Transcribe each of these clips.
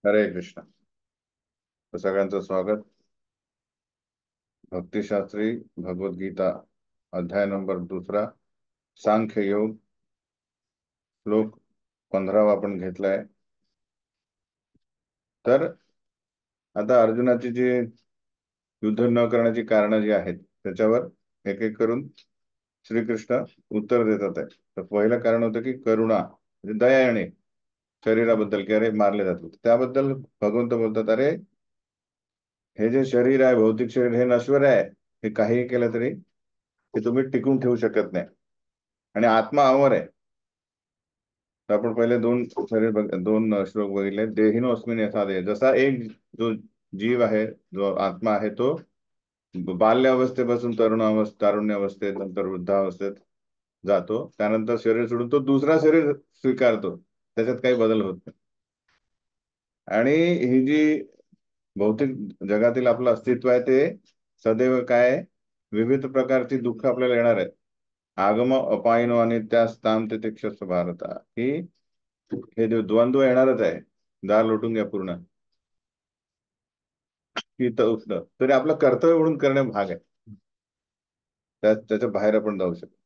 हरे कृष्ण. तर सगळ्यांचं स्वागत. भक्तिशास्त्री भगवद्गीता अध्याय नंबर 2, सांख्य योग, श्लोक 15 आपण घेतलाय. तर आता अर्जुनाची जी युद्ध न करण्याची कारण जी आहेत त्याच्यावर एक एक करून श्रीकृष्ण उत्तर देतात आहे. तर पहिलं कारण होतं की करुणा, म्हणजे दया येणे शरीराबद्दल, की अरे मारले जातात त्याबद्दल. भगवंत बोलतात, अरे हे जे शरीर आहे, भौतिक शरीर, हे नश्वर आहे. हे काहीही केलं तरी ते तुम्ही टिकून ठेवू शकत नाही. आणि आत्मा अमर आहे. तर आपण पहिले दोन श्लोक बघितले. देहिनोस्मिन यथा देह, जसा एक जो जीव आहे, जो आत्मा आहे, तो बाल्यावस्थेपासून तारुण्य अवस्थेत, नंतर वृद्धावस्थेत जातो. त्यानंतर शरीर सोडून तो दुसरा शरीर स्वीकारतो. त्याच्यात काही बदल होत नाही. आणि ही जी भौतिक जगातील आपलं अस्तित्व आहे ते सदैव काय आहे? विविध प्रकारची दुःख आपल्याला येणार आहे. आगम अपायनो आणि त्या स्थान तितिक्षस्व भारता, ही हे जो द्वंद्व येणारच आहे. दार लोटून घ्या पूर्ण, शीत उष्ण, तरी आपलं कर्तव्य म्हणून करणे भाग आहे. त्याच्या बाहेर आपण जाऊ शकतो.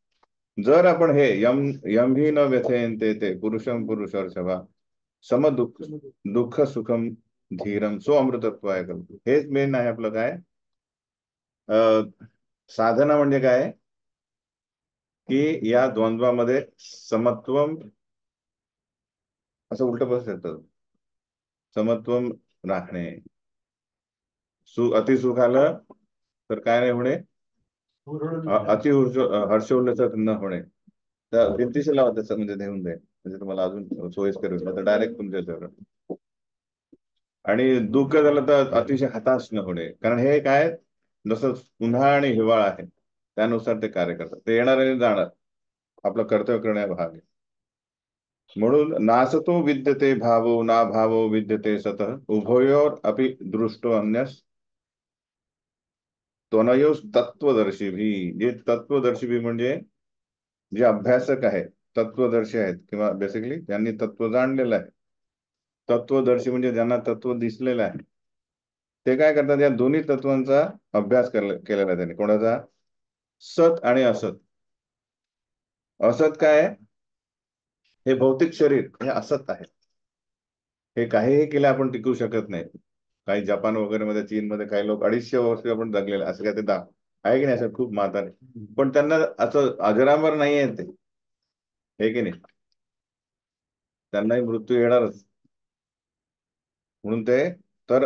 जर आपण हे यम यम ही न व्यथेन ते पुरुषम पुरुषर्षभा सम दुःख दुःख सुखम धीरम सो अमृतत्वाय कल्पू. हेच मेन आहे आपलं काय, अ, साधना म्हणजे काय, की या द्वंद्वामध्ये समत्वम, असं उलट बसत येतं, समत्वम राखणे. अतिसुख आलं तर काय नाही होणे, हर्षोल्लासात न होणे. तर भिंतीशी लावा त्याचं, म्हणजे देऊन दे, म्हणजे तुम्हाला अजून सोयीस्कर होईल. तर डायरेक्ट तुमच्या याच्यावर. आणि दुःख झालं तर अतिशय हताश न होणे, कारण हे काय, जसं उन्हाळा आणि हिवाळा आहे त्यानुसार ते कार्य करतात. ते येणार आणि जाणार, आपलं कर्तव्य करण्या भाग आहे. म्हणून नासतो विद्यते भावो ना भावो विद्यते सतः उभयोर अपि दृष्टो अन्यस त्वनयोस तत्वदर्शी भी. जे तत्वदर्शी भी म्हणजे जे अभ्यासक आहेत, तत्वदर्शी आहेत, किंवा बेसिकली ज्यांनी तत्व जाणलेलं आहे. तत्वदर्शी म्हणजे ज्यांना तत्व दिसलेलं आहे. ते काय करतात, या दोन्ही तत्वांचा अभ्यास केलेला आहे त्यांनी. कोणाचा? सत आणि असत. असत काय आहे? हे भौतिक शरीर हे असत आहे. हे काहीही केलं आपण टिकू शकत नाही. काही जपान वगैरे मध्ये, चीन मध्ये काही लोक 250 वर्ष आपण जगलेले, असं काय ते आहे की नाही, असं खूप म्हातारे. पण त्यांना असं अजरामर नाही आहे ते, हे की नाही, त्यांनाही मृत्यू येणारच. म्हणून ते, तर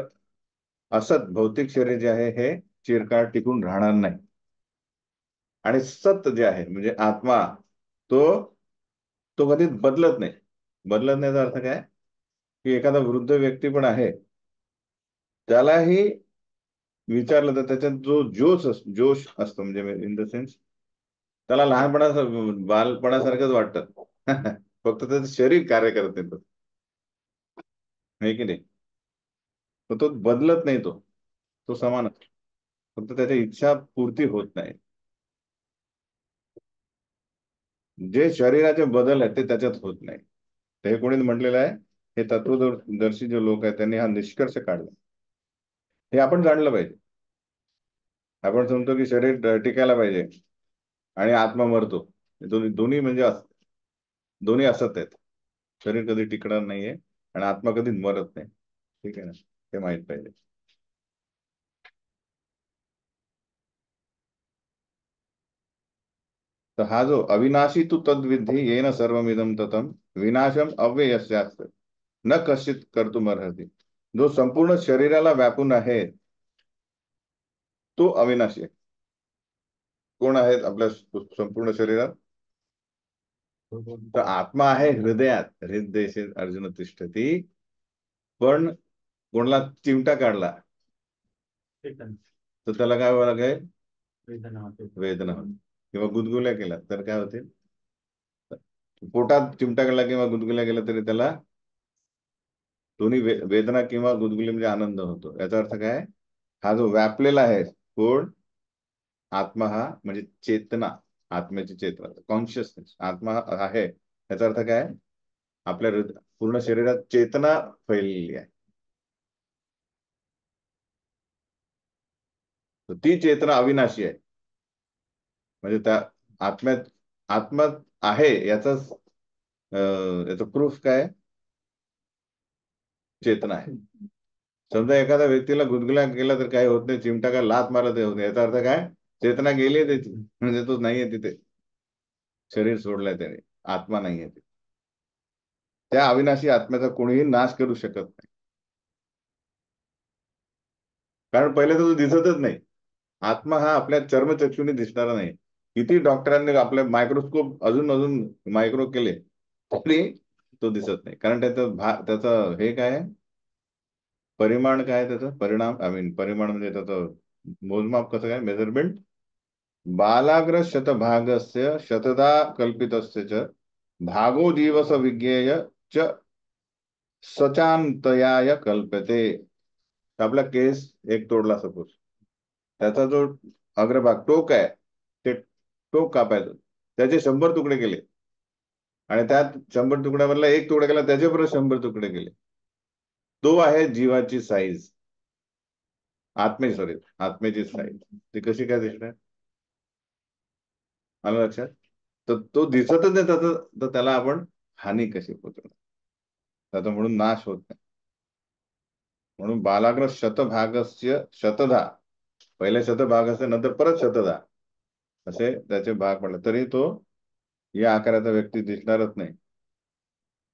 असत भौतिक शरीर जे आहे हे चिरकाळ टिकून राहणार नाही. आणि सत जे आहे म्हणजे आत्मा, तो तो कधीच बदलत नाही. बदलत नाहीचा अर्थ काय, की एखादा वृद्ध व्यक्ती पण आहे, त्यालाही विचारलं तर त्याच्यात जो जोश असतो, म्हणजे इन द सेन्स त्याला बालपणासारखंच वाटतं. फक्त त्याचं शरीर कार्य करत नाही, तो आहे की नाही. तो बदलत नाही, तो समान असतो. फक्त त्याच्या इच्छा पूर्ती होत नाही. जे शरीराचे बदल आहेत ते त्याच्यात होत नाही. तर हे कोणी म्हटलेलं आहे, हे तत्वदर्शी जे लोक आहेत त्यांनी हा निष्कर्ष काढला. हे आपण जाणलं पाहिजे. आपण समजतो की शरीर टिकायला पाहिजे आणि आत्मा मरतो. दोन्ही दोन्ही म्हणजे दोन्ही असत आहेत. शरीर कधी टिकणार नाहीये आणि आत्मा कधी मरत नाही. ठीक आहे ना, हे माहित पाहिजे. तर हा जो अविनाशी तू तद्विधी येन सर्वमिदम ततम विनाशम अव्ययस्यात् न कश्चित कर्तुमर्हति. जो संपूर्ण शरीराला व्यापून आहे तो अविनाशी आहे. कोण आहेत आपल्या संपूर्ण शरीरात? तर आत्मा आहे हृदयात, हृदय अर्जुन तिष्ठती. पण कोणाला चिमटा काढला तर त्याला काय व्हावं लागेल? वेदना होते. किंवा गुदगुल्या केला तर काय होते? पोटात चिमटा काढला किंवा गुदगुल्या केला तरी त्याला दोन्ही वेदना किंवा गुदगुली म्हणजे आनंद होतो. याचा अर्थ काय? हा जो व्यापलेला आहे कोण? आत्मा, हा म्हणजे चेतना, आत्म्याची चेतना, कॉन्शियसनेस, आत्मा आहे. याचा अर्थ काय? आपल्या पूर्ण शरीरात चेतना फैललेली आहे. तर ती चेतना अविनाशी आहे. म्हणजे त्या आत्म्यात, आत्मा आहे याचाच याचं प्रूफ काय? चेतना आहे. समजा एखाद्या व्यक्तीला गुदगुल्या केला तर काही होत नाही, चिमटा काय लात मारला तर होत नाही, याचा अर्थ काय? चेतना गेली त्याची, म्हणजे तो नाहीये तिथे, शरीर सोडलंय त्याने, आत्मा नाहीये तिथे. त्या अविनाशी आत्म्याचा कोणीही नाश करू शकत नाही, कारण पहिले तर तो दिसतच नाही. आत्मा हा आपल्या चर्मचक्षुने दिसणारा नाही. किती डॉक्टरांनी आपले मायक्रोस्कोप अजून अजून मायक्रो केले तरी तो दिसत नाही, कारण त्याचं हे काय आहे, परिमाण काय आहे त्याचं, परिणाम आय मीन परिमाण म्हणजे त्याचं मोजमाप कसं काय, मेजरमेंट. बालाग्र शतभागस्य शतदा कल्पितस्य च भागो दिवस विज्ञेय च सचांतयाय कल्पते. आपला केस एक तोडला सपोज, त्याचा जो अग्रभाग टोक आहे, ते टोक कापायचं, त्याचे 100 तुकडे केले आणि त्यात 100 तुकड्यावरला एक तुकडा केला, त्याचे परत 100 तुकडे केले. तो आहे जीवाची साईज, आत्मेची साईज. ती कशी काय दिसणार? आलं लक्षात? तर तो दिसतच नाही त्याचं, तर त्याला आपण हानी कशी पोचवणार, त्याचा म्हणून नाश होत नाही. म्हणून बालाग्र शतभागस्य शतधा, पहिले शतभाग असते, नंतर परत शतधा, असे त्याचे भाग पडले तरी तो या आकाराचा व्यक्ती दिसणारच नाही.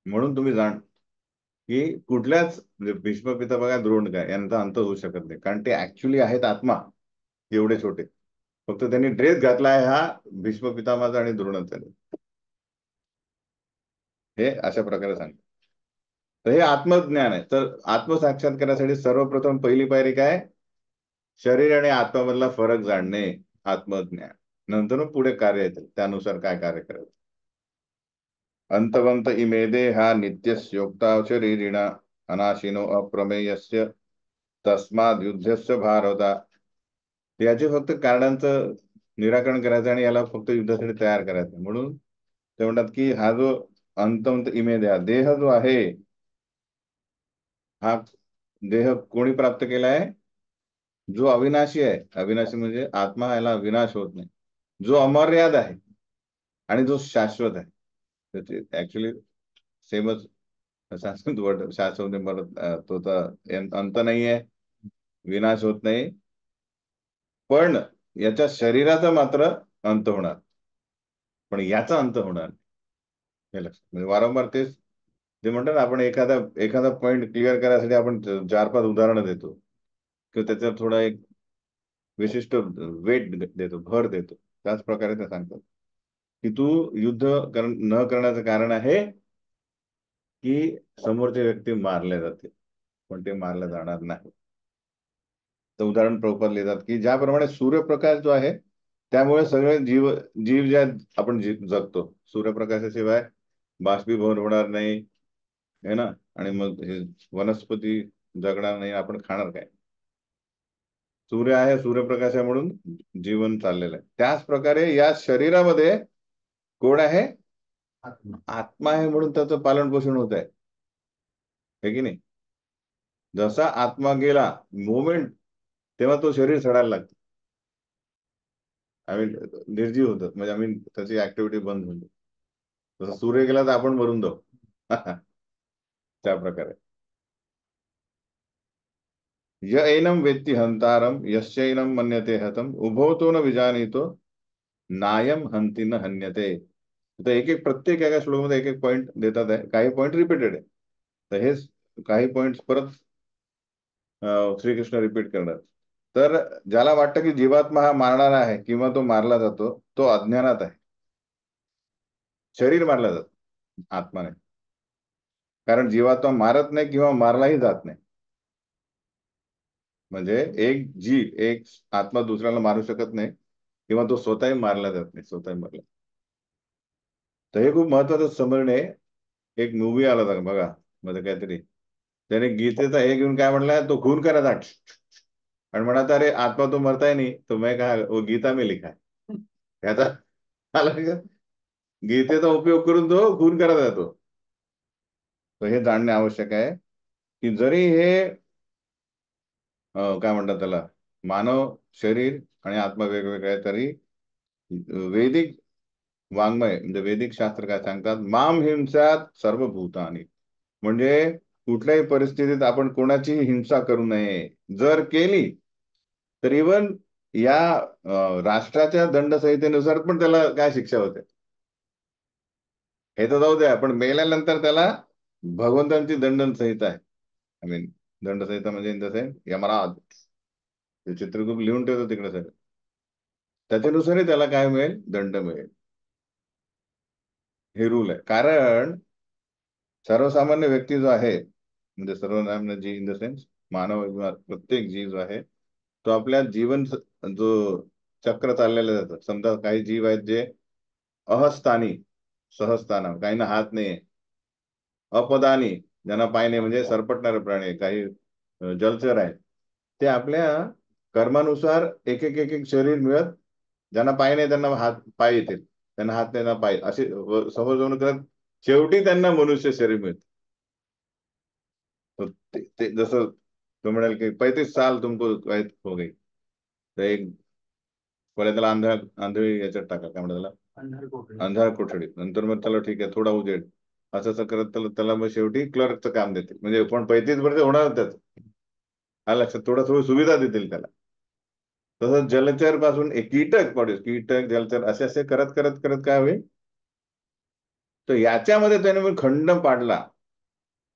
म्हणून तुम्ही जाण की कुठल्याच, म्हणजे भीष्म पिता बघा, द्रोण काय, यांचा अंत होऊ शकत नाही, कारण ते ऍक्च्युली आहेत आत्मा, एवढे छोटे. फक्त त्यांनी ड्रेस घातला आहे हा भीष्म पितामहाचा आणि द्रोणाचा. हे अशा प्रकारे सांगतात. तर हे आत्मज्ञान आहे. तर आत्मसाक्षात्कारासाठी सर्वप्रथम पहिली पायरी काय? शरीर आणि आत्म्यामधला फरक जाणणे, आत्मज्ञान. नंतर मग पुढे कार्य येतील, त्यानुसार काय कार्य करायचं. अंतवंत इमे देहा नित्यस्योक्ता शरीरिणा अनाशिनो अप्रमेयस्य तस्माद युद्धस्य भारता. याचे फक्त कारणांचं निराकरण करायचं आणि याला फक्त युद्धासाठी तयार करायचं. म्हणून ते म्हणतात की हा जो अंतवंत इमे देहा, देह जो आहे, हा देह कोणी प्राप्त केला आहे? जो अविनाशी आहे. अविनाशी म्हणजे आत्मा, याला विनाश होत नाही, जो अमर्याद आहे आणि जो शाश्वत आहे. ऍक्च्युली सेमच संस्कृत वर्ड, शाश्वत मरत, तो तर अंत नाही आहे, विनाश होत नाही, पण याच्या शरीराचा मात्र अंत होणार, पण याचा अंत होणार नाही. हे लक्षात, म्हणजे वारंवार तेच ते म्हणतात ना, आपण एखादा एखादा पॉईंट क्लिअर करायसाठी आपण 4-5 उदाहरणं देतो किंवा त्याच्यावर थोडा एक विशिष्ट वेट देतो, भर देतो. त्याच प्रकारे ते सांगतात की तू युद्ध न करण्याचं कारण आहे की समोरचे व्यक्ती मारले जाते, पण ते मारले जाणार नाही. तर उदाहरण प्रभुपाद लिहितात की ज्याप्रमाणे सूर्यप्रकाश जो आहे, त्यामुळे सगळे जीव जीव ज्या आपण जगतो, सूर्यप्रकाशाशिवाय बाष्पीभवन होणार नाही, है ना, आणि मग हे वनस्पती जगणार नाही, आपण खाणार काय? सूर्य आहे, सूर्यप्रकाश आहे म्हणून जीवन चाललेलं आहे. त्याच प्रकारे या शरीरामध्ये कोण आहे? आत्मा आहे, म्हणून त्याचं पालन पोषण होत आहे की नाही? जसा आत्मा गेला मोमेंट, तेव्हा तो शरीर सडायला लागतो, आय मीन निर्जीव होतं, म्हणजे आय मीन त्याची ऍक्टिव्हिटी बंद होते. जसं सूर्य गेला तर आपण मरून जाऊ. त्या प्रकारे य एनम वेत्ती हंतारम यश्चैनम मन्यते हतम उभो तो न विजानीतो नायम हंती न हन्यते. तर एक एक प्रत्येक एका श्लोकमध्ये एक एक पॉईंट देतात आहे, काही पॉईंट रिपीटेड आहे. तर हे काही पॉइंट परत श्रीकृष्ण रिपीट करणार. तर ज्याला वाटतं की जीवात्मा हा मारणारा आहे किंवा तो मारला जातो, तो अज्ञानात आहे. शरीर मारला जातो, आत्मा नाही. कारण जीवात्मा मारत नाही किंवा मारलाही जात नाही. म्हणजे एक आत्मा दुसऱ्याला मारू शकत नाही किंवा तो स्वतःही मारला जात नाही, स्वतःही मारला. तर हे खूप महत्वाचं समजणे. एक मूवी आला होता बघा मध्ये काहीतरी, त्याने गीतेचा हे घेऊन काय म्हणलाय, तो खून करा जाट, आणि म्हणत अरे आत्मा तो मरता ही नहीं, तो मैं कहा वो गीता में लिखा है. याचा आला का? गीतेचा उपयोग करून तो खून करत जातो. तर हे जाणणे आवश्यक आहे की जरी हे काय म्हणतात त्याला, मानव शरीर आणि आत्मा वेगवेगळे आहे, तरी वैदिक वाङ्मय म्हणजे वैदिक शास्त्र काय सांगतात, माम हिंसात सर्व भूतानी, म्हणजे कुठल्याही परिस्थितीत आपण कोणाची हिंसा करू नये. जर केली तर इवन या राष्ट्राच्या दंडसंहितेनुसार पण त्याला काय शिक्षा होते हे तर जाऊ द्या, पण मेल्यानंतर त्याला भगवंतांची दंडसंहिता आहे. आय मीन दंडसंहिता म्हणजे इन द सेन्स यमराज, ते चित्रगुप्त लिहून ठेवतो तिकडे सगळं, त्याच्यानुसारही त्याला काय मिळेल, दंड मिळेल. हे रूल आहे. कारण सर्वसामान्य व्यक्ती जो आहे, म्हणजे सर्वसामान्य जी इन द सेन्स मानव किंवा प्रत्येक जीव जो आहे, तो आपल्या जीवन जो चक्र चाललेलं जातं. समजा काही जीव आहेत जे अहस्थानी, सहस्थाना, काहींना हात नाही, अपदानी, ज्यांना पाय नाही म्हणजे सरपटणारे प्राणी आहे, काही जलचर आहेत, ते आपल्या कर्मानुसार एक एक एक एक शरीर मिळत, ज्यांना पाय नाही त्यांना हात पाय येतील, त्यांना हात नाही त्यांना पाय, असे समजून करत शेवटी त्यांना मनुष्य शरीर मिळत. तो ते जसं तो म्हणाल की 35 साल तुमको कैद हो गई, तर एक पहिले त्याला आंधळी याच्यात टाका, काय म्हणतात त्याला, अंधार कोठडीत. नंतर मग त्याला ठीक आहे थोडा उजेड, असं असं करत त्याला त्याला मग शेवटी क्लर्कचं काम देतील, म्हणजे पण 35 वर्ष होणार त्याच. हा लक्षात, थोडं थोडी सुविधा देतील त्याला. तसंच जलचर पासून एक कीटक पडेल, कीटक जलचर असे असे करत करत करत काय होईल, तर याच्यामध्ये त्याने मग खंड पाडला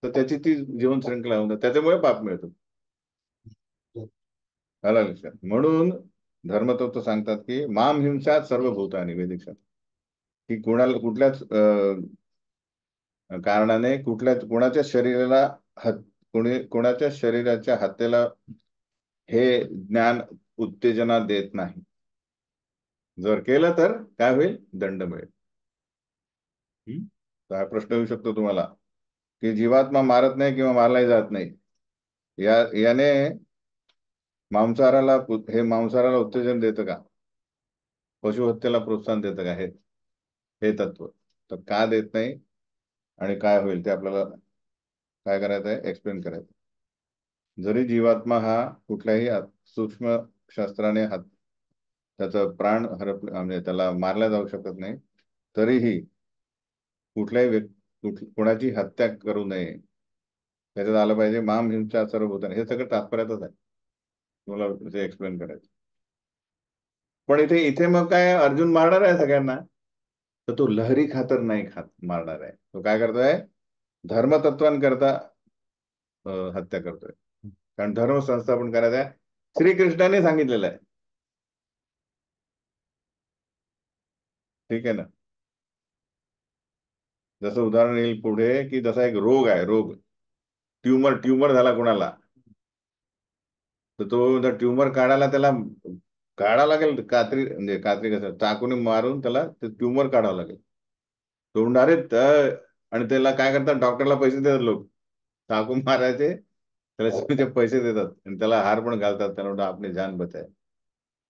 तर त्याची ती जीवन श्रृंखला होऊन जाते. त्याच्यामुळे पाप मिळतो. आलं लक्षात. म्हणून धर्मतत्व सांगतात की माम हिंसात सर्व भूतानी, वैदिक शास्त्र, की कोणाला कुठल्याच कारणाने कोणाच्या शरीराला कोणाच्या शरीराच्या हत्येला हे ज्ञान उत्तेजना देत नाही. जर केलं तर काय होईल, दंड मिळेल. तर हा प्रश्न येऊ शकतो तुम्हाला की जीवात्मा मारत नाही किंवा मारलाही जात नाही, याने मांसाहाराला हे मांसाहाराला उत्तेजन देतं का, पशुहत्येला प्रोत्साहन देतं का, हे तत्व तर का देत नाही आणि काय होईल ते आपल्याला काय करायचं आहे, एक्सप्लेन करायचं. जरी जीवात्मा हा कुठल्याही सूक्ष्म शस्त्राने त्याचा प्राण म्हणजे त्याला मारला जाऊ शकत नाही, तरीही कुठल्याही कोणाची हत्या करू नये, त्याच्यात आलं पाहिजे माम हिंसा सर्व होतं, हे सगळं तात्पर्यातच आहे. तुम्हाला ते एक्सप्लेन करायचं. पण इथे इथे मग काय, अर्जुन मारणार आहे सगळ्यांना, तर तो लहरी खातर नाही मारणार आहे. तो काय करतोय, धर्मतत्वांकरता हत्या करतोय. कारण धर्म संस्थापन करायचं आहे, श्रीकृष्णाने सांगितलेलं आहे. ठीक आहे ना. जसं उदाहरण येईल पुढे की जसा एक रोग आहे, रोग ट्यूमर ट्यूमर झाला कोणाला, तर तो जर ट्यूमर काढायला त्याला काढावं लागेल, कात्री म्हणजे कात्री कसं चाकूने मारून त्याला ते ट्यूमर काढावं लागेल. तोंडारे आणि त्याला काय करतात, डॉक्टरला पैसे देतात लोक, चाकू मारायचे त्याला ते पैसे देतात आणि त्याला हार पण घालतात, त्याला म्हणतात आपली जान बचाय.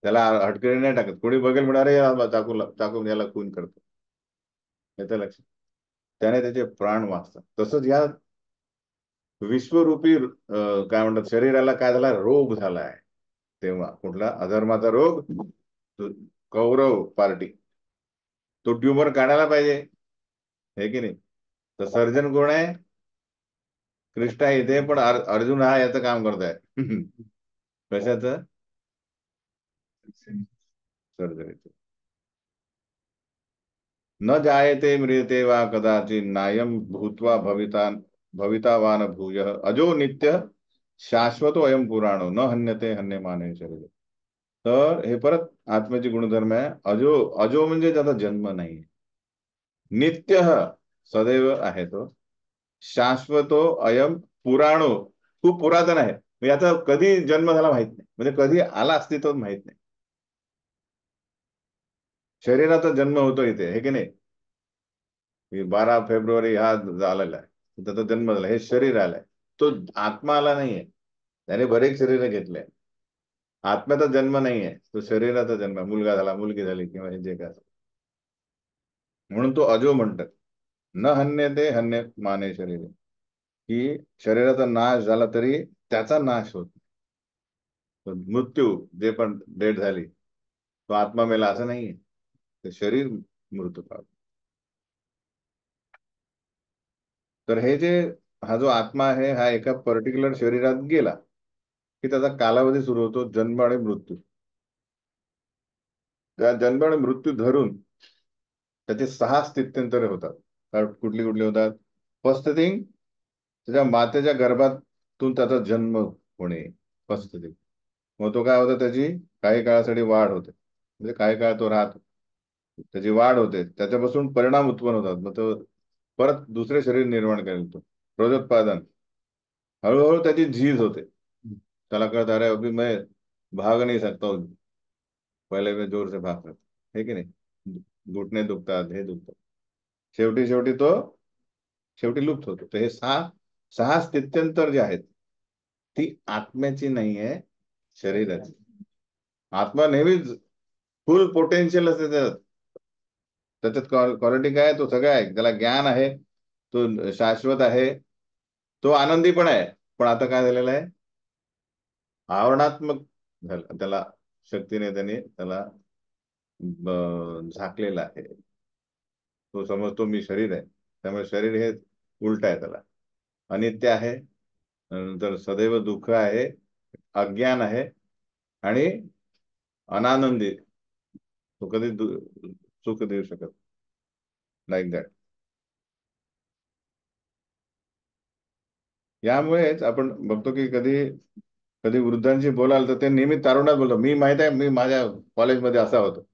त्याला हटकरी नाही टाकत, कोणी बघेल म्हणारे चाकूला चाकू याला खून करतो, याचं लक्ष, त्याने त्याचे प्राण वाचतात. तसंच या विश्वरूपी काय म्हणतात शरीराला काय झाला, रोग झालाय. तेव्हा कुठला अधर्माचा रोग, कौरव पार्टी, तो ट्यूमर काढायला पाहिजे, हे की नाही. तर सर्जन कोण आहे, कृष्ण आहे इथे, पण अर्जुन हा याचं काम करताय. कशाचं, सर्जरीचं. न जायते म्रियते वा कदाचित नायम भूत्वा भवितावान भूय अजो नित्य शाश्वतो अयम पुराणो न हन्यते हन्यमाने शरीर. तर हे परत आत्म्याचे गुणधर्म आहे. अजो, अजो म्हणजे ज्याचा जन्म नाही, नित्य सदैव आहे तो, शाश्वतो अयम पुराणो, खूप पुरातन आहे, याचा कधी जन्म झाला माहित नाही, म्हणजे कधी आला अस्तित्व माहित नाही. शरीराचा जन्म होतो इथे, हे की नाही. 12 फेब्रुवारी हा झालेला आहे, त्याचा जन्म झाला, हे शरीर आलंय, तो आत्मा आला नाहीये. त्याने बरेच शरीर घेतले, आत्म्याचा जन्म नाहीये, तो शरीराचा जन्म आहे. मुलगा झाला, मुलगी झाली, किंवा हे जे काय, म्हणून तो अजो म्हणतात. न हन्य ते हन्य माने शरीर, की शरीराचा नाश झाला तरी त्याचा नाश होत नाही. पण मृत्यू जे पण डेट झाली तो आत्मा मेला असं नाहीये. ते शरीर मृत्यू पावलं. तर हे जे हा जो आत्मा आहे हा एका पर्टिक्युलर शरीरात गेला की त्याचा कालावधी सुरू होतो जन्म आणि मृत्यू. त्या जन्म आणि मृत्यू धरून त्याचे 6 स्थित्यंतरे होतात. कुठली कुठली होतात? फर्स्ट थिंग, त्याच्या मातेच्या गर्भातून त्याचा जन्म होणे. First thing. मग तो काय होतं, त्याची काही काळासाठी वाढ होते, म्हणजे काही काळ तो राहतो, त्याची वाढ होते, त्याच्यापासून परिणाम उत्पन्न होतात, मग तो परत दुसरे शरीर निर्माण करेल. तो रोजोत्पादन. हळूहळू त्याची झीज होते, त्याला कळत अरे अभी मैं भाग नहीं सकता हूँ, पहिले मैं जोर से भाग सकता है की नाही, घुटणे दुखतात, हे दुखतात. शेवटी शेवटी तो शेवटी लुप्त होतो. तर हे सहा सहा स्थित्यंतर जे आहेत ती आत्म्याची नाही आहे, शरीराची. आत्मा नेहमीच फुल पोटेन्शियल असते त्याच्यात. त्याच्यात क्वालिटी काय आहे? तो सगळं आहे, त्याला ज्ञान आहे, तो शाश्वत आहे, तो आनंदी पण आहे. पण आता काय झालेलं आहे, आवरणात्मक झालं त्याला, शक्तीने त्याने त्याला झाकलेला आहे. तो समजतो मी शरीर आहे, त्यामुळे शरीर हे उलट आहे, त्याला अनित्य आहे, नंतर सदैव दुःख आहे, अज्ञान आहे आणि अनानंदी. तो कधी सुख देऊ शकत, लाईक दॅट. यामुळेच आपण बघतो की कधी कधी वृद्धांशी बोलाल तर ते नेहमी तारुण्यात बोलतो, मी माहित आहे मी माझ्या कॉलेजमध्ये असा होतो.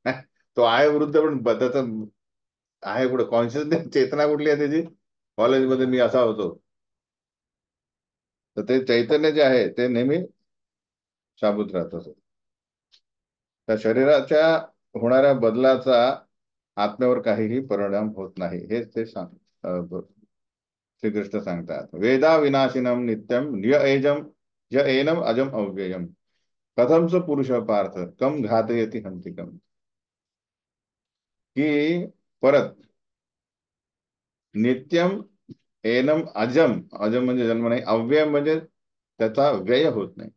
तो आहे वृद्ध, पण त्याचा आहे कुठे कॉन्शियसनेस, चेतना कुठली आहे त्याची? कॉलेजमध्ये मी असा होतो. तर ते चैतन्य जे आहे ते नेहमी शाबूत राहत असत. त्या शरीराच्या होणाऱ्या बदलाचा आत्म्यावर काहीही परिणाम होत नाही, हेच ते श्रीकृष्ण सांगतात. वेदा विनाशिनम नित्यम नियेजम य एनम अजम अव्ययम कथम स पुरुष पार्थ कम घातयति हंतिकम. की परत नित्यम एनम अजम, अजम म्हणजे जन्म नाही, अव्यय म्हणजे त्याचा व्यय होत नाही.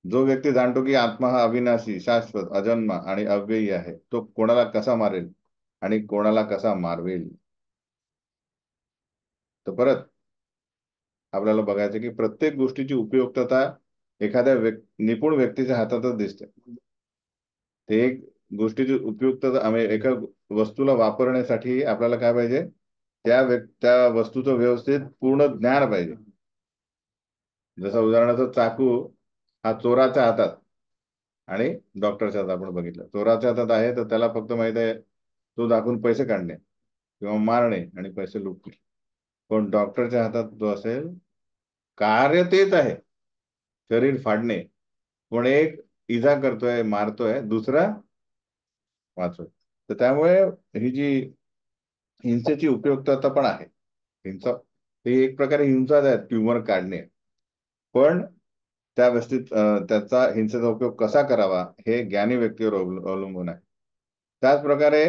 जो व्यक्ती जाणतो की आत्मा हा अविनाशी, शाश्वत, अजन्मा आणि अव्ययी आहे, तो कोणाला कसा मारेल आणि कोणाला कसा मारवेल. तर परत आपल्याला बघायचं की प्रत्येक गोष्टीची उपयुक्तता एखाद्या निपुण व्यक्तीच्या हातातच दिसते. ते एक गोष्टीची उपयुक्तता आम्ही एका वस्तूला वापरण्यासाठी आपल्याला काय पाहिजे, त्या वस्तूचं व्यवस्थित पूर्ण ज्ञान पाहिजे. जसं उदाहरणार्थ चाकू हा चोराच्या हातात आणि डॉक्टरच्या हातात. आपण बघितलं, चोराच्या हातात आहे तर त्याला फक्त माहित आहे तो दाखवून पैसे काढणे किंवा मारणे आणि पैसे लुटणे. पण डॉक्टरच्या हातात जो असेल, कार्य तेच आहे, शरीर फाडणे, पण एक इजा करतोय, मारतोय, दुसरा वाचतोय. तर त्यामुळे ही जी हिंसेची उपयुक्तता पण आहे. हिंसा ही एक प्रकारे हिंसाच आहे, ट्युमर काढणे. पण त्या व्यवस्थित त्याचा हिंसेचा उपयोग कसा करावा हे ज्ञानी व्यक्तीवर अवलंबून आहे. त्याच प्रकारे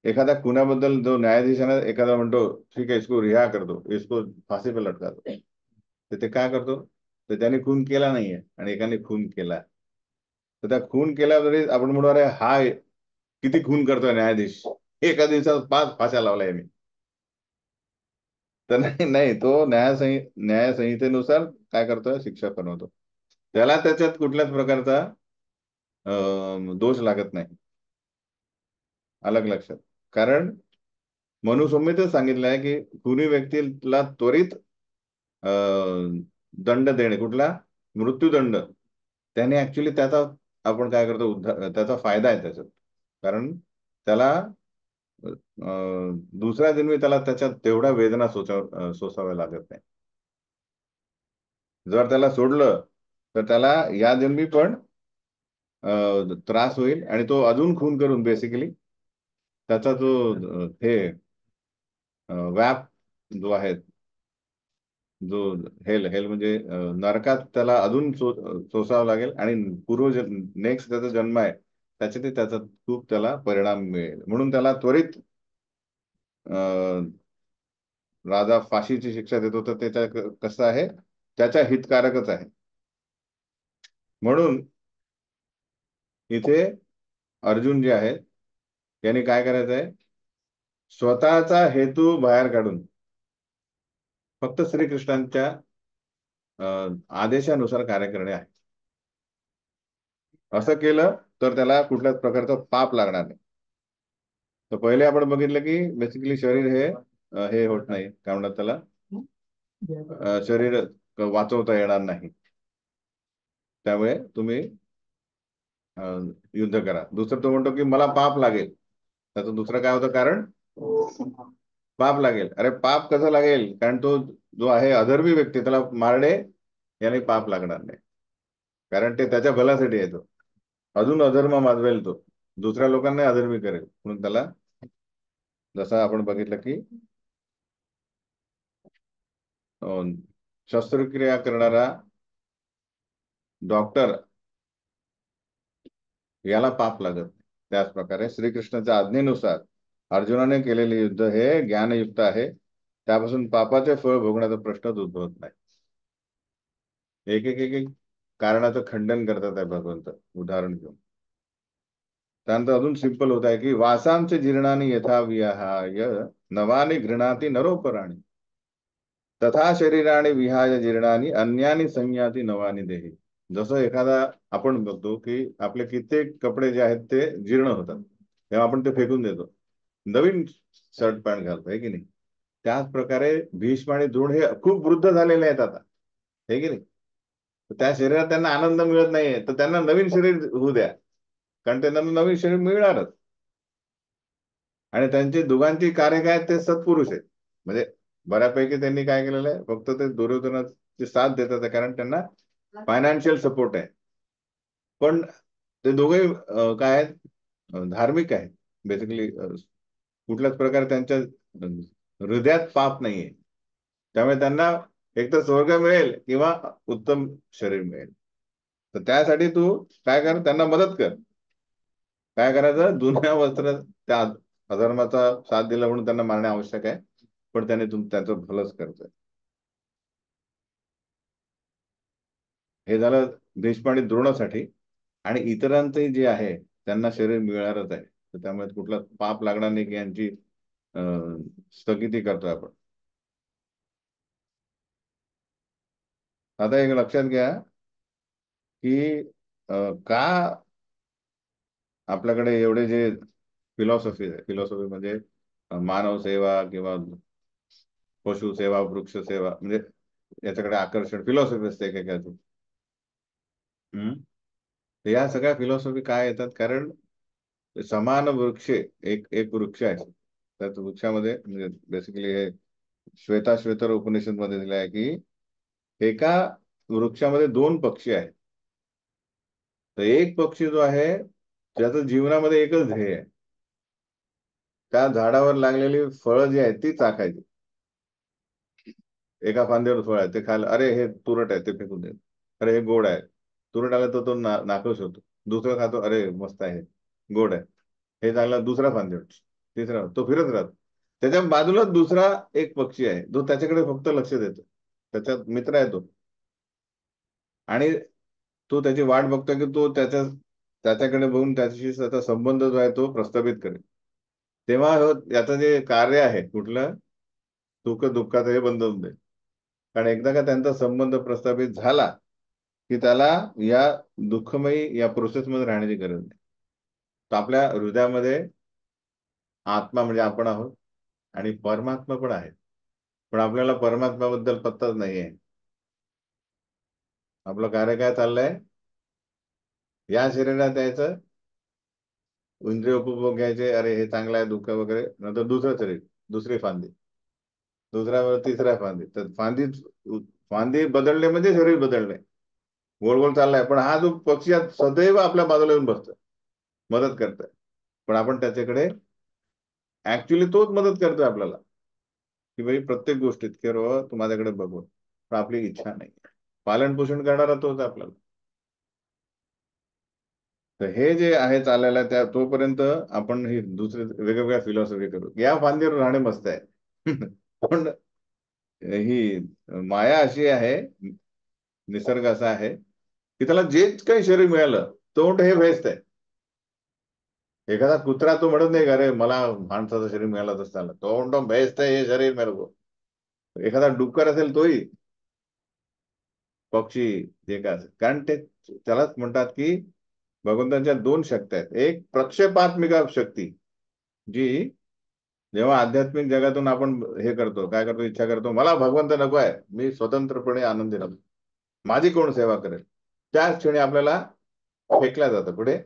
एखाद्या खुनाबद्दल जो न्यायाधीशाने एखादा म्हणतो ठीक आहे इसको रिहा कर दो, इसको फांसी पे लटका दो, तर ते काय करतो, तर त्याने खून केला नाहीये आणि एकाने खून केला. तर त्या खून केल्या तरी आपण म्हणू अरे हा किती खून करतोय न्यायाधीश, एका दिवसात 5 फाश्या लावल्या यांनी. तर नाही नाही, तो न्यायसंहितेनुसार काय करतोय, शिक्षा बनवतो. त्याला त्याच्यात कुठल्याच प्रकारचा दोष लागत नाही. अलग लक्षात. कारण मनुसंहितेत सांगितलं आहे की खुनी व्यक्तीला त्वरित दंड देणे, कुठला, मृत्यूदंड. त्याने ऍक्च्युली त्याचा आपण काय करतो, त्याचा फायदा आहे त्याच्यात. कारण त्याला दुसऱ्या जन्मी त्याला त्याच्यात तेवढ्या वेदना सोसाव्या लागत नाही. जर त्याला सोडलं तर त्याला या जन्मी पण त्रास होईल आणि तो अजून खून करून बेसिकली त्याचा जो हे व्याप जो आहे, जो हेल हेल म्हणजे नरकात त्याला अजून सोसावं लागेल आणि पूर्व नेक्स्ट त्याचा जन्म आहे त्याच्यात त्याचा खूप त्याला परिणाम मिळेल. म्हणून त्याला त्वरित राजा फाशीची शिक्षा देतो. तर त्याच्या कसं आहे, त्याच्या हितकारकच आहे. म्हणून इथे अर्जुन जे आहेत यांनी काय करायचं आहे, स्वतःचा हेतू बाहेर काढून फक्त श्रीकृष्णांच्या आदेशानुसार कार्य करणे आहे. असं केलं तर त्याला कुठल्याच प्रकारचं पाप लागणार नाही. तर पहिले आपण बघितलं की बेसिकली शरीर हे होत नाही, काय म्हणतात त्याला, शरीर वाचवता येणार नाही. त्यामुळे तुम्ही युद्ध करा. दुसरं तो म्हणतो की मला पाप लागेल. त्याचं दुसरं काय होतं कारण, पाप लागेल. अरे पाप कसं लागेल, कारण तो जो आहे अधर्मी व्यक्ती त्याला मारणे याने पाप लागणार नाही, कारण ते त्याच्या भल्यासाठी येतो. अजून अधर्म माजवेल तो, दुसऱ्या लोकांना अधर्मी करेल, म्हणून त्याला, जसं आपण बघितलं की शस्त्रक्रिया करणारा डॉक्टर याला पाप लागत नाही. त्याच प्रकारे श्रीकृष्णाच्या आज्ञेनुसार अर्जुनाने केलेले युद्ध हे ज्ञानयुक्त आहे. त्यापासून पापाचे फळ भोगण्याचा प्रश्नच उद्भवत नाही. एक एक एक एक कारणाचं खंडन करतात आहे भगवंत उदाहरण घेऊन. त्यानंतर अजून सिंपल होत आहे की वासांचे जीर्णानी यथा विहाय नवानी घृणाती नरोपराणी तथा शरीराने विहाय जीर्णानी अन्यानी संयाती नवानी देही. जसं एखादा, आपण बघतो की आपले कित्येक कपडे जे आहेत ते जीर्ण होतात, तेव्हा आपण ते फेकून देतो, नवीन शर्ट पॅन्ट घालतो, आहे की नाही. त्याच प्रकारे भीष्म आणि द्रोण हे खूप वृद्ध झालेले आहेत आता, हे की नाही. तर त्या शरीरात त्यांना आनंद मिळत नाहीये, तर त्यांना नवीन शरीर होऊ द्या, कारण त्यांना नवीन शरीर मिळणारच. आणि त्यांची दोघांची कार्य काय आहेत, ते सत्पुरुष आहेत. म्हणजे बऱ्यापैकी त्यांनी काय केलेलं आहे, फक्त ते दुर्योधनाची साथ देतात आहे, कारण त्यांना फायनान्शियल सपोर्ट आहे. पण ते दोघे काय आहेत, धार्मिक आहेत बेसिकली. कुठल्याच प्रकारे त्यांच्या हृदयात पाप नाहीये. त्यामुळे त्यांना एक तर स्वर्ग मिळेल किंवा उत्तम शरीर मिळेल. तर त्यासाठी तू काय कर, त्यांना मदत कर. काय करायचं, जुन्या वस्त्र त्या अधर्माचा साथ दिला म्हणून त्यांना मारणे आवश्यक आहे, पण त्याने त्याचं भलंच करतोय. हे झालं भीष्म आणि द्रोणासाठी. आणि इतरांचंही जे आहे त्यांना शरीर मिळणारच आहे, तर त्यामुळे कुठला पाप लागणार नाही की यांची स्थगिती करतोय आपण. आता एक लक्षात घ्या की का आपल्याकडे एवढे जे फिलॉसॉफी आहे, फिलॉसॉफी म्हणजे मानव सेवा किंवा पशु सेवा, वृक्ष सेवा, म्हणजे याच्याकडे आकर्षण फिलॉसॉफी असते एकेकाची. तर या सगळ्या फिलॉसॉफी काय येतात, कारण समान वृक्ष, एक एक वृक्ष आहे, त्या वृक्षामध्ये म्हणजे बेसिकली हे श्वेताश्वेतर उपनिषद मध्ये दिलं आहे की एका वृक्षामध्ये दोन पक्षी आहेत. तर एक पक्षी जो आहे त्याचं जीवनामध्ये एकच ध्येय आहे, त्या झाडावर लागलेली फळं जी आहेत ती चाखायची. एका फांद्यावर फळ आहे ते खायला, अरे हे तुरट आहे ते फेकून देत, अरे हे गोड आहे, तुरट आलं तर तो नाखुश होतो. दुसरं खातो, अरे मस्त आहे, गोड आहे, हे चांगला, दुसरा फांद्यावर, तिसरा, तो फिरत राहतो. त्याच्या बाजूला दुसरा एक पक्षी आहे जो त्याच्याकडे फक्त लक्ष देतो, त्याचा मित्र आहे तो. आणि तो त्याची वाट बघतोय की तो त्याच्याकडे बघून त्याच्याशी त्याचा संबंध जो आहे तो प्रस्थापित करेल. तेव्हा याचं जे कार्य आहे कुठलं, सुख दुःखाचं हे बंद होऊन जाईल. कारण एकदा का त्यांचा संबंध प्रस्थापित झाला की त्याला या दुःखमयी या प्रोसेसमध्ये राहण्याची गरज नाही. तर आपल्या हृदयामध्ये आत्मा म्हणजे आपण आहोत आणि परमात्मा पण आहे, पण आपल्याला परमात्म्याबद्दल पत्ताच नाहीये. आपलं कार्य काय चाललंय, या शरीरात यायचं, इंद्रिय उपभोग घ्यायचे, अरे हे चांगलं आहे दुःख वगैरे, नंतर दुसरं शरीर, दुसरी फांदी, दुसऱ्यावर तिसऱ्या फांदी, तर फांदी बदलणे म्हणजे शरीर बदलणे, गोल गोल चाललाय. पण हा जो पक्षी आहे सदैव आपल्या बाजूला येऊन बसतोय, मदत करतोय, पण आपण त्याच्याकडे, ऍक्च्युली तोच मदत करतोय आपल्याला की भाई प्रत्येक गोष्टीत की बाबा तू माझ्याकडे बघून, पण आपली इच्छा नाही, पालन पोषण करणारा तोच आहे आपल्याला. तर हे जे आहे चालायला त्या तोपर्यंत आपण ही दुसरे वेगवेगळ्या फिलॉसॉफी करू, या फांदीवर राहणे मस्त आहे. पण ही माया अशी आहे, निसर्ग असा आहे की त्याला जे काही शरीर मिळालं तोंड हे बेस्ट आहे. एखादा कुत्रा तो म्हणत नाही का अरे मला माणसाचं शरीर मिळालं तर चाललं, तोंड बेस्ट आहे हे शरीर मिळालं. एखादा डुक्कर असेल तोही, पक्षी, जे काय असेल, कारण ते त्यालाच म्हणतात की भगवंतांच्या दोन शक्ती आहेत. एक प्रक्षेपात्मिका शक्ती, जी जेव्हा आध्यात्मिक जगातून आपण हे करतो, काय करतो, इच्छा करतो मला भगवंत नको आहे, मी स्वतंत्रपणे आनंदी राहतो, माझी कोण सेवा करेल, त्याच क्षणी आपल्याला फेकल्या जातं पुढे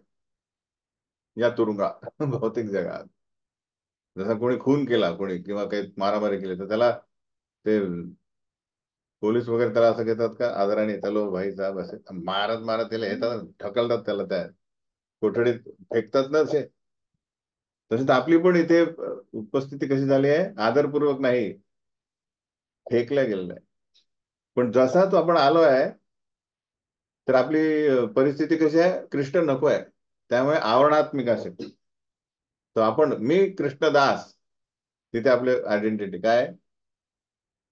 या तुरुंगा भौतिक जगात. जसा कोणी खून केला कोणी किंवा काही मारामारी केली तर त्याला ते पोलीस वगैरे त्याला असं घेतात का आदराने, चलो भाई साहेब असे मारत मारत त्याला येतात, ढकलतात त्याला त्या कोठडीत, फेकतात ना असे. तसेच आपली पण इथे उपस्थिती कशी झाली आहे, आदरपूर्वक नाही, फेकल्या गेलेलं आहे. पण जसा तो आपण आलो आहे तर आपली परिस्थिती कशी आहे, कृष्ण नको आहे, त्यामुळे आवरणात्मिक असेल. तर आपण मी कृष्णदास, तिथे आपले आयडेंटिटी काय,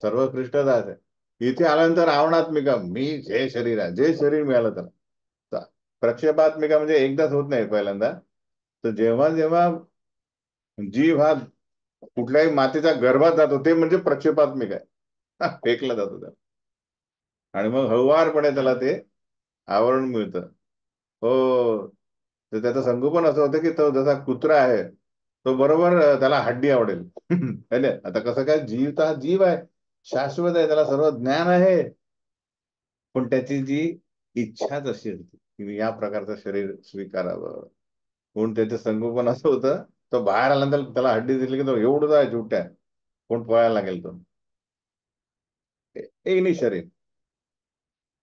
सर्व कृष्णदास आहे. इथे आल्यानंतर आवरणात्मिका, मी जे शरीर आहे, जे शरीर मिळालं त्याला. प्रक्षेपात्मिका म्हणजे एकदाच होत नाही पहिल्यांदा. तर जेव्हा जेव्हा जीव हा कुठल्याही मातेच्या गर्भात जातो ते म्हणजे प्रक्षेपात्मिक आहे. फेकला जातो त्याला, आणि मग हळुवारपणे त्याला ते आवरण मिळतं. हो. तर त्याचं संगोपन असं होतं की तो जसा कुत्रा आहे, तो बरोबर त्याला हड्डी आवडेल. है ना? आता कसं काय, जीव तर हा जीव आहे, शाश्वत आहे, त्याला सर्व ज्ञान आहे, पण त्याची जी इच्छाच अशी असते की मी या प्रकारचं शरीर स्वीकारावं. म्हणून त्याचं संगोपन असं होतं, तो बाहेर आल्यानंतर त्याला हड्डी दिली की तो एवढं आहे छोट्या, कोण पळायला लागेल तो. एक नाही शरीर,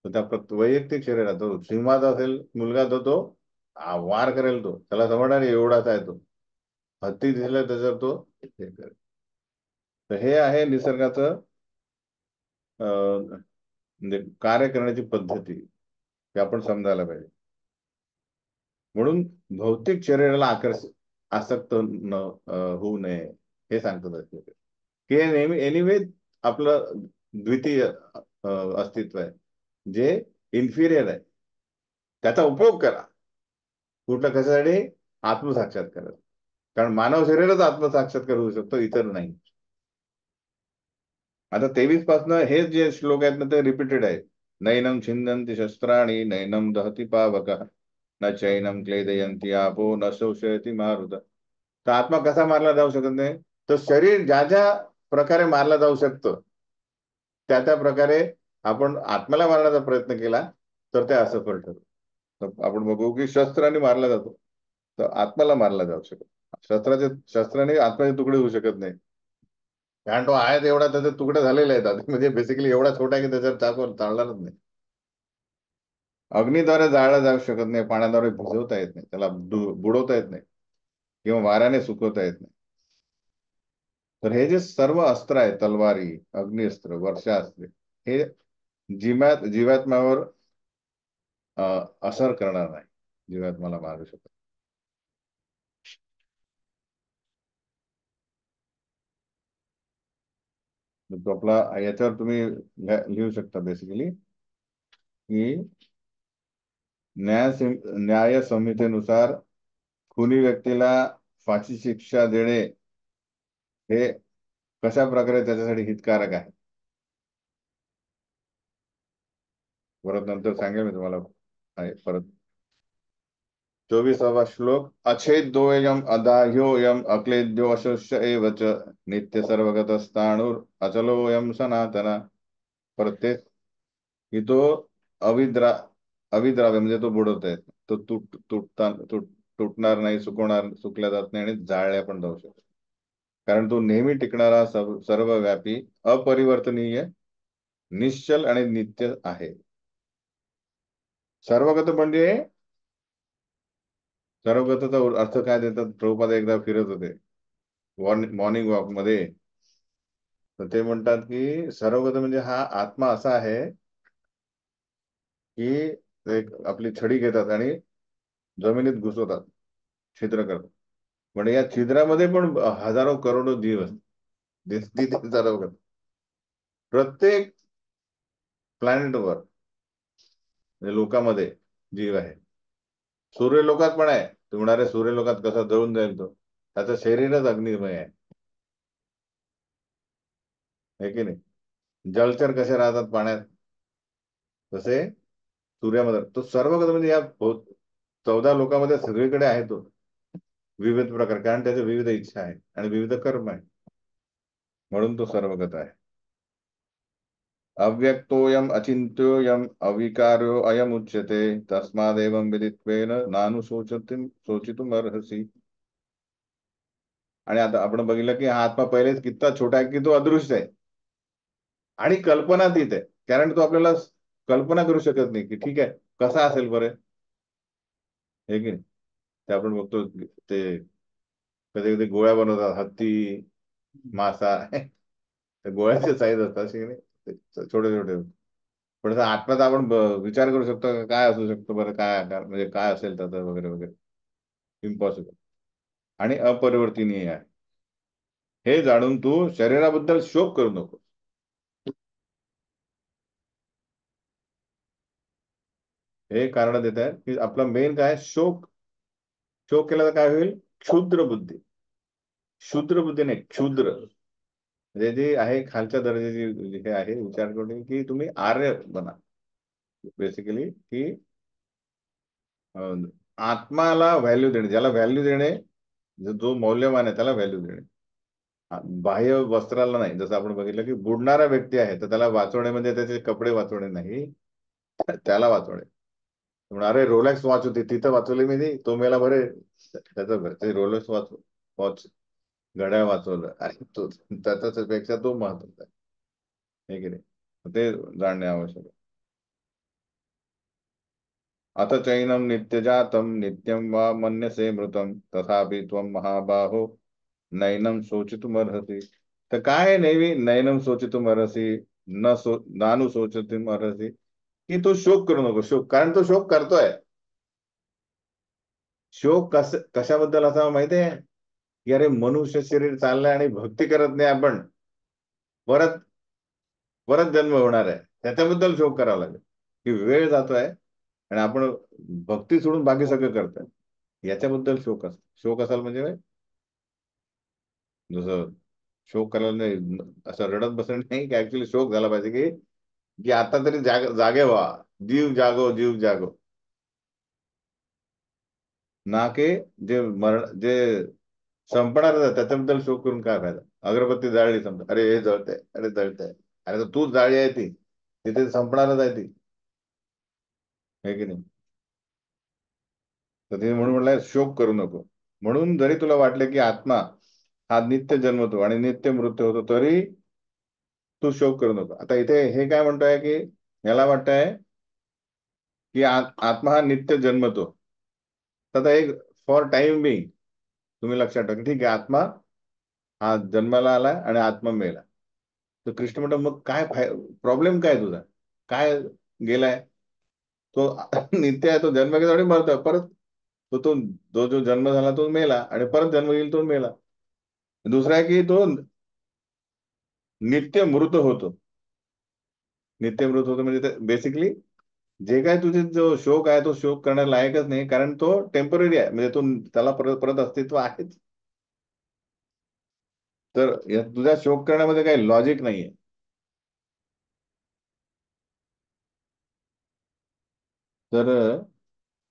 तर त्या वैयक्तिक शरीरात तो सिंहाचा असेल मुलगा, तो वार करेल, तो त्याला समजणार नाही एवढाच आहे तो, हत्ती दिसलं त्याच्यावर तो हे करेल. तर हे आहे निसर्गाचं म्हणजे कार्य करण्याची पद्धती, हे आपण समजायला पाहिजे. म्हणून भौतिक शरीराला आसक्त होऊ नये, हे सांगतात की नेहमी एनिवे आपलं द्वितीय अस्तित्व आहे, जे इन्फिरियर आहे, त्याचा उपयोग करा. कुठलं कशासाठी, आत्मसाक्षात्कार. कारण मानव शरीरच आत्मसाक्षात्कार होऊ शकतो, इतर नाही. आता 23 पासनं हे जे श्लोक आहेत ना ते रिपीटेड आहेत. नैनम छिंदन्ति शस्त्राणि नैनम दहति पावक न चैनम क्लेदयन्ति आपो न शोषयति मारुत. तर आत्मा कसा मारला जाऊ शकत नाही, तर शरीर ज्या ज्या प्रकारे मारला जाऊ शकतं त्या त्या प्रकारे आपण आत्म्याला मारण्याचा प्रयत्न केला तर ते असफल ठरतं. तर आपण बघू की शस्त्राने मारला जातो, तर आत्म्याला मारला जाऊ शकत, शस्त्राने आत्म्याचे तुकडे होऊ शकत नाही. कारण तो आहे एवढा त्याचे तुकडे झालेले आहेत आधी, म्हणजे बेसिकली एवढा छोटा आहे की त्याच्यावर चाकू चालणारच नाही. अग्नीद्वारे जाळला जाऊ शकत नाही, पाण्याद्वारे भिजवता येत नाही, त्याला बुडवता येत नाही, किंवा वाऱ्याने सुकवता येत नाही. तर हे जे सर्व अस्त्र आहेत, तलवारी, अग्निअस्त्र, वर्षास्त्रे, हे जीवात्म्यावर असर करणार नाही, जीवात्म्याला मारू शकत. तो आपला याच्यावर तुम्ही लिहू शकता बेसिकली की न्याय संहितेनुसार खुनी व्यक्तीला फाशी शिक्षा देणे हे कशा प्रकारे त्याच्यासाठी हितकारक आहे. परत नंतर सांगेल मी तुम्हाला, आहे परत. 24वा श्लोक, अच्छेद्योयम अदाह्योयम अक्लेद्यो अशोष्य एव च नित्य सर्वगतस्ताणुर अचलोयम सनातना. प्रत्येक की तो अविद्रा अविद्राव्य म्हणजे तो बुडवता येत, तो तुटणार नाही, सुकल्या जात नाही, आणि जाळल्या पण जाऊ शकतो. कारण तो नेहमी टिकणारा, सर्वव्यापी, अपरिवर्तनीय, निश्चल आणि नित्य आहे. सर्वगत म्हणजे, सर्वगतचा अर्थ काय देतात प्रभुपाद एकदा फिरत होते मॉर्निंग वॉक मध्ये, तर ते म्हणतात की सर्वगत म्हणजे हा आत्मा असा आहे की एक आपली छडी घेतात आणि जमिनीत घुसवतात, छिद्र करतात, म्हणजे या छिद्रामध्ये पण हजारो करोडो जीव असतात. सर्वगत प्रत्येक प्लॅनेटवर म्हणजे लोकामध्ये जीव आहे. सूर्यलोकात पण आहे. ते म्हणारे सूर्यलोकात कसा जळून जाईल तो, त्याचं शरीरच अग्निमय आहे की नाही. जलचर कसे राहतात पाण्यात, तसे सूर्यामध्ये तो सर्व म्हणजे या 14 लोकांमध्ये सगळीकडे आहे तो, विविध प्रकार, कारण त्याचे विविध इच्छा आहे आणि विविध कर्म आहे, म्हणून तो सर्वगत आहे. अव्यक्तोयम अचिंत्योयम अविकार्यो अयम उच्यते तस्मादेवं विदित्वेन शोचितुम अर्हसि. आणि आता आपण बघितलं की हा आत्मा पहिलेच कितना छोटा आहे की तो अदृश्य आहे आणि कल्पनातीत आहे, कारण तो आपल्याला कल्पना करू शकत नाही की ठीक आहे कसा असेल बरं, हे की नाही. ते आपण बघतो ते कधी कधी गोळ्या बनवतात, हत्ती, मासा त्या गोळ्याचे साईज असतात असे की नाही, छोटे छोटे. पण असं आत्म्यात आपण विचार करू शकतो का काय असू शकतो बरं, काय आकार म्हणजे काय असेल त्याचं वगैरे वगैरे. इम्पॉसिबल आणि अपरिवर्तनीय आहे. हे जाणून तू शरीराबद्दल शोक करू नको. हे कारण देत आहे की आपला मेन काय आहे? शोक. शोक केला तर काय होईल? क्षुद्र बुद्धी. क्षुद्र बुद्धी नाही, क्षुद्र म्हणजे जे आहे खालच्या दर्जाची हे आहे, विचार करून की तुम्ही आर्य बना बेसिकली, की आत्माला व्हॅल्यू देणे, ज्याला व्हॅल्यू देणे, जो मौल्यवान आहे त्याला व्हॅल्यू देणे. बाह्य वस्त्राला नाही. जसं आपण बघितलं की बुडणारा व्यक्ती आहे तर त्याला वाचवणे म्हणजे त्याचे कपडे वाचवणे नाही, त्याला वाचवणे. म्हणून अरे रोलेक्स वॉच होती तिथं वाचवली मी ती, तो मेला बरे, त्याचं ते रोलेक्स वॉच, वॉच घड्याळ वाचवलं आणि तो त्याच्या पेक्षा तो महत्वाचा आहे की नाही, ते जाणणे आवश्यक आहे. अथ चैनम नित्यजातम नित्यम वा मन्यसे मृतम तथापि त्वं महाबाहो नैनम शोचितुमर्हसि. तर काय आहे नेहमी नैनम शोचितुमर्हसि, नानु शोचितुमर्हसि, की तू शोक करू नको. शोक कारण तो शोक करतोय. शोक कशाबद्दल असावा माहितीये, की अरे मनुष्य शरीर चाललंय आणि भक्ती करत नाही आपण, परत परत जन्म होणार आहे, त्याच्याबद्दल शोक करावा लागेल. की वेळ जातोय आणि आपण भक्ती सोडून बाकी सगळं करतोय, याच्याबद्दल शोक असतो. शोक असाल म्हणजे जसं शोक करायला नाही, असं रडत बसणं नाही, की ऍक्च्युली शोक झाला पाहिजे की की आता तरी जागे व्हा, जीव जागो जीव जागो. ना के जे मरण जे संपणारच आहे त्याच्याबद्दल शोक करून काय फायदा. अगरबत्ती जाळली समजा, अरे हे जळतंय, अरे जळतंय, अरे तर तूच जाळी आहे ती, तिथे संपणारच आहे ती, आहे की नाही. तर ते म्हणून म्हणलंय शोक करू नको. म्हणून जरी तुला वाटलं की आत्मा हा नित्य जन्मतो आणि नित्य मृत्यू होतो, तरी तू शोक करू नको. आता इथे हे काय म्हणतोय की याला वाटतंय की आत्मा हा नित्य जन्मतो. तर आता एक फॉर टाइम बिंग तुम्ही लक्षात ठेवा की ठीक आहे, आत्मा हा जन्माला आलाय आणि आत्मा मेला. तर कृष्ण म्हणतो मग काय प्रॉब्लेम काय तुझा, काय गेलाय तो नित्य आहे, तो जन्म घेतो आणि मरतो परत. तो तो जो जो जन्म झाला तो मेला आणि परत जन्म येईल तो मेला. दुसरा आहे की तो नित्य मृत होतो. नित्य मृत होतो म्हणजे बेसिकली जे काय तुझे जो शोक आहे तो शोक करण्याला लायकच नाही, कारण तो टेम्पररी आहे, म्हणजे तो त्याला परत परत अस्तित्व आहेच. तर तुझ्या शोक करण्यामध्ये काही लॉजिक नाहीये. तर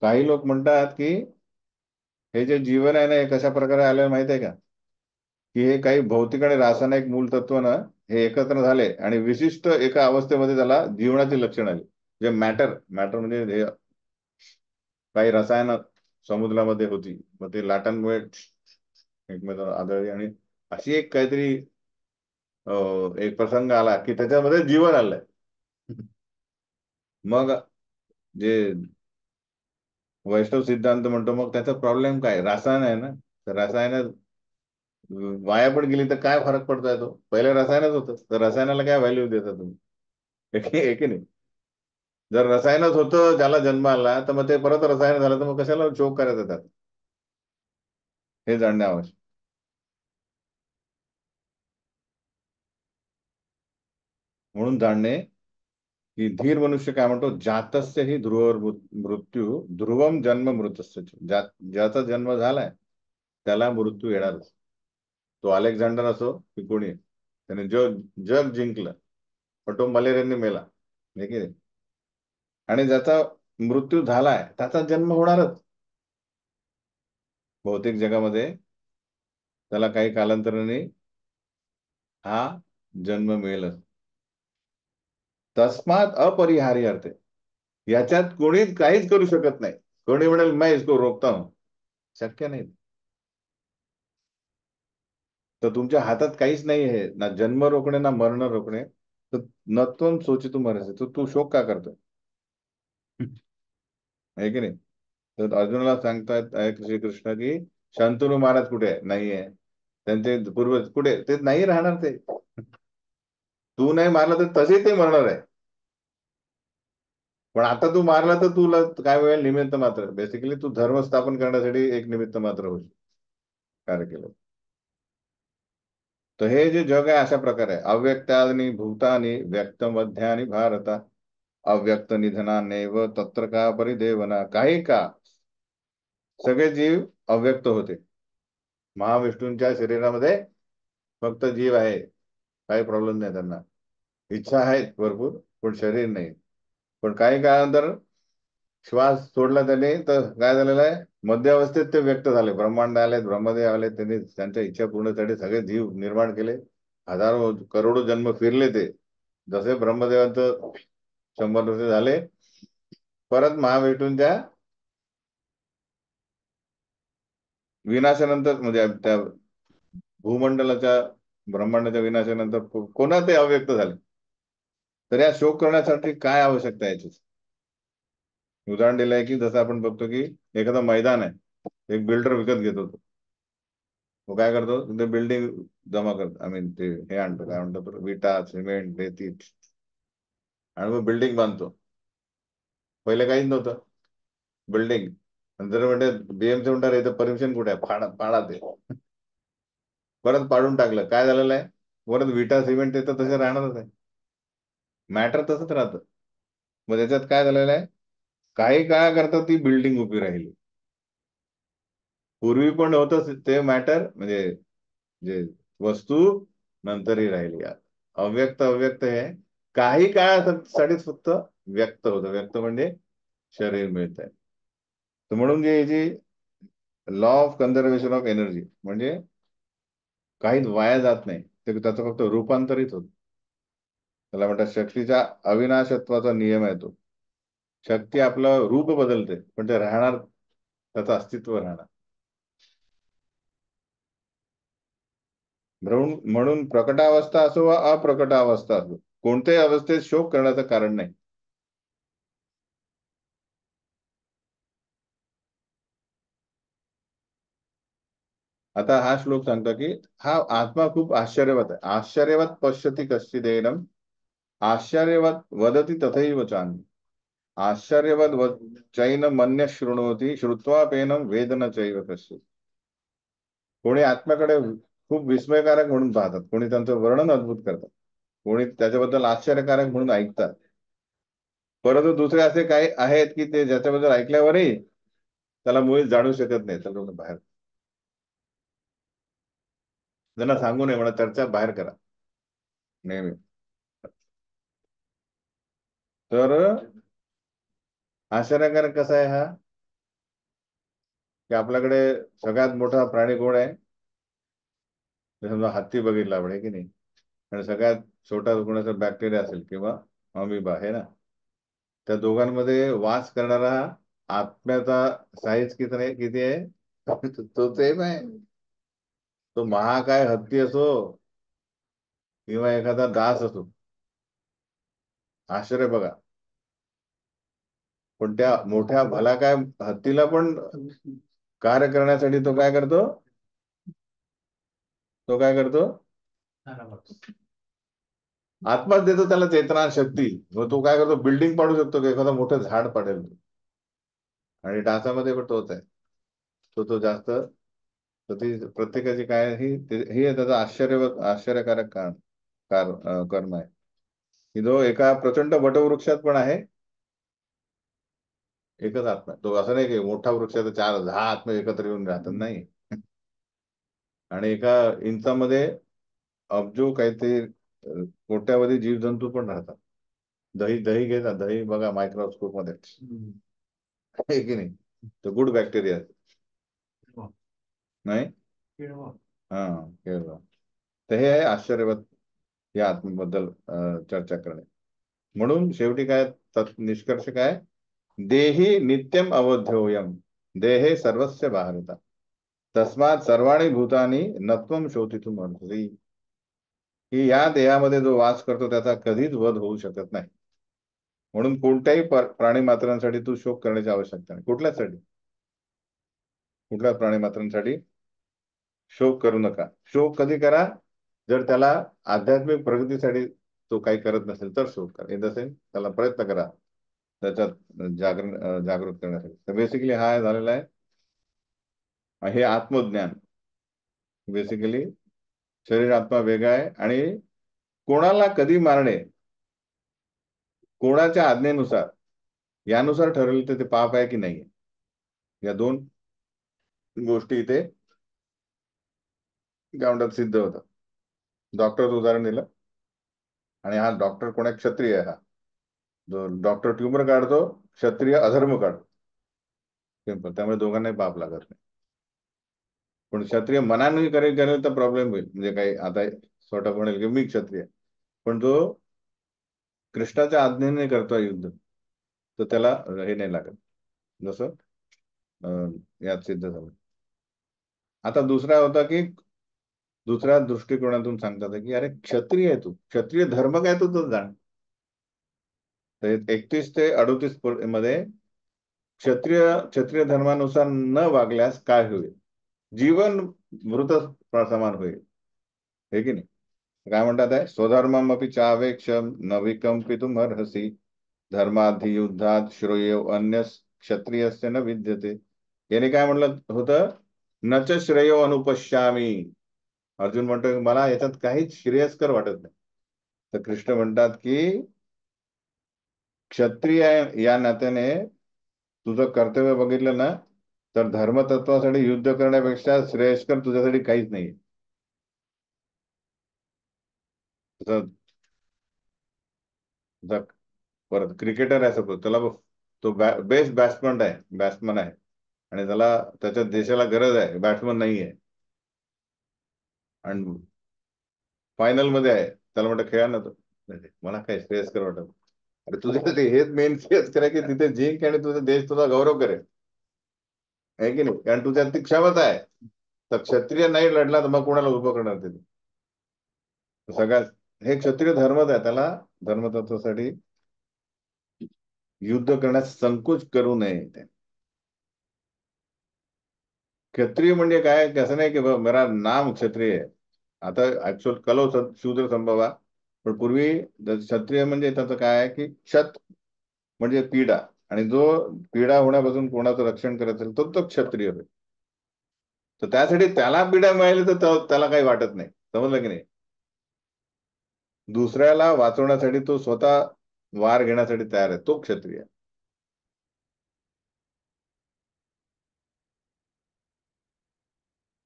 काही लोक म्हणतात की हे जे जीवन आहे ना हे कशा प्रकारे आलेलं माहित आहे का, की हे काही भौतिक आणि रासायनिक मूल तत्व ना हे एकत्र झाले आणि विशिष्ट एका अवस्थेमध्ये त्याला जीवनाची लक्षण आली. जे मॅटर मॅटर म्हणजे हे काही रसायन समुद्रामध्ये होती, मग ते लाटांमुळे एकमेकांना आदळली आणि अशी एक काहीतरी एक प्रसंग आला की त्याच्यामध्ये जीवन आलंय. मग जे वैष्णव सिद्धांत म्हणतो मग त्याचा प्रॉब्लेम काय, रसायन आहे ना. तर रसायन वाया पण गेली तर काय फरक पडतोय, तो पहिले रसायनच होतं, तर रसायनाला काय व्हॅल्यू देता तुम्ही, हे की नाही. जर रसायनच होतं ज्याला जन्म आला तर मग ते परत रसायन झालं तर मग कशाला शोक करायचं त्यात, हे जाणणे आवश्यक. म्हणून जाणणे की धीर मनुष्य काय म्हणतो, जातस्य ही ध्रुवर मृत्यू ध्रुवम जन्म मृतस्य च. ज्याचा जन्म झालाय त्याला मृत्यू येणारच. तो अलेक्झांडर असो की कोणी, त्याने जग जिंकलं, पण तो मलेरियाने मेला, हे की नाही. आणि ज्याचा मृत्यू झालाय त्याचा जन्म होणारच भौतिक जगामध्ये. त्याला काही कालांतराने हा जन्म मिळेलच. तस्मात अपरिहार्य अर्थ, याच्यात कोणी काहीच करू शकत नाही. कोणी म्हणेल मैं इसको रोखता हूं, शक्य नाही. तर तुमच्या हातात काहीच नाही आहे, ना जन्म रोखणे ना मरण रोखणे. तर नत्वम सोची तू मरायचं, तर तू शोक का करतोय, आहे की नाही. तर अर्जुनाला सांगतायत आहे श्रीकृष्ण की शांतनु महाराज कुठे आहे, नाही आहे. त्यांचे पूर्वज कुठे, ते नाही राहणार ते. तू नाही मारला तर तसे ते मरणार आहे. पण आता तू मारला तर तुला काय वेळ निमित्त मात्र, बेसिकली तू धर्म स्थापन करण्यासाठी एक निमित्त मात्र होईल, कार्य केलं. तर हे जे जग आहे अशा प्रकारे आहे. अव्यक्तानि भूतानि व्यक्त मध्यानि भारत, अव्यक्त निधनानेव तत्र का परिदेवना. काही का सगळे जीव अव्यक्त होते. महाविष्णूंच्या शरीरामध्ये फक्त जीव आहे, काही प्रॉब्लेम नाही त्यांना. इच्छा आहेत भरपूर पण शरीर नाही. पण काही काळानंतर श्वास सोडला त्याने तर काय झालेलं आहे, मध्य अवस्थेत ते व्यक्त झाले. ब्रह्मांड आले, ब्रह्मदेव आले, त्यांनी त्यांच्या इच्छा पूर्णसाठी सगळे जीव निर्माण केले. हजारो करोडो जन्म फिरले ते. जसे ब्रह्मदेवांचं 100 वर्ष झाले, परत महाविष्णूंच्या विनाशानंतर, म्हणजे त्या भूमंडलाच्या ब्रह्मांडाच्या विनाशानंतर कोणा ते अव्यक्त झाले. तर या शोक करण्यासाठी काय आवश्यकता आहे याची. उदाहरण दिलं आहे की जसं आपण बघतो की एखादं मैदान आहे, एक बिल्डर विकत घेतो. तो काय करतो, तिथे बिल्डिंग जमा करतो, आय मीन ते हे आणतो, काय म्हणतो, विटा सिमेंट रेती, आणि मग बिल्डिंग बांधतो. पहिले काहीच नव्हतं, बिल्डिंग. नंतर म्हणते बीएमसी म्हणतात इथं परमिशन कुठे आहे, पाडा पाडा ते. परत पाडून टाकलं, काय झालेलं आहे, परत विटा सिमेंट ते तर तसे राहणारच आहे. मॅटर तसंच राहतं. मग त्याच्यात काय झालेलं आहे, काही काळाकरता ती बिल्डिंग उभी राहिली. पूर्वी पण होतं ते मॅटर, म्हणजे जे वस्तू नंतरही राहिली. अव्यक्त अव्यक्त हे काही काळासाठीच फक्त व्यक्त होतं. व्यक्त म्हणजे शरीर मिळत आहे. तर म्हणून जी law of conservation of energy, म्हणजे काहीच वाया जात नाही, ते त्याचं फक्त रूपांतरित होत. त्याला म्हणतात शक्तीच्या अविनाशत्वाचा नियम आहे तो. शक्ती आपलं रूप बदलते पण ते राहणार, त्याचं अस्तित्व राहणार. म्हणून प्रकटावस्था असो वा अप्रकटावस्था असो, कोणत्याही अवस्थेत शोक करण्याचं कारण नाही. आता हा श्लोक सांगतो की हा आत्मा खूप आश्चर्यवत आहे. आश्चर्यवत पश्यति कश्चिदेनम, आश्चर्यवत वदती तथैव चान्य, आश्चर्यवत चैन मन्य शृणोती श्रुत्वापेनम वेदन चैव कश्चित्. कोणी आत्म्याकडे खूप विस्मयकारक म्हणून पाहतात, कोणी त्यांचं वर्णन अद्भुत करतात, कोणी त्याच्याबद्दल आश्चर्यकारक म्हणून ऐकतात. परंतु दुसरे असे काही आहेत की ते ज्याच्याबद्दल ऐकल्यावरही त्याला मुळीच जाणू शकत नाही. तर बाहेर त्यांना सांगू नये म्हणा, चर्चा बाहेर करा नेहमी. तर आश्चर्यकारक कसा आहे हा, की आपल्याकडे सगळ्यात मोठा प्राणी कोण आहे, तर समजा हत्ती बघितला आपण, आहे की नाही. आणि सगळ्यात छोटा कोणाचा बॅक्टेरिया असेल किंवा अमिबा आहे ना, त्या दोघांमध्ये वास करणारा आत्म्याचा साईज किती आहे, तो सेम आहे. तो महाकाय हत्ती असो किंवा एखादा दास असो, आश्चर्य बघा. पण त्या मोठ्या भलाकाय हत्तीला पण कार्य करण्यासाठी तो काय करतो, तो काय करतो, आत्माच देतो त्याला चेतना शक्ती. मग तो काय करतो, बिल्डिंग पाडू शकतो की एखादा मोठं झाड पाडेल. आणि डासामध्ये पण तोच आहे. तो जास्त, तर ती प्रत्येकाची काय ही आहे त्याचं आश्चर्यकारक कारण कर्म आहे. की जो एका प्रचंड वटवृक्षात पण आहे एकच आत्मा. तो असं नाही की मोठा वृक्ष आहे तर 10 आत्मा एकत्र येऊन राहतात, नाही. आणि एका इंचामध्ये अब्जो काहीतरी कोट्यावधी जीवजंतू पण राहतात. दही दही घेतात, दही बघा मायक्रोस्कोप मध्ये आहे की नाही. तर गुड बॅक्टेरिया नाही. हा, केळवा. तर हे आहे आश्चर्यवत या आत्म्याबद्दल चर्चा करणे. म्हणून शेवटी काय निष्कर्ष काय, देही नित्यम अवध्योयम, देहे सर्वस्य बाहरता, तस्मात सर्वाणी भूतानी नत्वम शोधितुम अर्हसि. की या देहामध्ये जो वास करतो त्याचा कधीच वध होऊ शकत नाही. म्हणून कोणत्याही प्राणी मात्रांसाठी तू शोक करण्याची आवश्यकता नाही. कुठल्यासाठी, कुठल्या प्राणी मात्रांसाठी शोक करू नका. शोक कधी करा, जर त्याला आध्यात्मिक प्रगतीसाठी तो काही करत नसेल तर शोक करा. इन द सेन्स त्याला प्रयत्न करा त्याच्यात जागृत करण्यासाठी. तर बेसिकली हा झालेला आहे हे आत्मज्ञान. बेसिकली शरीर आत्मा वेगळा आहे आणि कोणाला कधी मारणे कोणाच्या आज्ञेनुसार यानुसार ठरवले तर ते पाप आहे की नाही, या दोन गोष्टी इथे गावंडात सिद्ध होतात. डॉक्टरचं उदाहरण दिलं, आणि हा डॉक्टर कोणा क्षत्रिय आहे. हा जो डॉक्टर ट्युमर काढतो, क्षत्रिय अधर्म काढतो. सिंपल. त्यामुळे दोघांनाही पाप लागत नाही. पण क्षत्रिय मनाने करेल तर प्रॉब्लेम होईल. म्हणजे काही आता स्वतः म्हणेल की मी क्षत्रिय, पण जो कृष्णाच्या आज्ञेने करतोय युद्ध तर त्याला हे नाही लागत, जसं यात सिद्ध झालं. आता दुसरा होता की दुसऱ्या दृष्टिकोनातून सांगतात की अरे क्षत्रिय आहे तू, क्षत्रिय धर्म काय तू तर जाण. तर 31 ते 38 मध्ये क्षत्रिय क्षत्रिय धर्मानुसार न वागल्यास काय होईल, जीवन मृत समान होईल. हे की नाही. काय म्हणतात आहे, स्वधर्मम अपि चावेक्ष न विकंपितुम अर्हसि, धर्माधि युद्धात श्रेय अन्य क्षत्रियस्य न विद्यते. याने काय म्हणलं होतं, नच श्रेयो अनुपश्यामी. अर्जुन म्हणतो मला याच्यात काहीच श्रेयस्कर वाटत नाही. तर कृष्ण म्हणतात की क्षत्रिय या नात्याने तुझं कर्तव्य बघितलं ना, तर धर्मतत्वासाठी युद्ध करण्यापेक्षा श्रेयस्कर तुझ्यासाठी काहीच नाही. परत क्रिकेटर आहे सपोज, त्याला तो बेस्ट बॅट्समन आहे आणि त्याला त्याच्या देशाला गरज आहे, बॅट्समन नाही आहे आणि फायनल मध्ये आहे, त्याला म्हणतं खेळा ना तो. नाही, मला काय श्रेयस्कर वाटत. अरे तुझ्यासाठी हेच मेन श्रेयस्कर आहे की तिथे जिंक आणि तुझा देश तुझा गौरव करेल, आहे की नाही. कारण तुझ्यात ती क्षमता आहे. तर क्षत्रिय नाही लढला तर मग कोणाला उभं करणार तिथे. सगळ्यात हे क्षत्रिय धर्मच आहे, त्याला धर्मतत्वासाठी युद्ध करण्यास संकोच करू नये. क्षत्रिय म्हणजे काय, कसं नाही की मेरा नाम क्षत्रिय आहे. आता ऍक्च्युअल कलो शूद्र संभवा, पण पूर्वी क्षत्रिय म्हणजे त्याचं काय आहे की क्षत म्हणजे पीडा, आणि जो पीडा होण्यापासून कोणाचं रक्षण करायचं तो तो क्षत्रिय होय. तर त्यासाठी त्याला पीडा मिळाली तर त्याला काही वाटत नाही. समजलं की नाही. दुसऱ्याला वाचवण्यासाठी तो स्वतः वार घेण्यासाठी तयार आहे, तो क्षत्रिय.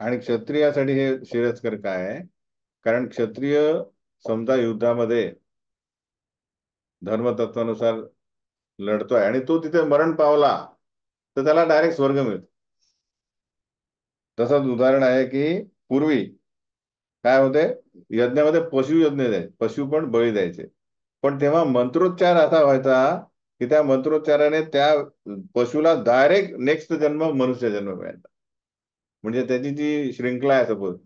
आणि क्षत्रियासाठी हे श्रेयस्कर काय आहे, कारण क्षत्रिय समजा युद्धामध्ये धर्मतत्वानुसार लढतोय आणि तो तिथे मरण पावला तर त्याला डायरेक्ट स्वर्ग मिळतो. तसंच उदाहरण आहे की पूर्वी काय होते, यज्ञामध्ये पशु यज्ञ द्यायचे, पशु पण बळी द्यायचे. पण तेव्हा मंत्रोच्चार असा व्हायचा की त्या मंत्रोच्चाराने त्या पशुला डायरेक्ट नेक्स्ट जन्म मनुष्य जन्म मिळायचा. म्हणजे त्याची जी श्रृंखला आहे सपोज,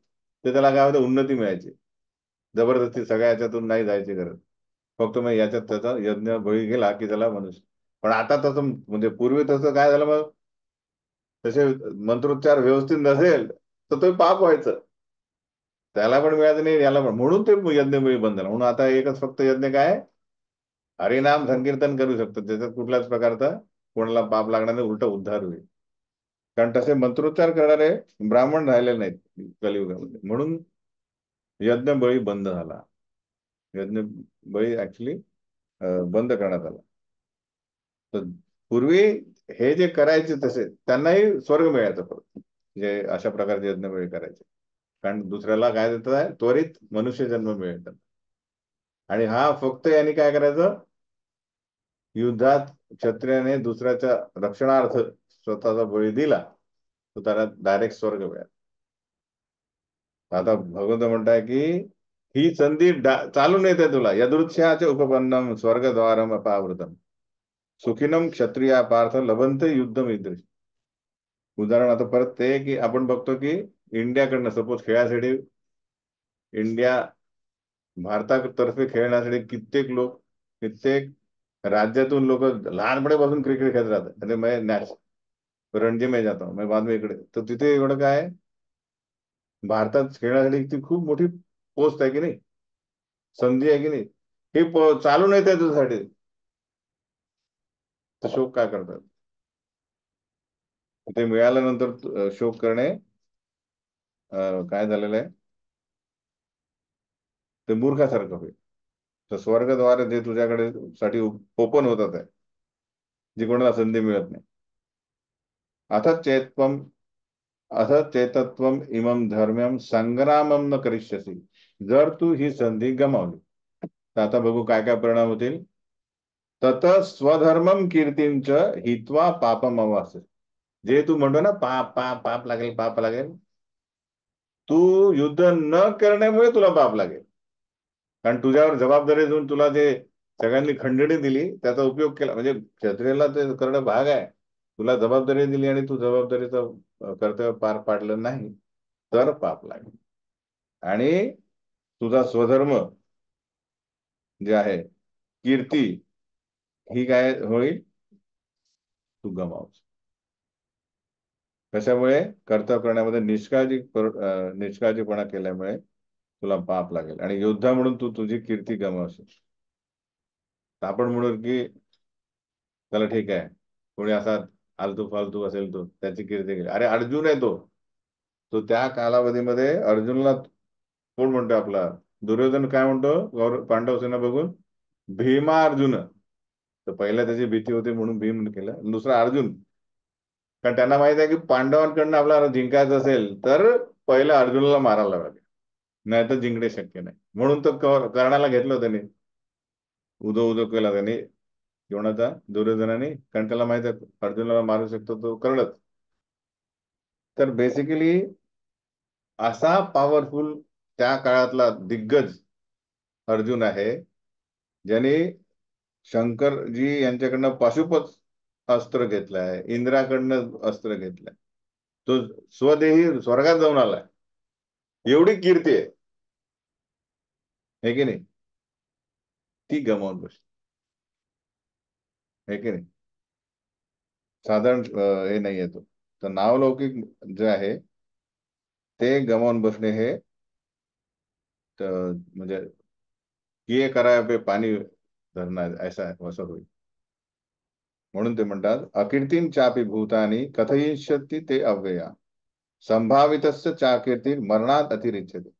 ते त्याला काय होतं, उन्नती मिळायची. जबरदस्ती सगळ्या याच्यातून नाही जायची गरज, फक्त मग याच्यात त्याचा यज्ञ बळी गेला की त्याला मनुष्य. पण आता तसं म्हणजे पूर्वी तसं काय झालं मग, तसे मंत्रोच्चार व्यवस्थित नसेल तर तो पाप व्हायचं, त्याला पण मिळायचं नाही याला पण. म्हणून ते यज्ञबळी बंद झालं. म्हणून आता एकच फक्त यज्ञ काय, हरिनाम संकीर्तन करू शकतो, त्याच्यात कुठल्याच प्रकारचा कोणाला पाप लागणार नाही, उलट उद्धार होईल. कारण तसे मंत्रोच्चार करणारे ब्राह्मण राहिले नाहीत कलियुगामध्ये, म्हणून यज्ञ बळी बंद झाला. यज्ञ बळी ऍक्च्युली बंद करण्यात आला. तर पूर्वी हे जे करायचे तसे त्यांनाही स्वर्ग मिळायचा परत, जे अशा प्रकारचे यज्ञ वेळ करायचे. कारण दुसऱ्याला काय देत आहे, त्वरित मनुष्य जन्म मिळतात. आणि हा फक्त यांनी काय करायचं, युद्धात क्षत्रियाने दुसऱ्याच्या रक्षणार्थ स्वतःचा बळी दिला तर त्याला डायरेक्ट स्वर्ग मिळाला. आता भगवंत म्हणताय की ही संधी चालून येते तुला, यदृच्छाचे उपपन्नम स्वर्गद्वारम अपावृतम सुखिनम क्षत्रिया पार्थ लभंत युद्धम ईदृश. उदाहरण आता परत ते की आपण बघतो की इंडियाकडनं सपोज खेळासाठी, इंडिया भारतातर्फे खेळण्यासाठी कित्येक लोक, कित्येक राज्यातून लोक लहानपणापासून क्रिकेट खेळत राहतात. म्हणजे मैं नॅश रणजी में जाता हूं, मैं बाद में इकडे, तर तिथे एवढं काय भारतात खेळण्यासाठी ती खूप मोठी पोस्ट आहे की नाही, संधी आहे की नाही, हे चालू नाही त्याच्यासाठी. तर शोक काय करतात, ते मिळाल्यानंतर शोक करणे काय झालेलं आहे, ते मूर्खासारखं होईल. तर स्वर्गद्वार जे तुझ्याकडे साठी ओपन होतात आहे, जी कोणाला संधी मिळत नाही. अथ चेत्वम अथ चेतत्वम इमम धर्म्यम संग्रामम न करिष्यसी. जर तू ही संधी गमावली तर आता बघू काय काय परिणाम होतील. तत स्वधर्मम कीर्तींच हित्वा पापम अवास. जे तू म्हणतो ना पाप पाप पाप लागेल पाप लागेल, तू युद्ध न करण्यामुळे तुला पाप लागेल. कारण तुझ्यावर जबाबदारी देऊन तुला जे सगळ्यांनी खंडणी दिली त्याचा उपयोग केला, म्हणजे क्षत्रियाला ते करणं भाग आहे. तुला जबाबदारी दिली आणि तू जबाबदारीचं कर्तव्य पार पाडलं नाही तर पाप लागेल. आणि तुझा स्वधर्म जे आहे, कीर्ती, ही काय होईल, तू गमावस. कशामुळे, कर्तव्य करण्यामध्ये निष्काळजीपणा केल्यामुळे तुला पाप लागेल आणि योद्धा म्हणून तू तुझी कीर्ती गमावशील. आपण म्हणू की चला ठीक आहे, कोणी असा आलतू फालतू असेल तो त्याची कीर्ती केली, अरे अर्जुन आहे तो. तो त्या कालावधीमध्ये अर्जुनला कोण म्हणतो, आपला दुर्योधन काय म्हणतो पांडव सेना बघून, भीमा अर्जुन. तर पहिला त्याची भीती होती म्हणून भीम केलं, दुसरा अर्जुन. कारण त्यांना माहित आहे की पांडवांकडनं आपल्याला जिंकायचं असेल तर पहिलं अर्जुनाला मारायला लागेल, नाही तर जिंकणे शक्य नाही. म्हणून तो कर्णाला घेतलं त्याने, उदो उदो केला त्याने कोणाचा, दुर्योधनाने. कारण त्याला माहित आहे अर्जुनाला मारू शकतो तो कर्णच. तर बेसिकली असा पॉवरफुल त्या काळातला दिग्गज अर्जुन आहे, ज्याने शंकरजी यांच्याकडनं पाशुपत अस्त्र घेतलंय, इंद्राकडनं अस्त्र घेतलंय, तो स्वदेही स्वर्गात जाऊन आलाय. एवढी कीर्ती आहे की नाही, ती गमावून बसली आहे की नाही. साधारण हे नाही येतो. तर नावलौकिक जे आहे ते गमावून बसणे हे म्हणजे किए कराया पे पाणी धरणं ऐसा असं होईल. म्हणून ते म्हणतात अकीर्तीन चापी भूतानी कथयिष्यती ते अव्यया संभावितस्य चाकीर्ती मरणात अतिरिच्यते.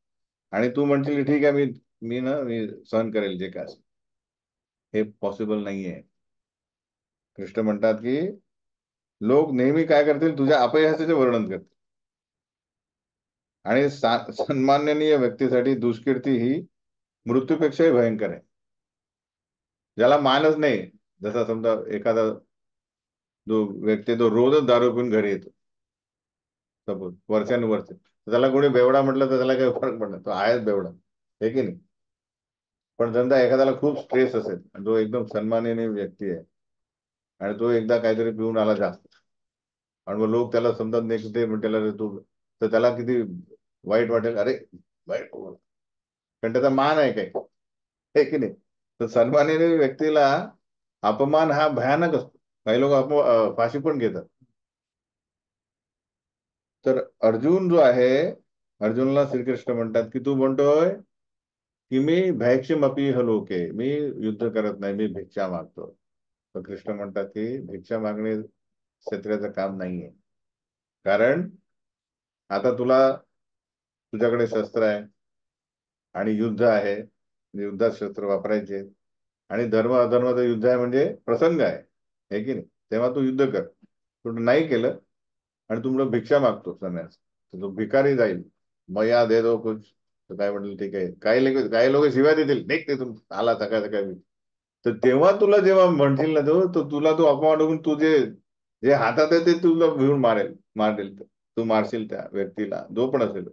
आणि तू म्हणशील ठीक आहे, मी सहन करेल जे काय, हे पॉसिबल नाहीये. कृष्ण म्हणतात की लोक नेहमी काय करतील, तुझ्या अपयशाचे वर्णन करतील. आणि सन्माननीय व्यक्तीसाठी दुष्कीर्ती ही मृत्यूपेक्षाही भयंकर आहे. ज्याला मानच नाही, जसा समजा एखादा जो व्यक्ती तो रोजच दारू पिऊन घरी येतो सपोज वर्षानुवर्ष, त्याला कोणी बेवडा म्हटलं तर त्याला काही फरक पडला, तो आहेच बेवडा, हे की नाही. पण समजा एखाद्याला खूप स्ट्रेस असेल आणि तो एकदम सन्माननीय व्यक्ती आहे आणि तो एकदा काहीतरी पिऊन आला जास्त, आणि मग लोक त्याला समजा नेक्स्ट डे म्हटलं तू, तर त्याला किती वाईट वाटेल, अरे वाईट, कारण त्याचा मान आहे काय, हे की नाही. तर सन्माननीय व्यक्तीला अपमान हा भयानक असतो. काही लोक फाशी पण घेतात. तर अर्जुन जो आहे, अर्जुनला श्रीकृष्ण म्हणतात की तू म्हणतोय की मी भैक्षमपी हलोके, मी युद्ध करत नाही, मी भिक्षा मागतो. तर कृष्ण म्हणतात की भिक्षा मागणे क्षत्रियाचं काम नाहीये. कारण आता तुझ्याकडे शस्त्र आहे आणि युद्ध आहे, युद्धात शस्त्र वापरायचे, आणि धर्म अधर्माचं युद्ध आहे म्हणजे प्रसंग आहे, है की नाही? तेव्हा तू युद्ध कर. तू नाही केलं आणि तू म्हणून भिक्षा मागतो संन्यास, तर तो भिकारी जाईल, मया दे दो कुछ. तर काय म्हटलं, ठीक आहे, काही लोक शिवाय देतील, निघ ते तुम आला सकाळ सकाळी. तर तेव्हा तुला जेव्हा म्हणतील ना तो, तर तुला तो अपमान होऊन तुझे जे हातात आहे ते तुला भिवून मारेल. तू मारशील त्या व्यक्तीला, जो पण असेल,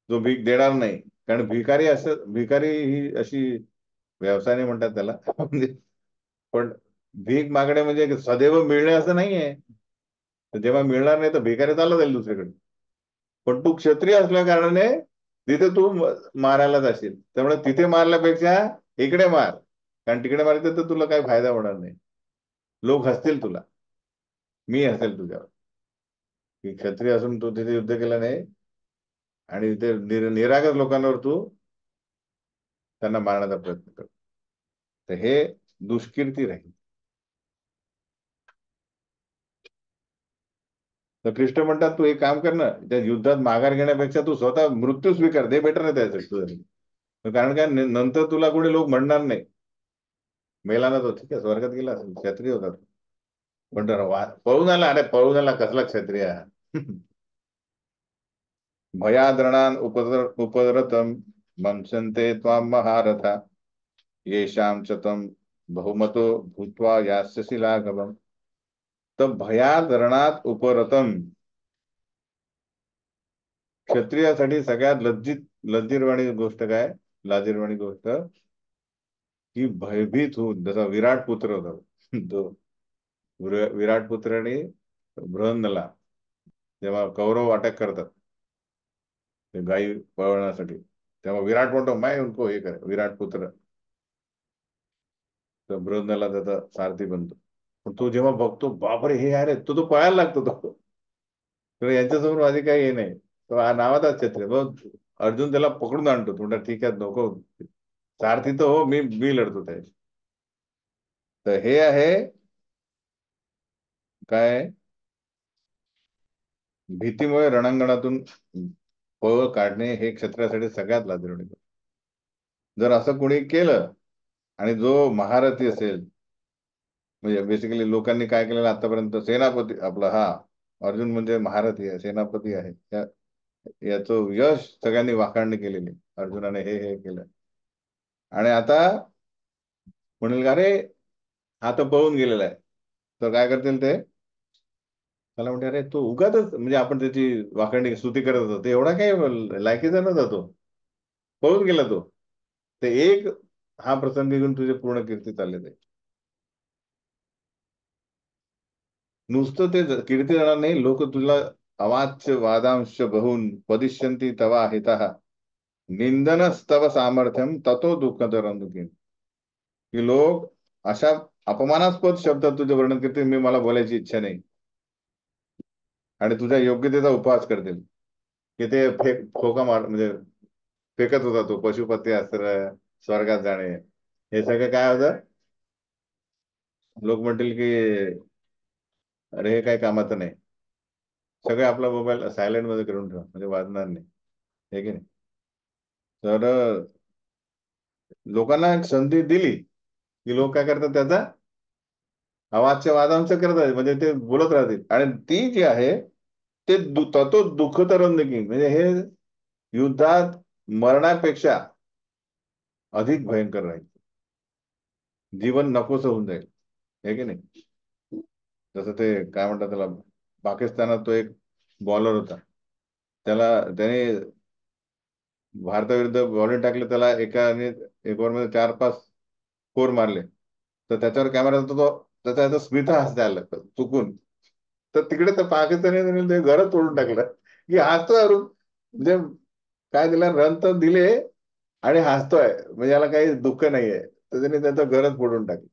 जो भीक देणार नाही. कारण भिकारी ही अशी व्यवसाय नाही म्हणतात त्याला म्हणजे, पण भीक मागणे म्हणजे सदैव मिळणे असं नाहीये. तर जेव्हा मिळणार नाही तर भिकारी चालला जाईल दुसरीकडे. पण तू क्षत्रिय असल्या कारणाने तिथे तू मारायला जाशील, त्यामुळे तिथे मारल्यापेक्षा इकडे मार. कारण तिकडे मारलं तर तुला काही फायदा होणार नाही. लोक हसतील तुला, मी हसेल तुझ्यावर, की क्षत्रिय असून तू तिथे युद्ध केलं नाही आणि तिथे निरागस लोकांवर तू त्यांना मारण्याचा प्रयत्न कर. तर हे दुष्कीर्ती राहील. तर कृष्ण म्हणतात, तू एक काम कर ना, त्या युद्धात माघार घेण्यापेक्षा तू स्वतः मृत्यू स्वीकार, ते बेटर नाही त्यासाठी तुझं. कारण काय, नंतर तुला कोणी लोक म्हणणार नाही, मेला ना तो, ठीक आहे, स्वर्गात गेला असेल, क्षत्रिय होता तो. पण पळून आला, अरे पळून आला कसला क्षत्रिय हा? भयाद्रणान उपद्रतम मंसन्ते त्वाम महारथा, येषाम च तम बहुमतो भूत्वा यास्यसि लाघवम्. तर भयादरणात उपरतम, क्षत्रियासाठी सगळ्यात लज्जिरवाणी गोष्ट काय, लाजिरवाणी गोष्ट, की भयभीत होऊन, जसा विराट पुत्र होता तो, विराट पुत्राने बृहन्नला जेव्हा कौरव अटॅक करतात ते गायी पळवण्यासाठी, तेव्हा विराट म्हणतो, मैं उनको हे करे, विराट पुत्र. तर बृहन्नला त्याचा सारथी बनतो. पण तो जेव्हा बघतो, बापरे हे अरे, तो पळायला लागतो तो, तर यांच्यासमोर माझी काही हे नाही, तो नावाचा क्षत्रिय. मग अर्जुन त्याला पकडून आणतो, तो म्हणतो ठीक आहे नको, सारथी तर हो, मी लढतो त्याशी. तर हे आहे काय, भीतीमुळे रणांगणातून पळ काढणे हे क्षत्रियासाठी सगळ्यात लाजिरवाणी गोष्ट. जर असं कोणी केलं आणि जो महारथी असेल, म्हणजे बेसिकली लोकांनी काय केलेलं आतापर्यंत, सेनापती आपला हा अर्जुन म्हणजे महारथी आहे, सेनापती आहे, याचं यश सगळ्यांनी वाखाणणी केलेली, अर्जुनाने हे हे केलं. आणि आता म्हणेल का, अरे हा तर पळून गेलेला आहे, तर काय करतील ते, मला म्हणते अरे तो उगाचच, म्हणजे आपण त्याची वाखाणणी स्तुती करत होतो, ते एवढा काही लायकीचा नव्हता तो, पळून गेला तो. ते एक हा प्रसंग घेऊन तुझे पूर्ण कीर्ती चालले ते. नुसतं ते कीर्ती जाणार नाही, लोक तुला अवाच्य वादांश बहून वदिष्यन्ति तवा हितः, निंदनस्तव सामर्थ्यम ततो दुःखतरं दुःखी. की लोक अशा अपमानास्पद शब्दात तुझे वर्णन करतील, मी मला बोलायची इच्छा नाही, आणि तुझ्या योग्यतेचा उपहास करतील, की ते ठोका मार म्हणजे फेकत होता तो, पशुपती अस्त्र, स्वर्गात जाणे, हे सगळं काय होतं. लोक म्हणतील की अरे हे काही कामाचं नाही, सगळे आपला मोबाईल सायलेंट मध्ये करून ठेवा, म्हणजे वाजणार नाही, हे की नाही? तर लोकांना एक संधी दिली की लोक काय करतात, त्याचा अवाच्य वादांचं करतात, म्हणजे ते बोलत राहतील. आणि ती जी आहे ते ततो दुःख तरंदगी, म्हणजे हे युद्धात मरणापेक्षा अधिक भयंकर राहील, जीवन नकोस होऊन जाईल, हे की नाही? जसं ते काय म्हणतात त्याला, पाकिस्तानात तो एक बॉलर होता, त्याने भारताविरुद्ध बॉलिंग टाकले, त्याला एक ओव्हर मध्ये 4-5 फोर मारले. तर त्याच्यावर कॅमेरा होता, तो त्याचा स्मिता हसते आलं चुकून. तर तिकडे तर पाकिस्तानी ते घरच तोडून टाकलं, की हसतोय अरुण, म्हणजे काय दिला, रन तर दिले आणि हसतोय, म्हणजे याला काही दुःख नाहीये, तर त्याने त्याचं घरच फोडून टाकलं.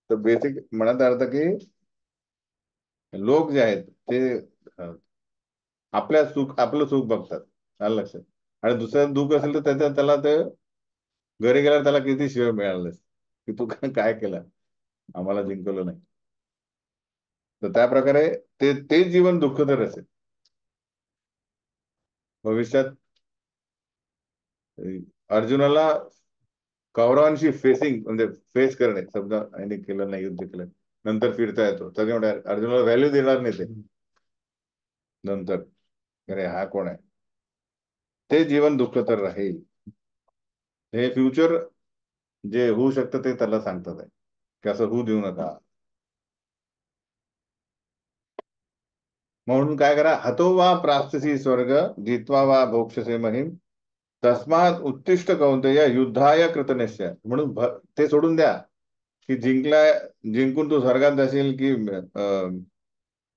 तर बेसिक म्हणत अर्थ की लोक जे आहेत ते आपलं सुख बघतात, आलं लक्षात. आणि दुसऱ्या दुःख असेल तर त्याला ते घरी गेल्यावर त्याला किती शिव्या मिळाले, की तू काय केलं, आम्हाला जिंकवलं नाही. तर त्या प्रकारे ते जीवन दुःखतर असेल भविष्यात. अर्जुनाला कौरवांशी फेसिंग म्हणजे फेस करणे, समजा यांनी केलं नाही, युद्ध केलं, नंतर फिरता येतो, सगळे म्हणतात अर्जुनाला व्हॅल्यू देणार नाही ते नंतर, अरे हा कोण आहे, ते जीवन दुःख तर राहील. हे फ्युचर जे होऊ शकतं ते त्याला सांगतात आहे की असं होऊ देऊ नका. म्हणून काय करा, हतो वा प्राप्स्यसी स्वर्ग जित्वा वा भोक्षसे महिम तस्मात उत्तिष्ठ कौंतेय युद्धाय कृतनिश्चय. म्हणून ते सोडून द्या की जिंकून तू स्वर्गात जाशील की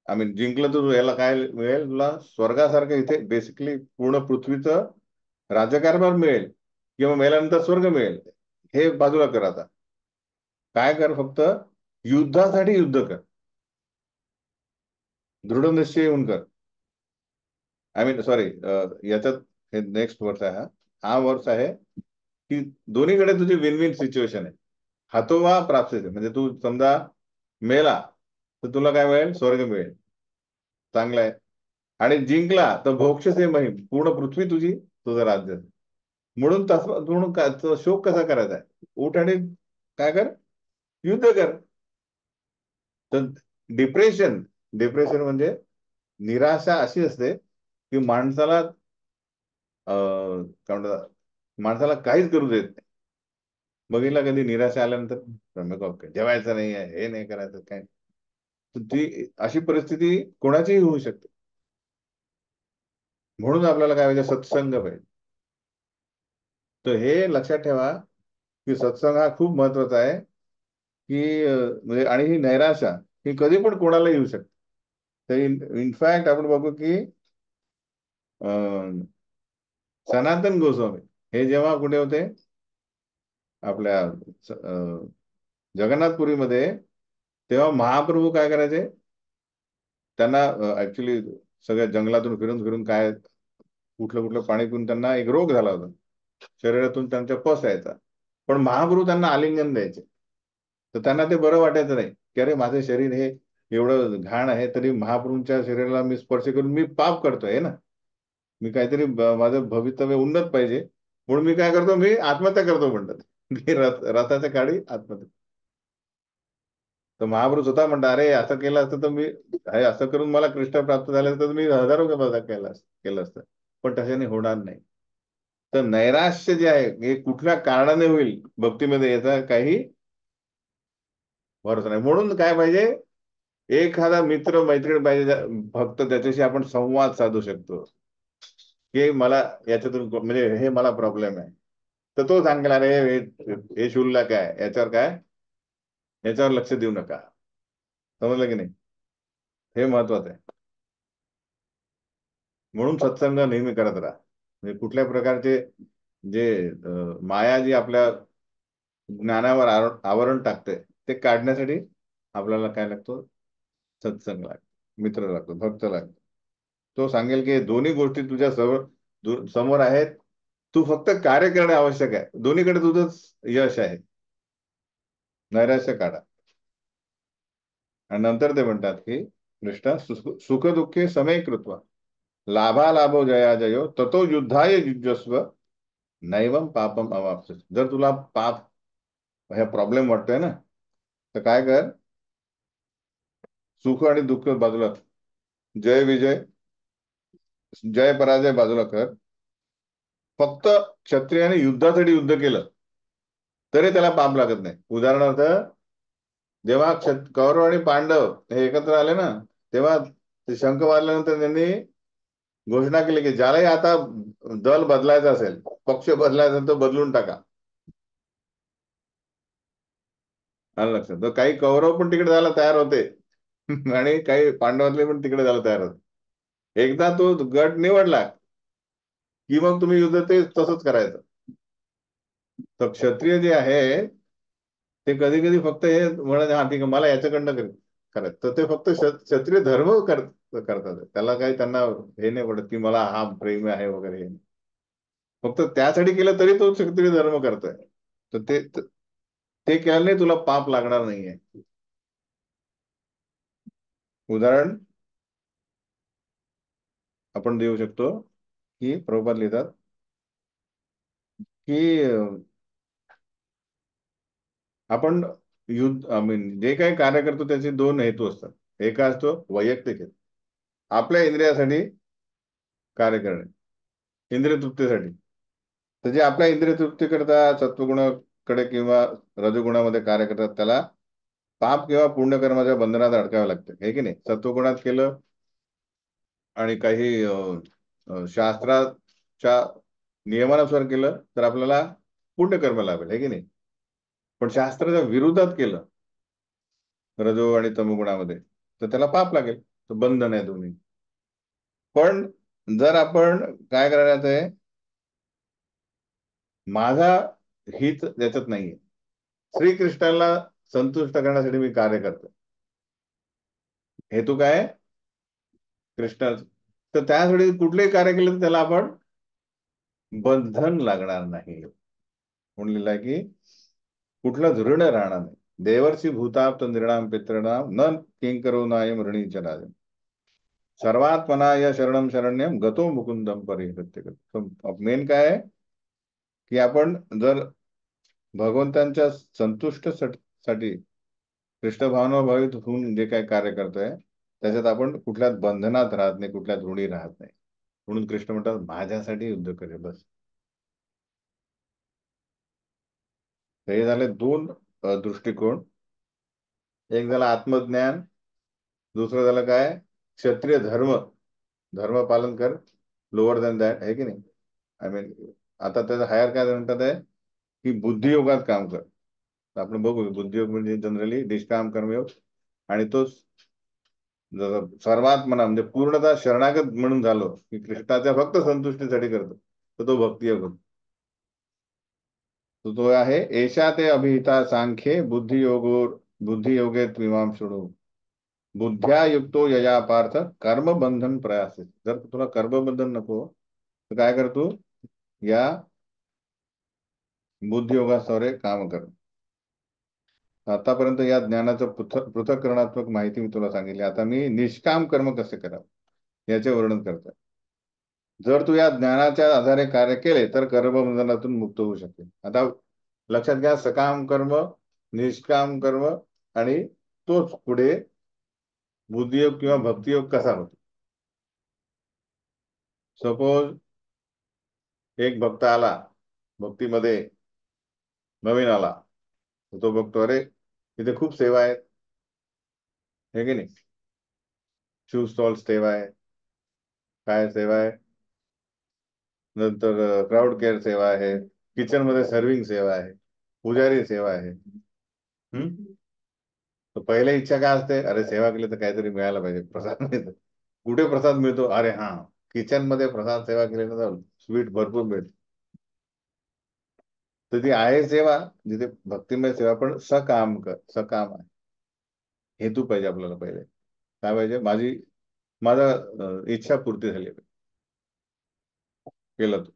आय मीन जिंकलं तर याला काय मिळेल, तुला स्वर्गासारखं इथे बेसिकली पूर्ण पृथ्वीचं राज्यकारभार मिळेल किंवा मेल्यानंतर स्वर्ग मिळेल, हे बाजूला कर. आता काय कर, फक्त युद्धासाठी युद्ध कर, दृढ निश्चय होऊन कर. आय मीन सॉरी, याच्यात हे नेक्स्ट वर्ष आहे, हा वर्ष आहे की दोन्हीकडे तुझी विन विन सिच्युएशन आहे. हातो वा प्राप्त, म्हणजे तू समजा मेला तर तुला काय मिळेल, स्वर्ग मिळेल, चांगला आहे. आणि जिंकला तर भोक्षसे महिम, पूर्ण पृथ्वी तुझी, तुझं राज्य. म्हणून तसं म्हणून शोक कसा करायचा आहे, उठ आणि काय कर, युद्ध कर. तर डिप्रेशन, डिप्रेशन म्हणजे निराशा अशी असते की माणसाला काय म्हणतात, माणसाला काहीच करू देत नाही. बघितला कधी निराशा आल्यानंतर जेवायचं नाही आहे, हे नाही करायचं काय, तर ती अशी परिस्थिती कोणाचीही होऊ शकते. म्हणून आपल्याला काय पाहिजे, सत्संग पाहिजे. तर हे लक्षात ठेवा की सत्संग हा खूप महत्वाचा आहे की म्हणजे, आणि ही नैराशा ही कधी पण कोणाला येऊ शकते. तर इनफॅक्ट आपण बघू की अं, सनातन गोस्वामी हे जेव्हा कुठे होते, आपल्या जगन्नाथपुरीमध्ये, तेव्हा महाप्रभू काय करायचे, त्यांना ऍक्च्युली सगळ्या जंगलातून फिरून फिरून काय कुठलं कुठलं पाणी पिऊन त्यांना एक रोग झाला होता, शरीरातून त्यांच्या पस यायचा. पण महाप्रभू त्यांना आलिंगन द्यायचे, तर त्यांना ते बरं वाटायचं नाही की अरे माझं शरीर हे एवढं घाण आहे, तरी महाप्रभूंच्या शरीराला मी स्पर्श करून मी पाप करतोय ना, मी काहीतरी माझं भवितव्य उन्नत पाहिजे, म्हणून मी काय करतो, मी आत्महत्या करतो म्हणतात. मी रथाच्या काळी आत्महत्या. तर महाप्रभू स्वतः म्हणतात, अरे असं केलं असतं तर मी, हे असं करून मला कृष्ण प्राप्त झाले असतं तर मी हजारो केलं केलं असतं, पण तशाने होणार नाही. तर नैराश्य जे आहे हे कुठल्या कारणाने होईल भक्तीमध्ये, याचा काही भरोसा नाही. म्हणून काय पाहिजे, एखादा मित्र मैत्रीण पाहिजे, भक्त, त्याच्याशी आपण संवाद साधू शकतो की मला याच्यातून म्हणजे हे मला प्रॉब्लेम आहे, तर तो सांगेल अरे हे शुल्लक आहे, याच्यावर काय, याच्यावर लक्ष देऊ नका. समजलं की नाही, हे महत्वाचं आहे. म्हणून सत्संग नेहमी करत राहा. म्हणजे कुठल्या प्रकारचे जे माया जी आपल्या ज्ञानावर आवरण टाकते, ते काढण्यासाठी आपल्याला काय लागतो, सत्संग लागतो, मित्र लागतो, भक्त लागतो. तो सांगेल की दोन्ही गोष्टी तुझ्या समोर आहेत, तू फक्त कार्य करणे आवश्यक आहे, दोन्हीकडे तुझं यश आहे. नैराश्य काढा. आणि नंतर ते म्हणतात की कृष्ण सुख दुःखे समय कृत्वा लाभालाभो जया जयो ततो युद्धाय युजस्व नैवम पापम अवाप्स. जर तुला पाप हे प्रॉब्लेम वाटतोय ना, तर काय कर, सुख आणि दुःख बाजूला, जय विजय, जय पराजय बाजूला कर. फक्त क्षत्रियाने युद्धासाठी युद्ध केलं तरी त्याला पाप लागत नाही. उदाहरणार्थ, जेव्हा कौरव आणि पांडव हे एकत्र आले ना, तेव्हा ते शंख वाजल्यानंतर त्यांनी घोषणा केली की ज्यालाही आता दल बदलायचा असेल, पक्ष बदलायचा असेल, तर बदलून टाका. आलं लक्षात. तर काही कौरव पण तिकडे जायला तयार होते आणि काही पांडवातले पण तिकडे जायला तयार होते. एकदा तो गट निवडला की मग तुम्ही युद्ध ते तसंच करायचं. तर क्षत्रिय जे आहे ते कधी कधी फक्त हे म्हणत, हा ठीक आहे मला याच्याकडनं करायचं, तर ते फक्त क्षत्रिय धर्म करतात. त्याला काही त्यांना हे नाही पडत की मला हा प्रेम आहे वगैरे. फक्त त्यासाठी केलं तरी तो क्षत्रिय धर्म करतोय. तर ते केल्याने तुला पाप लागणार नाहीये. उदाहरण आपण देऊ शकतो की प्रभुपाद लिहितात की आपण युद्ध जे काही कार्य करतो त्याचे दोन हेतू असतात. एका असतो वैयक्तिक हेतू, आपल्या इंद्रियासाठी कार्य करणे, इंद्रिय तृप्तीसाठी. तर जे आपल्या इंद्रिय तृप्ती करता सत्वगुणाकडे किंवा रजगुणामध्ये कार्य करतात त्याला पाप किंवा पुण्यकर्माच्या बंधनात अडकावे लागते, हे की नाही. सत्वगुणात केलं आणि काही शास्त्राच्या नियमानुसार केलं तर आपल्याला पुण्यकर्म लाभेल, हे की नाही. पण शास्त्राच्या विरोधात केलं रजो आणि तमोगुणामध्ये तर त्याला पाप लागेल. तर बंधन आहे दोन्ही. पण जर आपण काय करण्यात आहे, माझा हित त्याच्यात नाहीये, श्रीकृष्णाला संतुष्ट करण्यासाठी मी कार्य करतो, हेतू काय आहे? कृष्णाच. तर त्यासाठी कुठलेही कार्य केलं तर त्याला आपण बंधन लागणार नाही. म्हणून लिहिलंय की कुठलं ऋण राहणार नाही. देवर्षी भूताप्त निर्णाम पितृणाम न किंकरो नायम ऋणीचरा सर्वात्मना या शरणम शरण्यम गतो मुकुंदम परिहृत्य. मेन काय आहे की आपण जर भगवंतांच्या संतुष्ट साठी कृष्ण भावनाभावित होऊन जे काही कार्य करतोय त्याच्यात आपण कुठल्याच बंधनात राहत नाही, कुठल्याच ऋणी राहत नाही. म्हणून कृष्ण म्हणतात माझ्यासाठी युद्ध करे बस. हे झाले दोन दृष्टिकोन. एक झाला आत्मज्ञान, दुसरं झालं काय, क्षत्रिय धर्म, धर्म पालन कर, लोअर दॅन दॅट, आहे की नाही. आय मीन आता त्याचं हायर काय म्हणतात आहे की बुद्धियोगात काम कर. तर आपण बघू बुद्धियोग म्हणजे जनरली निष्काम कर्मयोग, आणि तो सर्वात्मना म्हणजे पूर्णतः शरणागत म्हणून झालो की कृष्णाच्या फक्त संतुष्टीसाठी करतो तर तो भक्तियोग होतो. तो आहे एषा ते अभिहिता सांख्ये बुद्धियोगे त्विमाम शृणु बुद्ध्या युक्तो यया पार्थ कर्मबंधन प्रयास. जर तुला कर्मबंधन नको तर काय कर, तू या बुद्धियोगाद्वारे काम कर. आतापर्यंत या ज्ञानाचं पृथक्करणात्मक माहिती मी तुला सांगितली. आता मी निष्काम कर्म कसे करावं याचे वर्णन करतोय. जर तू या ज्ञानाच्या आधारे कार्य केले तर कर्मबंधनातून मुक्त होऊ शकेल. आता लक्षात घ्या, सकाम कर्म, निष्काम कर्म, आणि तोच पुढे बुद्धियोग किंवा भक्तियोग कसा होतो. सपोज एक भक्त आला भक्तीमध्ये, नवीन आला, तो बघतो अरे इथे खूप सेवा आहेत, हे की नाही. शू स्टॉल सेवा आहे, काय सेवा आहे, नंतर क्राऊड केअर सेवा आहे, किचन मध्ये सर्व्हिंग सेवा आहे, पुजारी सेवा आहे. हम्म. तर पहिले इच्छा काय असते, अरे सेवा केली तर काहीतरी मिळायला पाहिजे, प्रसाद मिळतो. कुठे प्रसाद मिळतो, अरे हा किचन मध्ये प्रसाद सेवा केली तर स्वीट भरपूर मिळते. तर ती आहे सेवा, जिथे भक्तिमय सेवा, पण सकाम कर, सकाम आहे. हेतू पाहिजे आपल्याला. पहिले काय पाहिजे, माझा इच्छा पूर्ती झाली पाहिजे. केलं तू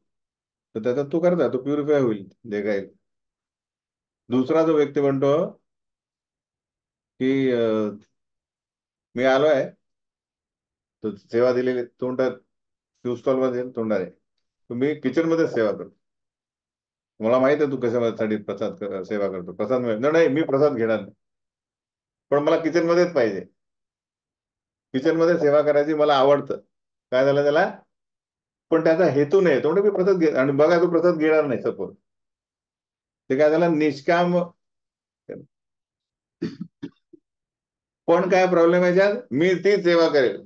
तर त्याचा तू करता, तो प्युरिफाय होईल जे काही. दुसरा जो व्यक्ती म्हणतो की मी आलोय, तो सेवा दिलेली तोंडात, शू स्टॉल मध्ये तोंडाने, तुम्ही किचन मध्ये सेवा करतो. मला माहित आहे तू कशासाठी सेवा करतो, प्रसाद मिळेल. नाही नाही, मी प्रसाद घेणार नाही, पण मला किचन मध्येच पाहिजे. किचन मध्ये सेवा करायची मला आवडतं. काय झालं त्याला, पण त्याचा हेतू नाही, तो मी प्रसाद घे, आणि बघा तो प्रसाद घेणार नाही सपोज. ते काय झालं, निष्काम. पण काय प्रॉब्लेम आहे याच्यात, मी तीच सेवा करेल.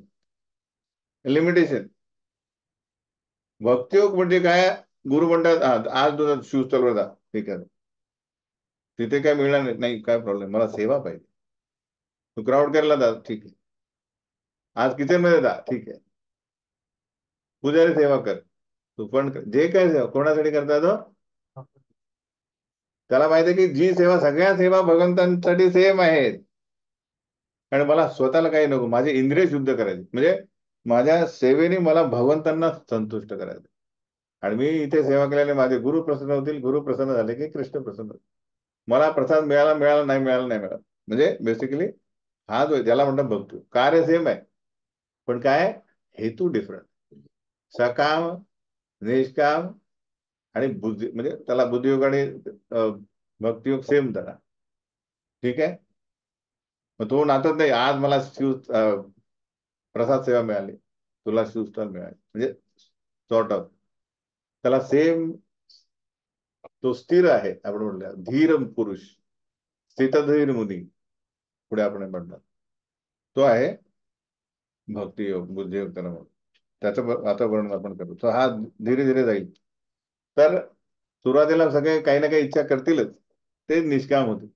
लिमिटेशन. भक्तियोग म्हणजे काय, गुरु म्हणतात आज तुझा शूज चालू होता, ठीक आहे, तिथे काय मिळणार नाही, नाही काय प्रॉब्लेम, मला सेवा पाहिजे. तू क्राऊड केला जा, ठीक आहे, आज किचन मध्ये जा, ठीक आहे, पुजारी सेवा कर. तू पण जे काय सेवा कोणासाठी करता तो, त्याला माहिती आहे की जी सेवा, सगळ्या सेवा भगवंतांसाठी सेम आहेत. आणि मला स्वतःला काही नको, माझे इंद्रिय शुद्ध करायचे, म्हणजे माझ्या सेवेने मला भगवंतांना संतुष्ट करायचं. आणि मी इथे सेवा केल्याने माझे गुरु प्रसन्न होतील, गुरु प्रसन्न झाले की कृष्ण प्रसन्न होतील. मला प्रसाद मिळाला मिळाला, नाही मिळाला नाही मिळाला, म्हणजे बेसिकली हा जो ज्याला म्हणतात भक्ती, कार्य सेम आहे पण काय हेतू डिफरंट. सकाम, निष्काम आणि बुद्धी, म्हणजे त्याला बुद्धियोग आणि भक्तियोग सेम त्याला. ठीक आहे. मग तो नातत नाही, आज मला प्रसाद सेवा मिळाली, तुला शिवस्थान मिळाले, म्हणजे सॉर्ट ऑफ त्याला सेम. तो स्थिर आहे, आपण म्हणलं धीर पुरुष, स्थितधीर मुनी, पुढे आपण म्हणतात तो आहे भक्ती योग, बुद्धी योग त्याला म्हणतो. त्याचं आता वर्णन आपण करू. तो हा धीरे धीरे जाईल. तर सुरुवातीला सगळे काही ना काही इच्छा करतीलच, ते निष्काम होते.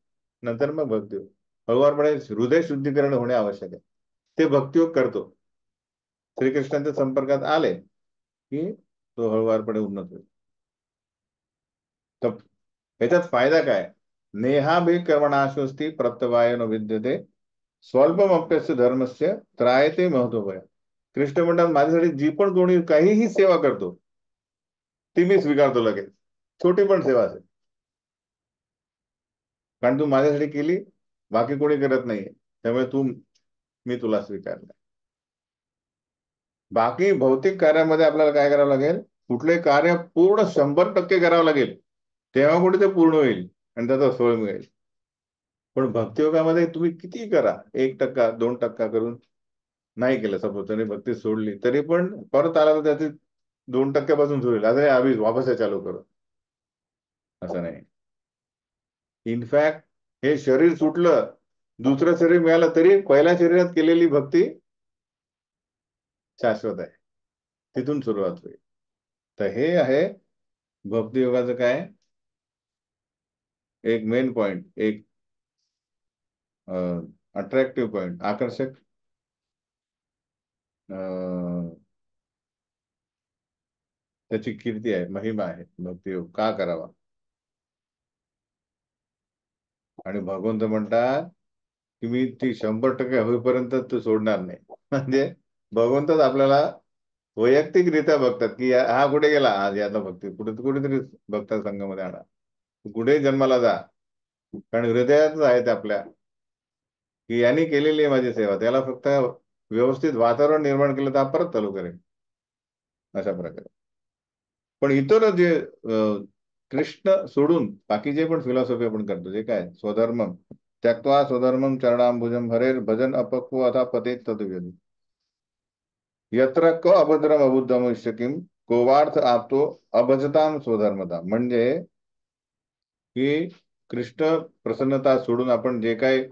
नंतर मग भक्ती योग, हळूवारपणे हृदय शुद्धीकरण होणे आवश्यक आहे. ते भक्तियोग करतो. श्रीकृष्णांच्या संपर्कात आले की तो हळूवारपणे उन्नत होईल. तर याच्यात फायदा काय? नेहाभि कर्मणाश्वस्ती प्रत्यवायन विद्यते स्वल्पमप्यस्य धर्मस्य त्रायते महत्वभय. कृष्ण म्हणतात, माझ्यासाठी जी पण कोणी काहीही सेवा करतो ती मी स्वीकारतो लगेच, छोटी पण सेवा असेल, कारण तू माझ्यासाठी केली, बाकी कोणी करत नाहीये, त्यामुळे मी तुला स्वीकारलं. बाकी भौतिक कार्यामध्ये आपल्याला काय करावं लागेल? कुठले कार्य पूर्ण 100% करावं लागेल, तेव्हा कुठे ते पूर्ण होईल आणि त्याचा फळ मिळेल. पण भक्तियोगामध्ये तुम्ही किती करा, 1%, 2% करून नाही केलं, सपोज त्याने भक्ती सोडली, तरी पण परत आला तर त्याचे 2% सुरू होईल, अरे आम्ही वापस हे चालू करू. असं नाही. इनफॅक्ट हे शरीर सुटलं, दुसरं शरीर मिळालं, तरी पहिल्या शरीरात केलेली भक्ती शाश्वत आहे, तिथून सुरुवात होईल. तर हे आहे भक्तियोगाचं काय, एक मेन पॉइंट, एक अट्रॅक्टिव्ह पॉइंट, आकर्षक त्याची कीर्ती आहे, महिमा आहे. भक्तियोग का करावा? आणि भगवंत म्हणतात की मी ती 100% होईपर्यंत तू सोडणार नाही. म्हणजे भगवंतच आपल्याला वैयक्तिकरित्या बघतात की हा कुठे गेला, आज याचा भक्ती कुठेतरी भक्त संघामध्ये आणा, तू कुठे जन्माला जा, कारण हृदयातच आहे ते आपल्या, की यांनी केलेली आहे माझी सेवा, त्याला फक्त व्यवस्थित वातावरण निर्माण केलं तर हा परत चालू करेल, अशा प्रकारे. पण इतर जे कृष्ण सोडून बाकी जे पण फिलॉसॉफी आपण करतो, जे काय स्वधर्म त्यक्त्वा स्वधर्मम चरणाम्बुजम हरेर भजन अपक्व अथा पते तद्व्यधी यत्र क अभद्रम अबुद्धम किम कोवार्थ आपतो अभजताम स्वधर्मता. म्हणजे की कृष्ण प्रसन्नता सोडून आपण जे काही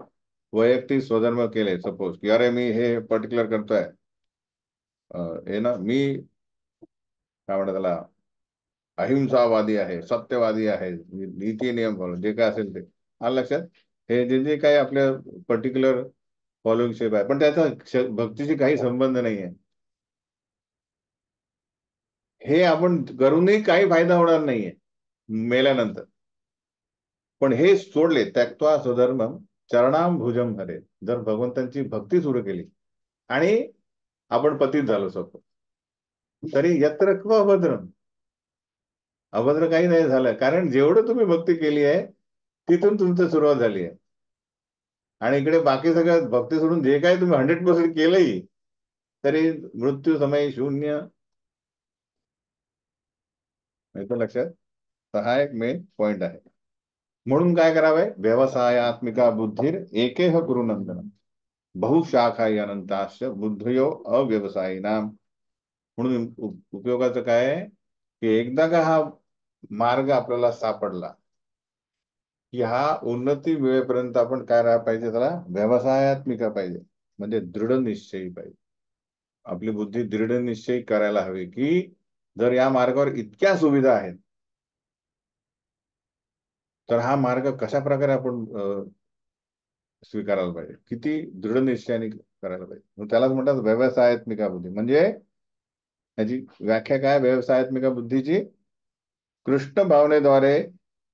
वैयक्तिक स्वधर्म केले, सपोज की अरे मी हे पर्टिक्युलर करतोय, हे ना, मी काय म्हणतात त्याला, अहिंसावादी आहे, सत्यवादी आहे, नीती नियम फॉलो, जे काय असेल ते आलं लक्षात. हे जे जे काही आपल्या पर्टिक्युलर फॉलोइंग शेप आहे, पण त्याचा भक्तीशी काही संबंध नाहीये. हे आपण करूनही काही फायदा होणार नाहीये मेल्यानंतर. पण हे सोडले, त्यक्त्वा स्वधर्मम चरणाम भुजम हरे, जर भगवंतांची भक्ती सुरू केली आणि आपण पतित झालो सपोज, तरी यत्र क्व अभद्रम, अभद्र काही नाही झालं, कारण जेवढं तुम्ही भक्ती केली आहे तिथून तुमची सुरुवात झाली आहे. आणि इकडे बाकी सगळं भक्ती सोडून जे काही तुम्ही 100% केलंही, तरी मृत्यू समय शून्य. येतं लक्षात. तर हा एक मेन पॉइंट आहे. म्हणून काय करावे? व्यवसायात्मिका बुद्धीर एकेह गुरुनंदन बहुशाखाई अनंताश्च बुद्धयो अव्यवसायिनाम. म्हणून उपयोगाचं काय आहे की एकदा का हा मार्ग आपल्याला सापडला की हा उन्नती मिळेपर्यंत आपण काय राहा पाहिजे, त्याला व्यवसायात्मिका पाहिजे, म्हणजे दृढ निश्चयी पाहिजे. आपली बुद्धी दृढ निश्चयी करायला हवी की जर या मार्गावर इतक्या सुविधा आहेत, तर हा मार्ग कशा प्रकारे आपण स्वीकारायला पाहिजे, किती दृढ निश्चयाने करायला पाहिजे. मग त्यालाच म्हणतात व्यवसायात्मिका बुद्धी. म्हणजे याची व्याख्या काय व्यवसायात्मिका बुद्धीची? कृष्ण भावनेद्वारे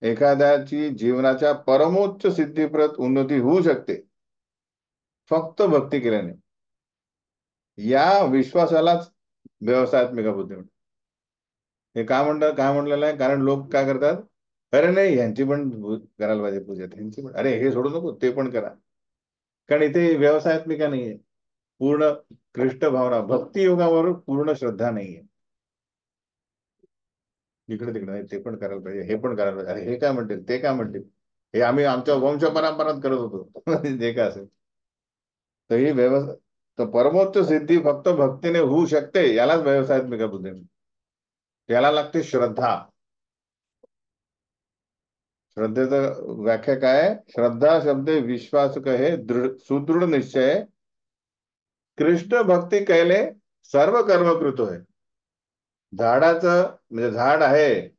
एखाद्याची जीवनाच्या परमोच्च सिद्धीप्रत उन्नती होऊ शकते फक्त भक्ती केल्याने, या विश्वासालाच व्यवसायात्मिका बुद्धी म्हणतात. हे काय म्हणलेलं आहे? कारण लोक काय करतात, अरे नाही यांची पण करायला पाहिजे पूजा, त्यांची पण, अरे हे सोडू नको ते पण करा, कारण इथे व्यवसायात्मिका नाहीये, पूर्ण कृष्ण भावना, भक्ती योगावर पूर्ण श्रद्धा नाहीये. इकडे तिकडे नाही, ते पण करायला पाहिजे, हे पण करायला पाहिजे, अरे हे काय म्हणतील, ते काय म्हणतील, हे आम्ही आमच्या वंश परंपरात करत होतो जे काय असेल. तर ही व्यवस्था, तर परमोच्च सिद्धी फक्त भक्तीने होऊ शकते, यालाच व्यवसायात्मिका बुद्धी म्हणतात. याला लागते श्रद्धा. श्रद्धेचं व्याख्या काय आहे? श्रद्धा शब्द विश्वास कहे, सुदृढ निश्चय, कृष्ण भक्ती कैले, सर्व कर्म कृत होय. झाडाचं म्हणजे झाड आहे,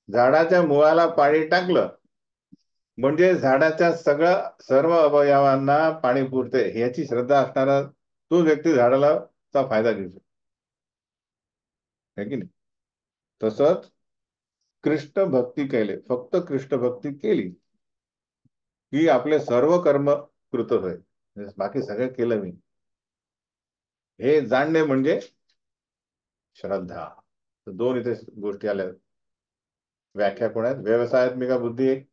झाडाच्या मुळाला पाणी टाकलं म्हणजे झाडाच्या सर्व अवयवांना पाणी पुरते, याची श्रद्धा असणारा तो व्यक्ती झाडाला चा फायदा घेऊ शकतो, है की नाही? तसंच कृष्ण भक्ती केले, फक्त कृष्ण भक्ती केली की आपले सर्व कर्म कृत होय, म्हणजे बाकी सगळं केलं मी, हे जाणणे म्हणजे श्रद्धा. तर दोन इथे गोष्टी आल्या. व्याख्या कोण आहेत? व्यवसायात्मिका बुद्धी एक,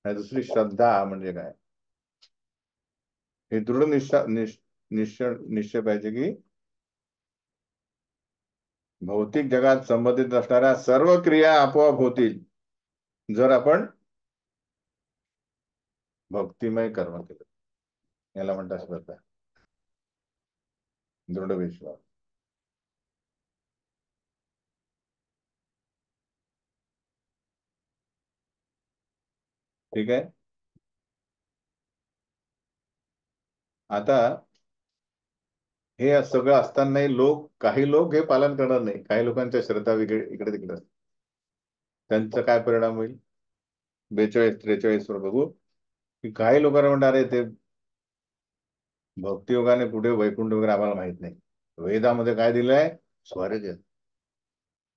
आणि दुसरी श्रद्धा म्हणजे काय? हे दृढ निश्चय पाहिजे की भौतिक जगात संबंधित असणाऱ्या सर्व क्रिया आपोआप होतील जर आपण भक्तिमय कर्म केलं. याला म्हणतात श्रद्धा, दृढ विश्वास. ठीक आहे. आता हे सगळं असतानाही काही लोक हे पालन करणार नाही, काही लोकांच्या श्रद्धा वेगळे इकडे तिकडे असतात. त्यांचा काय परिणाम होईल? 42-43 वर बघू की काही लोकांना म्हणणार आहे ते भक्तियोगाने पुढे वैकुंठ वगैरे आम्हाला माहित नाही. वेदामध्ये काय दिलंय? स्वर्ग,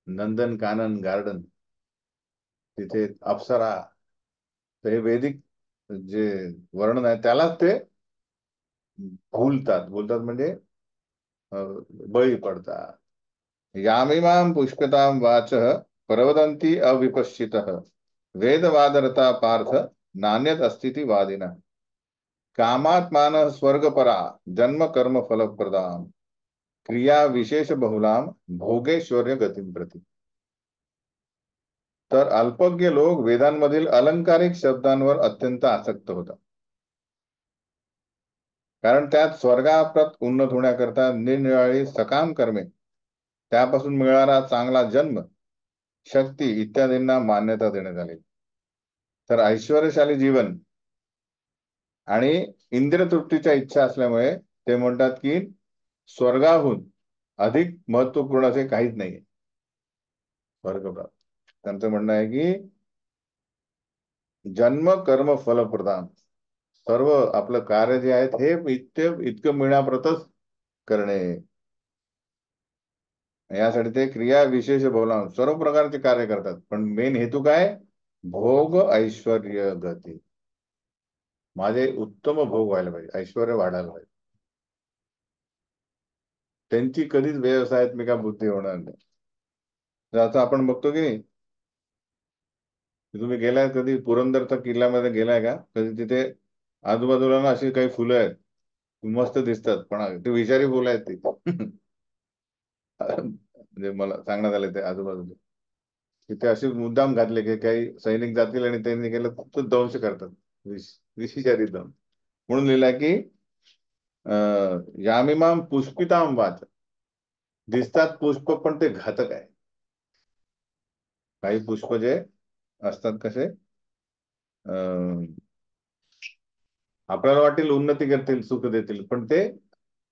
नंदन कानन गार्डन, तिथे अप्सरा. तर हे वैदिक जे वर्णन आहे त्यालाच ते भूलतात म्हणजे बळी पडतात. यामिमां पुष्पतां वाचः प्रवदन्ति अविपश्चितः, वेदवादरता पार्थ नान्यत अस्तीति वादिनः, कामात्मान स्वर्गपरा जन्म कर्म फलप्रदां, क्रिया विशेष बहुलां भोगेश्वर्य गतीं प्रति. तर अल्पज्ञ लोक वेदांमधील अलंकारिक शब्दांवर अत्यंत आसक्त होतात, कारण त्यात स्वर्गाप्रत उन्नत होण्याकरता निरनिराळी सकाम कर्मे, त्यापासून मिळणारा चांगला जन्म, शक्ती इत्यादींना मान्यता देण्यात आली. तर ऐश्वर्यशाली जीवन आणि इंद्रियतृप्तीच्या इच्छा असल्यामुळे ते म्हणतात की स्वर्गाहून अधिक महत्वपूर्ण असे काहीच नाहीये स्वर्गप्राप्त. त्यांचं म्हणणं आहे की जन्म कर्म फलप्रदान, सर्व आपलं कार्य जे आहेत हे इतकं मिळण्यापुरतच करणे, यासाठी ते क्रिया विशेष बोलावून सर्व प्रकारचे कार्य करतात, पण मेन हेतू काय? भोग ऐश्वर्य गती, माझे उत्तम भोग व्हायला पाहिजे, ऐश्वर वाढायला पाहिजे. त्यांची कधीच व्यवसायात्मिका बुद्धी होणार नाही. तर आता आपण बघतो की नाही, तुम्ही गेलाय कधी पुरंदरच्या किल्ल्यामध्ये गेलाय का कधी? तिथे आजूबाजूला ना अशी काही फुलं आहेत, मस्त दिसतात, पण ते विषारी फुलं आहेत ती म्हणजे मला सांगण्यात आलं ते आजूबाजूला तिथे असे मुद्दाम घातले की काही सैनिक जातील आणि त्यांनी केलं खूप दंश करतात, विषारी दंश. म्हणून लिहिलाय की यामिमाम पुष्पिताम वाच, दिसतात पुष्प पण ते घातक आहे. काही पुष्प जे असतात कसे आपल्याला वाटेल उन्नती करतील, सुख देतील, पण ते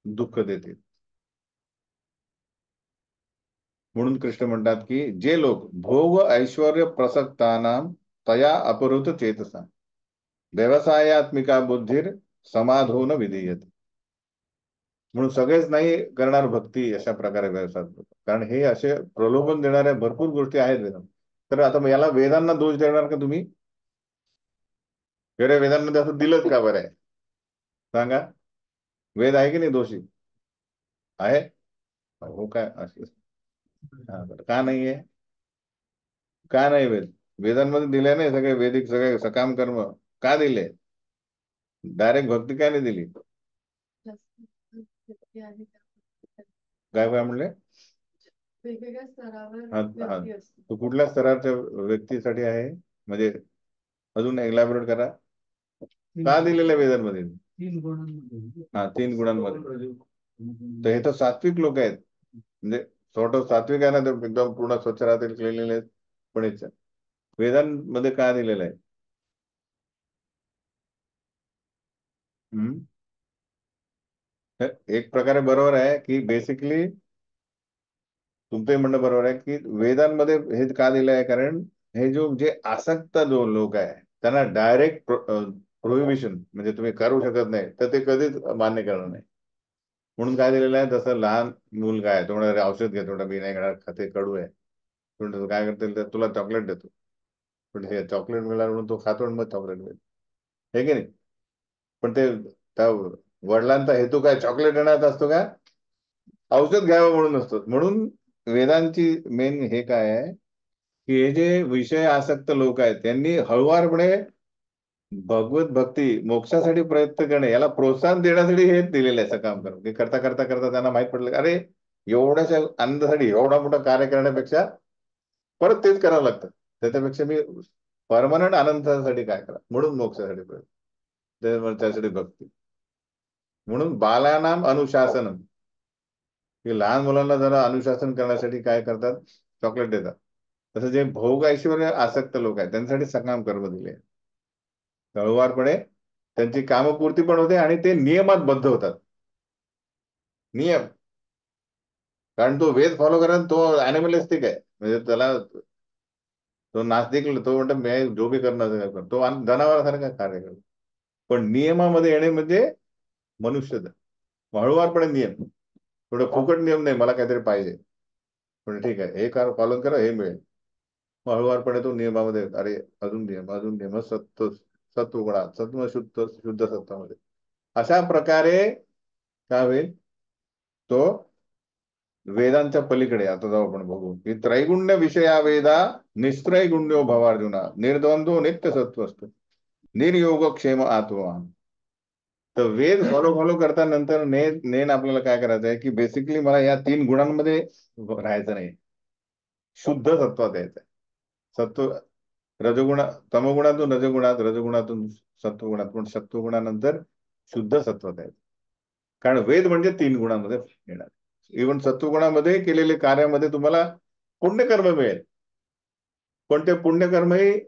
दुःख देतील. म्हणून कृष्ण म्हणतात की जे लोक भोग ऐश्वर्य प्रसक्तानां तया अपहृत चेतसा व्यवसायात्मिका बुद्धीर समाधून विधीयते. म्हणून सगळेच नाही करणार भक्ती अशा प्रकारे व्यवसाय, कारण हे असे प्रलोभन देणाऱ्या भरपूर गोष्टी आहेत वेदांत. तर आता मग याला वेदांना दोष देणार का तुम्ही? वेरे वेदांमध्ये असं दिलंच का बरं आहे सांगा? वेद आहे की नाही दोषी? आहे. हो काय असं? हा, बरं. का नाहीये? का नाही वेद? वेदांमध्ये दिले नाही सगळे वैदिक सगळे सकाम कर्म, का दिले? डायरेक्ट भक्ती काय नाही दिली? काय काय म्हणले? वेगवेगळ्या स्तरावर हा, तो कुठल्या स्तराच्या व्यक्तीसाठी आहे म्हणजे अजून एलॅबोरेट करा. का दिलेलं आहे वेदांमध्ये? 3 गुणांमध्ये. हा, 3 गुणांमध्ये. तर हे तर सात्विक लोक आहेत, म्हणजे सॉर्ट ऑफ सात्विक आहे ना, ते एकदम पूर्ण स्वच्छ राहतील, क्लिनलीनेस आहेत. पण वेदांमध्ये काय दिलेलं आहे? हम्म. एक प्रकारे बरोबर आहे की बेसिकली तुमचं म्हणणं बरोबर आहे की वेदांमध्ये हे का दिलं आहे, कारण हे जे आसक्त जो लोक आहे त्यांना डायरेक्ट प्रोहिबिशन, म्हणजे तुम्ही करू शकत नाही, तर ते कधीच मान्य करणार नाही. म्हणून काय दिलेलं आहे, जसं लहान मुलगा आहे, तो म्हणणार औषध घे, थोडं बी नाही घेणार, खाते कडू आहे, तो काय करतील, तर तुला चॉकलेट देतो. पण हे चॉकलेट मिळालं म्हणून तो खातो आणि मग चॉकलेट मिळेल, हे की नाही? पण ते त्या वडिलांचा हेतू काय चॉकलेट देण्यात असतो का? औषध घ्यावं म्हणून असतो. म्हणून वेदांची मेन हे काय आहे की हे जे विषय आसक्त लोक आहेत त्यांनी हळुवारपणे भगवत भक्ती मोक्षासाठी प्रयत्न करणे, याला प्रोत्साहन देण्यासाठी हे दिलेलं आहे. असं काम करून ते करता करता करता त्यांना माहित पडलं की अरे, एवढ्याशा आनंदासाठी एवढा मोठा कार्य करण्यापेक्षा परत तेच करावं लागतं, त्याच्यापेक्षा मी परमनंट आनंदासाठी काय करा, म्हणून मोक्षासाठी प्रयत्न, त्यासाठी भक्ती. म्हणून बालानाम अनुशासन, की लहान मुलांना जरा अनुशासन करण्यासाठी काय करतात, चॉकलेट देतात. तसं जे भोग ऐश्वर्य आसक्त लोक आहेत त्यांच्यासाठी सकाम कर्म दिले, हळुवारपणे त्यांची कामपूर्ती पण होते आणि ते नियमात बद्ध होतात. नियम, कारण तो वेद फॉलो करा, तो अॅनिमलिस्टिक आहे, म्हणजे त्याला तो नास्तिक, तो म्हणतो मी जो बी करणार तो जनावरासारखा कार्य करतो. पण नियमामध्ये येणे म्हणजे मनुष्य, हळुवारपणे नियम, थोडं फुकट नियम नाही, मला काहीतरी पाहिजे पण ठीक आहे हे कार पालन करा हे मिळेल. हळुवारपणे तो नियमामध्ये, अरे अजून नियम अजून नियम, सत्वगुणात, सत्व शुद्ध शुद्ध सत्वामध्ये, अशा प्रकारे काय होईल, तो वेदांच्या पलीकडे. आता जाऊ आपण बघू की त्रैगुण्य विषया वेदा निस्त्रैगुण्यो भवार्जुना निर्द्वंद्व नित्य सत्व असतो निर्योग क्षेम आत्मा. तर वेद फॉलो फॉलो करता नंतर नेन आपल्याला काय करायचं आहे की बेसिकली मला या 3 गुणांमध्ये राहायचं नाही, शुद्ध सत्वात यायचं आहे. सत्व रजगुण, तमगुणातून रजगुणात, रजगुणातून सत्वगुणात, पण सत्वगुणानंतर शुद्ध सत्वात यायचं. कारण वेद म्हणजे 3 गुणांमध्ये येणार. इव्हन सत्वगुणामध्ये केलेले कार्यामध्ये तुम्हाला पुण्यकर्म मिळेल, पण ते पुण्यकर्मही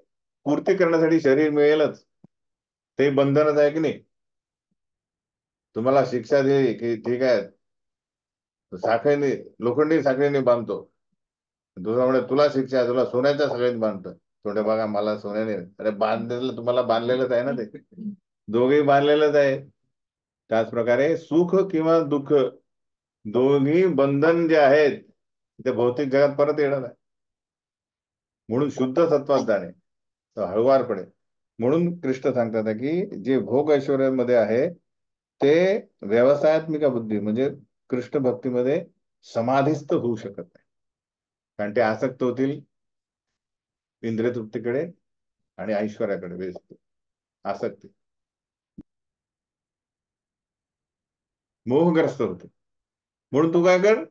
पूर्ती करण्यासाठी शरीर मिळेलच, ते बंधनच आहे की नाही. तुम्हाला शिक्षा दिली की ठीक आहे, साखळीने, लोखंडी साखळीने बांधतो, तुझा म्हणे तुला शिक्षा आहे, तुला सोन्याच्या सगळ्यांनी बांधतो, थोडे बघा मला सोन्याने, अरे बांधलेलं तुम्हाला बांधलेलंच आहे ना, ते दोघेही बांधलेलंच आहे. त्याचप्रकारे सुख किंवा दुःख दोन्ही बंधन जे आहेत ते भौतिक जगात परत येणार आहे. म्हणून शुद्ध सत्वात जाणे, तर हळुवारपणे. म्हणून कृष्ण सांगतात की जे भोग ऐश्वर्यामध्ये आहे ते व्यवसायात्मिक बुद्धी म्हणजे कृष्ण भक्तीमध्ये समाधिस्थ होऊ शकत नाही, कारण ते आसक्त होतील इंद्रिय तृप्तीकडे आणि ऐश्वर्याकडे, व्यस्त आसक्ती, मोहग्रस्त होते. म्हणून तू काय कर,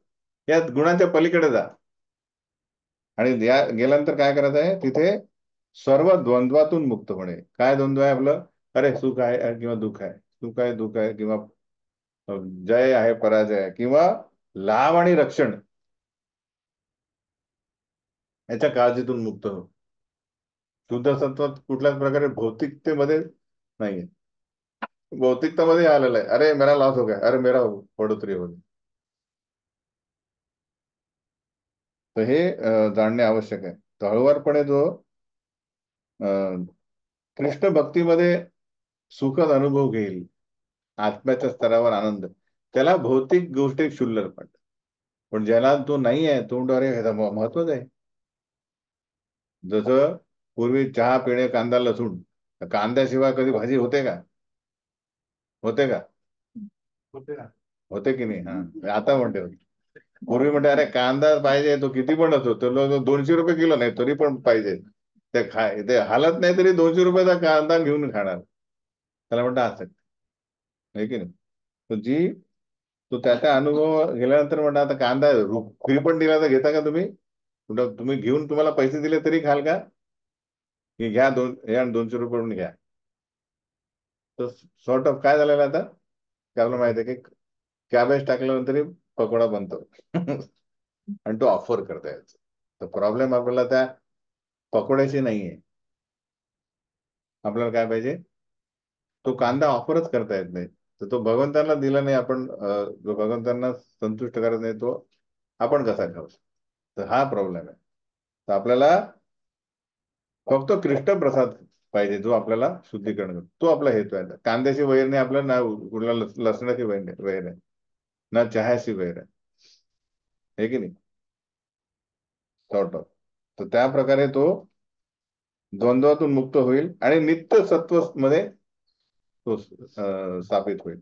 या गुणांच्या पलीकडे जा, आणि या गेल्यानंतर काय करायचं आहे, तिथे सर्व द्वंद्वातून मुक्त होणे. काय द्वंद्व आहे आपलं, अरे सुख आहे किंवा दुःख आहे, सुख आहे दुःख आहे, किंवा जय आहे पराजय आहे, किंवा लाभ आणि रक्षण, याच्या काळजीतून मुक्त हो. शुद्ध सत्वात कुठल्याच प्रकारे भौतिकतेमध्ये नाहीये, भौतिकतामध्ये आलेलं आहे, अरे मेरा लॉस हो गया, अरे मेरा बढोतरी हो गई. तर हे जाणणे आवश्यक आहे. तर हळुवारपणे जो कृष्ण भक्तीमध्ये सुखद अनुभव घेईल, आत्म्याच्या स्तरावर आनंद, त्याला भौतिक गोष्टी क्षुल्लक वाटतात. पण ज्याला तो नाही आहे, तो म्हणतो अरे ह्याचा महत्वच आहे. जसं पूर्वी चहा पिणे, कांदा लसूण, कांद्याशिवाय कधी भाजी होते का? होते का? होते की नाही? हा, आता म्हणते पूर्वी म्हणते अरे कांदा पाहिजे, तो किती पण असो, तर लोक 200 रुपये किलो नाही तरी पण पाहिजे, ते हालत नाही तरी 200 रुपयाचा कांदा घेऊन खाणार, त्याला म्हणतं असं आहे की नाही. तो तो त्याचा अनुभव गेल्यानंतर म्हणता आता कांदा फ्री पण दिला तर घेता का तुम्ही? कुठं तुम्ही घेऊन तुम्हाला पैसे दिले तरी खाल का? की घ्या हे आणि 200 रुपये म्हणून घ्या. तर सॉर्ट ऑफ काय झालेलं आता, की आपल्याला माहिती आहे की कॅबेज टाकल्यानंतरही पकोडा बनतो. आणि तो ऑफर करता यायचा. तर प्रॉब्लेम आपल्याला त्या पकोड्याची नाहीये. आपल्याला काय पाहिजे, तो कांदा ऑफरच करता येत नाही. तर तो भगवंतांना दिला नाही आपण, जो भगवंतांना संतुष्ट करत नाही तो आपण कसा खाऊ. तर हा प्रॉब्लेम आहे. तर आपल्याला फक्त कृष्ण प्रसाद पाहिजे, जो आपल्याला शुद्धीकरण करतो. तो आपला हेतू आहे. कांद्याची वैर नाही आपल्याला, ना कुठला लसणाची वैर आहे, ना चहाची वैर आहे की नाही, सॉर्ट ऑफ. तर त्या प्रकारे तो द्वंद्वातून मुक्त होईल आणि नित्य सत्व मध्ये तो स्थापित होईल.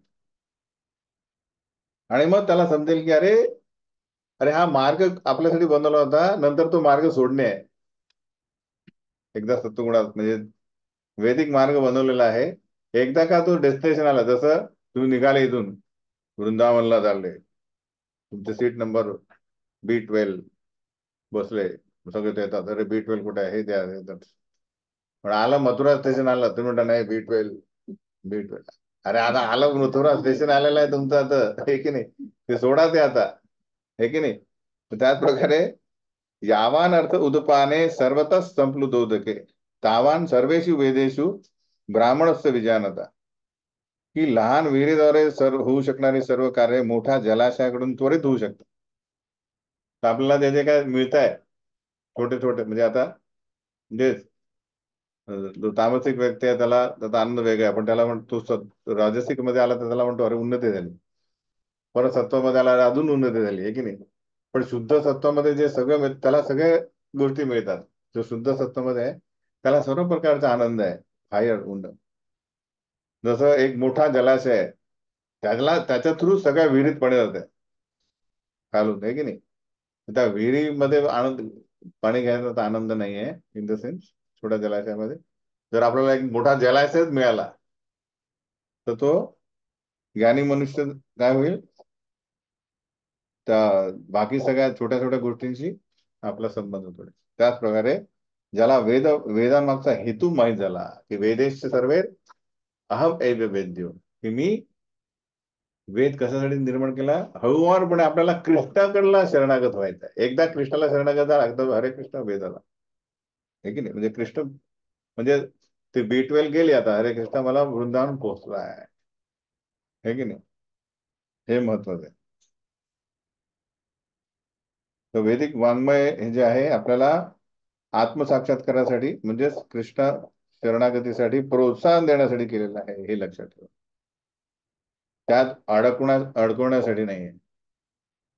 आणि मग त्याला समजेल की अरे, अरे हा मार्ग आपल्यासाठी बनवला होता, नंतर तो मार्ग सोडणे आहे. एकदा सत्वगुणात म्हणजे वैदिक मार्ग बनवलेला आहे. एकदा का तो डेस्टिनेशन आला, जसं तुम्ही निघाले इथून वृंदावनला चालले, तुमचे सीट नंबर B12 बसले, सगळे ते येतात, अरे B12 कुठे आहे, हे द्या, पण आलं मथुरा स्टेशन आलं, तुम्ही म्हणता नाही B12. अरे आता आलं मथुरा स्टेशन आलेलं आहे तुमचं आता, हे की नाही, ते सोडा ते आता, हे की नाही. तर त्याच प्रकारे यावान अर्थ उदपाने सर्वतः संप्लुतोदके तावान सर्वेषु वेदेषु ब्राह्मणस्य विजानता. की लहान विहिरीद्वारे होऊ शकणारी सर्व कार्य मोठ्या जलाशयाकडून त्वरित होऊ शकतात. तर आपल्याला त्याचे काय मिळत आहे, छोटे छोटे म्हणजे आता, म्हणजे जो तामसिक व्यक्ती आहे त्याला त्याचा आनंद वेगळा आहे, पण त्याला म्हणतो राजसिक मध्ये आला तर त्याला म्हणतो अरे उन्नती झाली. परत सत्वामध्ये आला अजून उन्नती झाली, आहे की नाही. पण शुद्ध सत्वामध्ये जे सगळं त्याला सगळ्या गोष्टी मिळतात. जो शुद्ध सत्वामध्ये आहे त्याला सर्व प्रकारचा आनंद आहे, हायर उंड. जसं एक मोठा जलाशय आहे, त्याला त्याच्या थ्रू सगळ्या विहिरीत पाणी जाते खालून, आहे की नाही. त्या विहिरीमध्ये आनंद, पाणी घ्यायचा आनंद नाही आहे इन द सेन्स छोट्या जलाशयामध्ये. जर आपल्याला एक मोठा जलाशयच मिळाला तर तो ज्ञानी मनुष्य काय होईल, त्या बाकी सगळ्या छोट्या छोट्या गोष्टींशी आपला संबंध होतो. त्याच प्रकारे ज्याला वेदांमागचा हेतू माहीत झाला, की वेदेश सर्वे अहम एव वेद्यो, की मी वेद कशासाठी निर्माण केला, हळूवारपणे आपल्याला कृष्णाकडला शरणागत व्हायचा. एकदा कृष्णाला शरणागत झाला तर हरे कृष्ण वेदाला, आहे की नाही. म्हणजे कृष्ण म्हणजे ते B12 गेली, आता हरे कृष्ण मला वृंदावन पोहोचला आहे की नाही. हे महत्वाचं आहे. तर वैदिक वाङ्मय हे जे आहे आपल्याला आत्मसाक्षात्कारासाठी म्हणजेच कृष्ण शरणागतीसाठी प्रोत्साहन देण्यासाठी केलेलं आहे, हे लक्षात ठेवा. त्यात अडकवण्यासाठी नाहीये.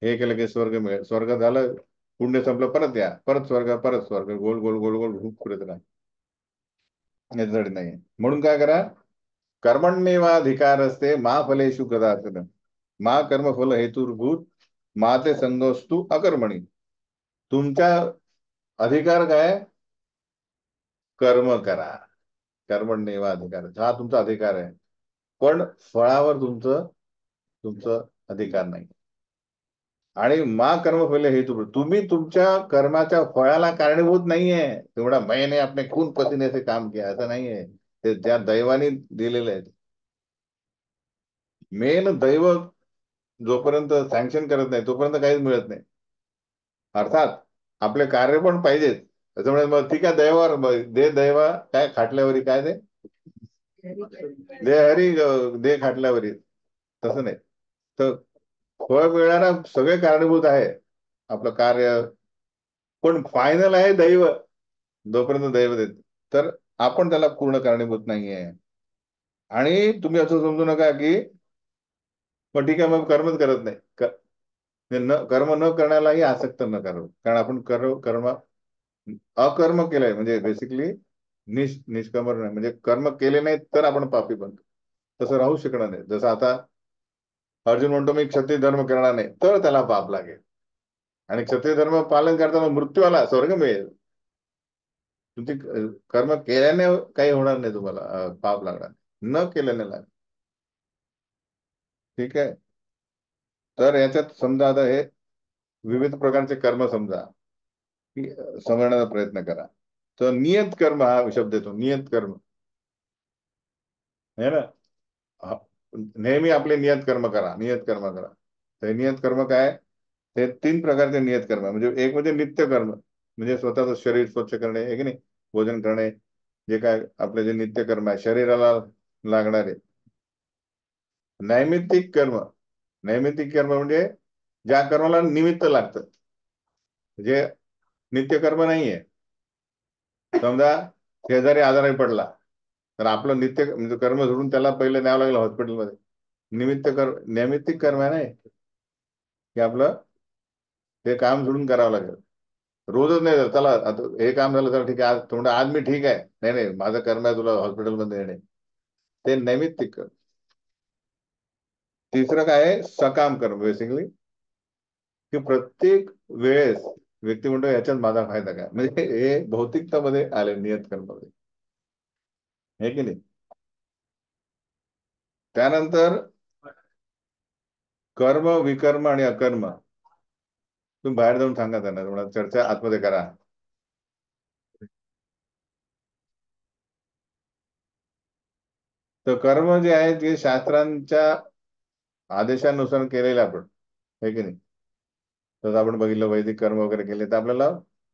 हे केलं की स्वर्ग मिळेल, स्वर्ग झालं, पुण्य संपलं, परत या, परत स्वर्ग, परत स्वर्ग, गोल गोल गोल गोल खूप फिरत राहा, याच्यासाठी नाहीये. म्हणून काय करा, कर्मण्येवाधिकार असते मा फलेषु कदाचन मा कर्मफल हेतुर्भूत मा ते संगोस्तु अकर्मणी. तुमच्या अधिकार काय, कर्म करा. कर्मण्येवाधिकार हा तुमचा अधिकार आहे, पण फळावर तुमचं तुमचं अधिकार नाही. आणि मा कर्मफल हेतु, तुम्ही तुमच्या कर्माच्या फळाला कारणीभूत नाहीये. तेवढा मैंने आपले खून पसीने से काम किया असं नाहीये, ते त्या दैवाने दिलेलं आहे. मेन दैव जोपर्यंत सँक्शन करत नाही तोपर्यंत काहीच मिळत नाही. अर्थात आपले कार्य पण पाहिजेत. त्याच्यामुळे मग ठीक आहे, दैवावर दे दैवा काय खाटल्यावरी काय दे, दे हरी दे खाटल्यावरी, तसं नाही. तर फळ मिळणारा सगळे कारणीभूत आहे आपलं कार्य, पण फायनल आहे दैव. जोपर्यंत दैव देत तर आपण त्याला पूर्ण कारणीभूत नाहीये. आणि तुम्ही असं समजू नका की मग ठीक आहे मग कर्मच करत नाही, कर्म न करण्यालाही आसक्त न करावं. कारण आपण कर्म अकर्म केलंय म्हणजे बेसिकली निष्कर्म नाही, म्हणजे कर्म केले नाही तर आपण पापी बनतो. तसं राहू शकणार नाही. जसं आता अर्जुन म्हणतो मी क्षत्रिय धर्म करणार नाही, तर त्याला पाप लागेल. आणि क्षत्रिय धर्म पालन करताना मृत्यू आला स्वर्ग मिळेल. तुमची कर्म केल्याने काही होणार नाही, तुम्हाला पाप लागणार न केल्याने लागेल. ठीक आहे. तर याच्यात समजा आता हे विविध प्रकारचे कर्म समजा की समजण्याचा प्रयत्न करा. तर नियत कर्म हा शब्द येतो, नियत कर्म है ना. हा, नेहमी आपले नियत कर्म करा, नियत कर्म करा. तर नियत कर्म काय, ते तीन प्रकारचे नियत कर्म म्हणजे एक म्हणजे नित्य कर्म, म्हणजे स्वतःचं शरीर स्वच्छ करणे आहे की नाही, भोजन करणे, जे काय आपले जे नित्य कर्म आहे शरीराला लागणारे. नैमित्तिक कर्म, नैमित्तिक कर्म म्हणजे ज्या कर्माला निमित्त लागतं, जे नित्य कर्म नाहीये. समजा शेजारी आजारी पडला, तर आपलं नित्य म्हणजे कर्म सोडून त्याला पहिले न्यावं लागलं हॉस्पिटलमध्ये. निमित्त कर्म, नैमित्तिक कर्म आहे ना हे, की आपलं ते काम सोडून करावं लागेल. रोजच नाही तर चला आता हे काम झालं तर ठीक आहे, आज थोडं आज मी ठीक आहे, नाही नाही माझं कर्म आहे तुला हॉस्पिटलमध्ये येणे, ते नैमित्तिक कर्म. तिसरं काय आहे, सकाम कर्म, बेसिकली की प्रत्येक वेळेस व्यक्ती म्हणतो याच्यात माझा फायदा काय, म्हणजे हे भौतिकतामध्ये आले नियत कर्मामध्ये, हे की नाही. त्यानंतर कर्म, विकर्म आणि अकर्म. तुम्ही बाहेर जाऊन सांगा त्यांना, थोडा चर्चा आतमध्ये करा. तर कर्म जे आहे ते शास्त्रांच्या आदेशानुसार केलेले आपण, हे की नाही. तर आपण बघितलं वैदिक कर्म वगैरे केले तर आपल्याला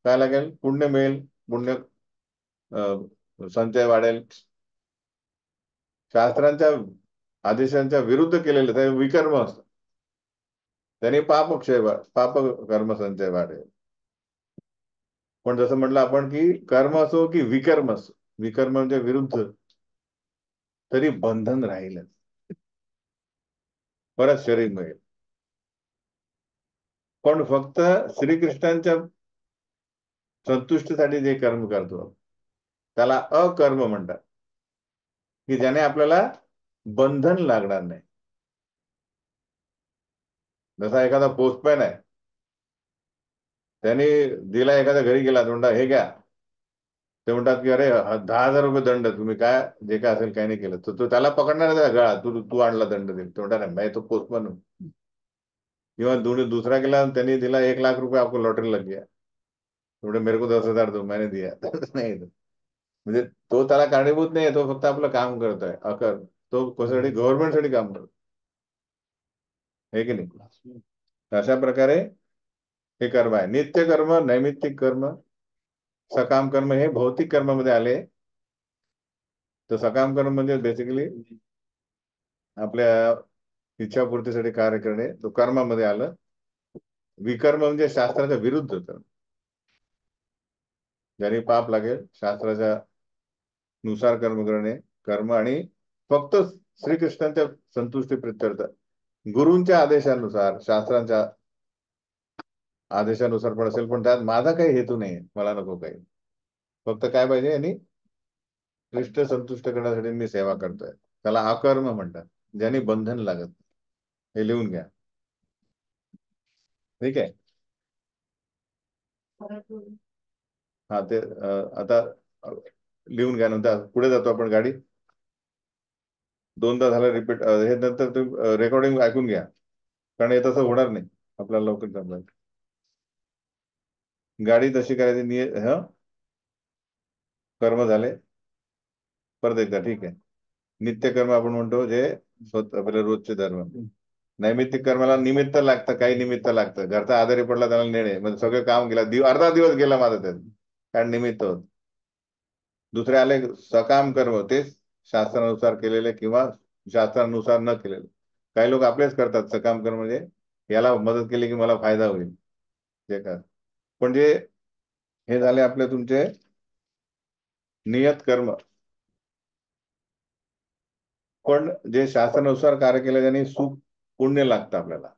काय लागेल, पुण्य मिळेल, पुण्य संचय वाढेल. शास्त्रांच्या आदेशांच्या विरुद्ध केलेले ते विकर्म असतं, त्याने पाप कर्म संचय वाढेल. पण जसं म्हटलं आपण की कर्म असो की विकर्म असो, विकर्म म्हणजे विरुद्ध, तरी बंधन राहीलच, परत शरीर मिळेल. पण फक्त श्रीकृष्णांच्या संतुष्टीसाठी जे कर्म करतो त्याला अकर्म म्हणतात, की ज्याने आपल्याला बंधन लागणार नाही. जसा एखादा पोस्टमॅन आहे, त्याने दिला, एखाद्या घरी गेला, म्हणता हे घ्या, ते म्हणतात की अरे 10,000 रुपये दंड, तुम्ही काय जे काय असेल काही नाही केलं, तर तो त्याला पकडणार आहे गळा, तू तू आणला दंड दिला, तो म्हणतात नाही मैं तो पोस्टमॅन हूं. किंवा दूसरा गेला, त्यांनी दिला 1,00,000 रुपये, आपको लॉटरी लग गया, थोड़े मेरे को 10,000 दो, मैंने दिया. नाही, म्हणजे तो त्याला कारणीभूत नाही, तो फक्त आपलं काम करतोय अकर, तो कशासाठी, गव्हर्नमेंटसाठी काम करतो, हे की नाही. अशा प्रकारे हे कर्म आहे, नित्य कर्म, नैमित्तिक कर्म, सकाम कर्म हे भौतिक कर्मामध्ये आले. तर सकाम कर्म म्हणजे बेसिकली आपल्या इच्छापूर्तीसाठी कार्य करणे, तो कर्मामध्ये आलं. विकर्म म्हणजे शास्त्राच्या विरुद्ध कर्म, ज्याने पाप लागेल, शास्त्राच्या नुसार कर्म करणे, कर्म. आणि फक्त श्रीकृष्णांच्या संतुष्टी प्रित्यर्थ, गुरूंच्या आदेशानुसार, शास्त्रांच्या आदेशानुसार पण असेल, पण त्यात माझा काही हेतू नाही, मला नको काही, फक्त काय पाहिजे, आणि कृष्ण संतुष्ट करण्यासाठी मी सेवा करतोय, त्याला अकर्म म्हणतात, ज्याने बंधन लागत. हे लिहून घ्या, ठीक आहे. हा ते आता लिहून घ्या, नंतर पुढे जातो आपण. गाडी दोनदा झालं रिपीट, हे नंतर तुम्ही रेकॉर्डिंग ऐकून घ्या, कारण हे तसं होणार नाही, आपल्याला लवकर जमणार. गाडी तशी करायची, ह कर्म झाले, परत एकदा, ठीक आहे. नित्य कर्म आपण म्हणतो जे स्वतः आपले रोजचे धर्म. नैमित्तिक कर्माला निमित्त लागतं, काही निमित्त लागतं, घरचा आजारी पडला त्याला नेणे, म्हणजे सगळं काम गेला, अर्धा दिवस गेला माझा त्यात, कारण निमित्त होत. दुसरे आले सकाम कर्म, तेच शास्त्रानुसार केलेले किंवा शास्त्रानुसार न केलेले. काही लोक आपलेच करतात सकाम कर्म, म्हणजे याला मदत केली की मला फायदा होईल, जे का. पण जे हे झाले आपले तुमचे नियत कर्म. पण जे शास्त्रानुसार कार्य केलं त्याने सुख, पुण्य लागतं आपल्याला.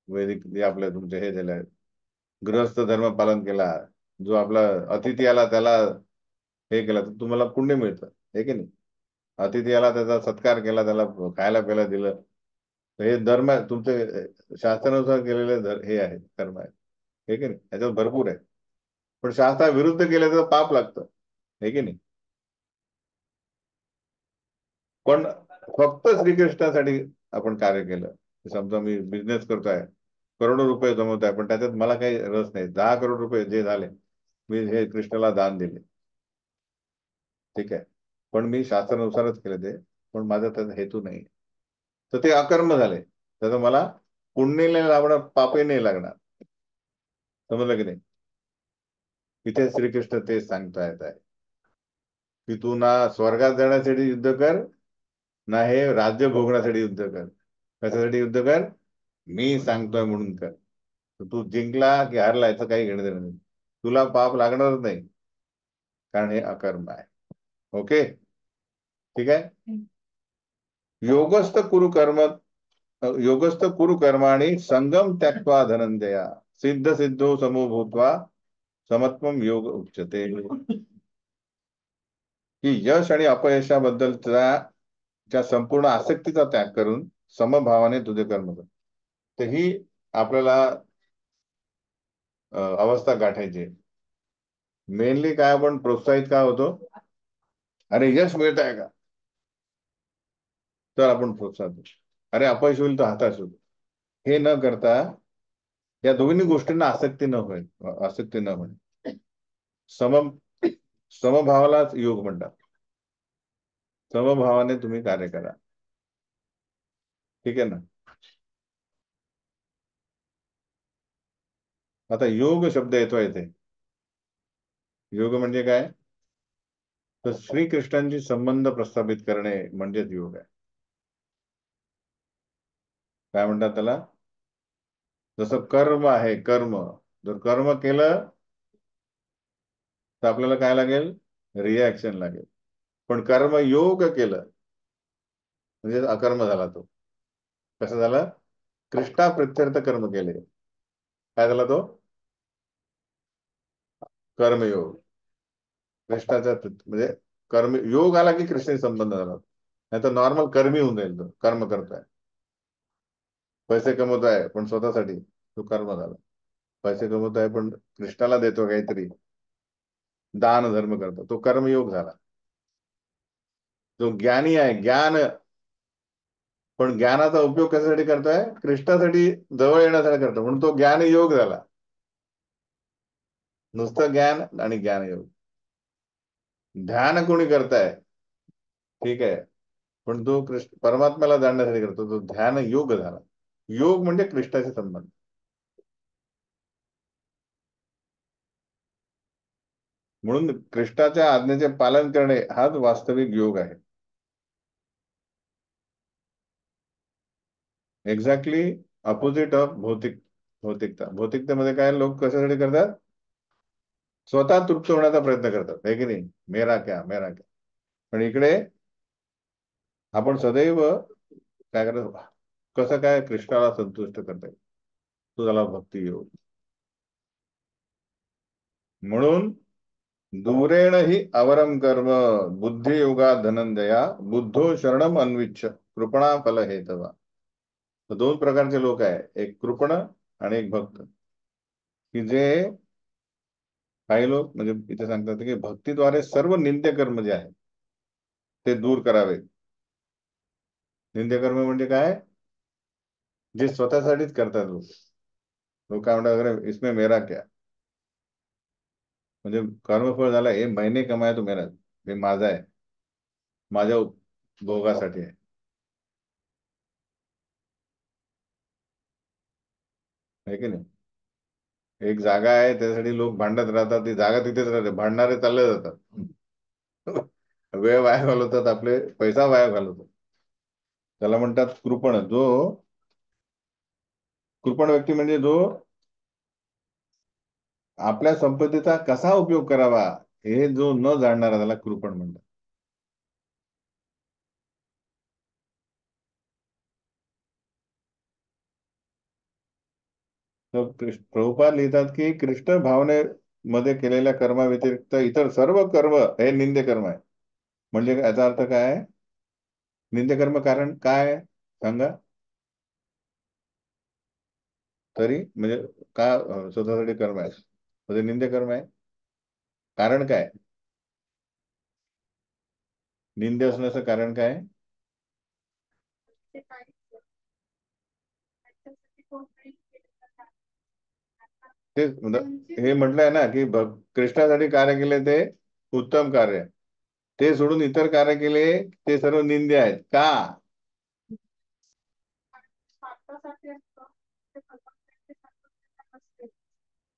वैदिक जे आपल्या तुमचे हे झाले, गृहस्थ धर्म पालन केला, जो आपला अतिथी आला त्याला हे केलं, तर तुम्हाला पुण्य मिळतं, हे की नाही. अतिथी आला, त्याचा सत्कार केला, त्याला खायला प्यायला दिलं, तर हे धर्म तुमचे शास्त्रानुसार केलेले हे आहेत, कर्म आहेत, हे की नाही. याच्यात भरपूर आहे, पण शास्त्रा विरुद्ध केलं तर पाप लागतं, हे की नाही. पण फक्त श्रीकृष्णासाठी आपण कार्य केलं, समजा मी बिझनेस करतोय, करोडो रुपये जमवत आहे, पण त्याच्यात मला काही रस नाही, 10 करोड रुपये जे झाले मी हे कृष्णाला दान दिले, ठीक आहे, पण मी शास्त्रानुसारच केले ते, पण माझा त्याचा हेतू नाही, तर ते अकर्म झाले. त्याचं मला पुण्य नाही लागणार, पापही नाही लागणार. समजलं की नाही? इथे श्रीकृष्ण तेच सांगता येत आहे की तू ना स्वर्गात जाण्यासाठी युद्ध कर, ना हे राज्य भोगण्यासाठी युद्ध कर. कशासाठी युद्ध कर? मी सांगतोय म्हणून कर. तर तू जिंकला की हारला याचं काही घेणं देणं नाही. तुला पाप लागणारच नाही, कारण हे अकर्म आहे. ओके, ठीक आहे. योगस्थ कुरु कर्म, योगस्थ कुरु कर्माणि संगम त्यक्त्वा धनंजया, सिद्ध सिद्धो समो भूत्वा समत्वम योग उच्यते. की यश आणि अपयशाबद्दलच्या ज्या संपूर्ण आसक्तीचा त्याग करून समभावाने तुझे कर्म कर. तर ही आपल्याला अवस्था गाठायची. मेनली काय, आपण प्रोत्साहित काय होतो, अरे यश मिळत आहे का, तर आपण प्रोत्साहित होतो. अरे अपयश होईल तर हताश होतो. हे न करता या दोन्ही गोष्टींना आसक्ती न होईल, आसक्ती न होईल. सम समभावालाच योग म्हणतात. समभावाने तुम्ही कार्य करा, ठीक आहे ना. आता योग शब्द येतो इथे. योग म्हणजे काय? तर श्रीकृष्णांशी संबंध प्रस्थापित करणे म्हणजेच योग आहे. काय म्हणतात त्याला? जसं कर्म आहे, कर्म जर कर्म केलं तर आपल्याला काय लागेल? रिॲक्शन लागेल. पण कर्म योग केलं म्हणजे अकर्म झाला तो. कसं झालं? कृष्णा प्रत्यर्थ कर्म केले, काय झाला तो? कर्मयोग. कृष्णाचा म्हणजे कर्म योग आला की कृष्णाशी संबंध झाला, नाही तर नॉर्मल कर्मी होऊन जाईल. तो कर्म करतोय, पैसे कमवतोय पण स्वतःसाठी, तो कर्म झाला. पैसे कमवतोय पण कृष्णाला देतो काहीतरी, दान धर्म करतो, तो कर्मयोग झाला. जो ज्ञानी आहे, ज्ञान, पण ज्ञानाचा उपयोग कशासाठी करतोय? कृष्णासाठी जवळ येण्यासाठी करतो, म्हणून तो ज्ञान योग झाला. नुसतं ज्ञान आणि ज्ञानयोग. ध्यान कोणी करताय, ठीक आहे, पण तो कृष्ण परमात्म्याला जाणण्यासाठी करतो, तो ध्यान योग झाला. योग म्हणजे कृष्णाचे संबंध. म्हणून कृष्णाच्या आज्ञेचे पालन करणे हाच वास्तविक योग आहे. एक्झॅक्टली अपोजिट ऑफ भौतिकता. भौतिकतेमध्ये काय, लोक कशासाठी करतात? स्वतः तृप्त होण्याचा प्रयत्न करतात, आहे की नाही? मेरा क्या, मेरा क्या. पण इकडे आपण सदैव काय करतो, कसं काय कृष्णाला संतुष्ट करता येईल, तो झाला भक्ती योग. म्हणून दूरेण ही अवरम कर्म बुद्धियोगा धनंजया, बुद्धो शरणम अन्विच्छ कृपणा फल हेतवा. तर दोन प्रकारचे लोक आहे, एक कृपण आणि एक भक्त. की जे काही लोक म्हणजे इथे सांगतात की भक्तीद्वारे सर्व निंद्य कर्म जे आहे ते दूर करावे. निंद्य कर्म म्हणजे काय? जे स्वतःसाठीच करतात लोक. लोक काय म्हणतात, अरे इसमें मेरा क्या, म्हणजे कर्मफळ झाला, हे महिने कमाय तो मेरा, हे माझा आहे, माझ्या भोगासाठी आहे, है की नाही? एक जागा आहे त्यासाठी लोक भांडत राहतात, ती जागा तिथेच राहते, भांडणारे चालले जातात. वेळ वाया घालवतात, आपले पैसा वाया घालवतात. त्याला म्हणतात कृपण. जो कृपण व्यक्ती म्हणजे जो आपल्या संपत्तीचा कसा उपयोग करावा हे जो न जाणणारा, त्याला कृपण म्हणतात. तर प्रभुपाद लिहितात की कृष्ण भावनेमध्ये केलेल्या कर्माव्यतिरिक्त इतर सर्व कर्म हे निंद्य कर्म आहे. म्हणजे याचा अर्थ काय आहे? निंद्य कर्म कारण काय सांगा तरी, म्हणजे का स्वतःसाठी कर्म आहे म्हणजे निंद्य कर्म आहे? कारण काय? निंद्य असण्याचं कारण काय? ते हे म्हटलंय ना की कृष्णासाठी कार्य केले ते उत्तम कार्य, ते सोडून इतर कार्य केले ते सर्व निंदे आहेत का?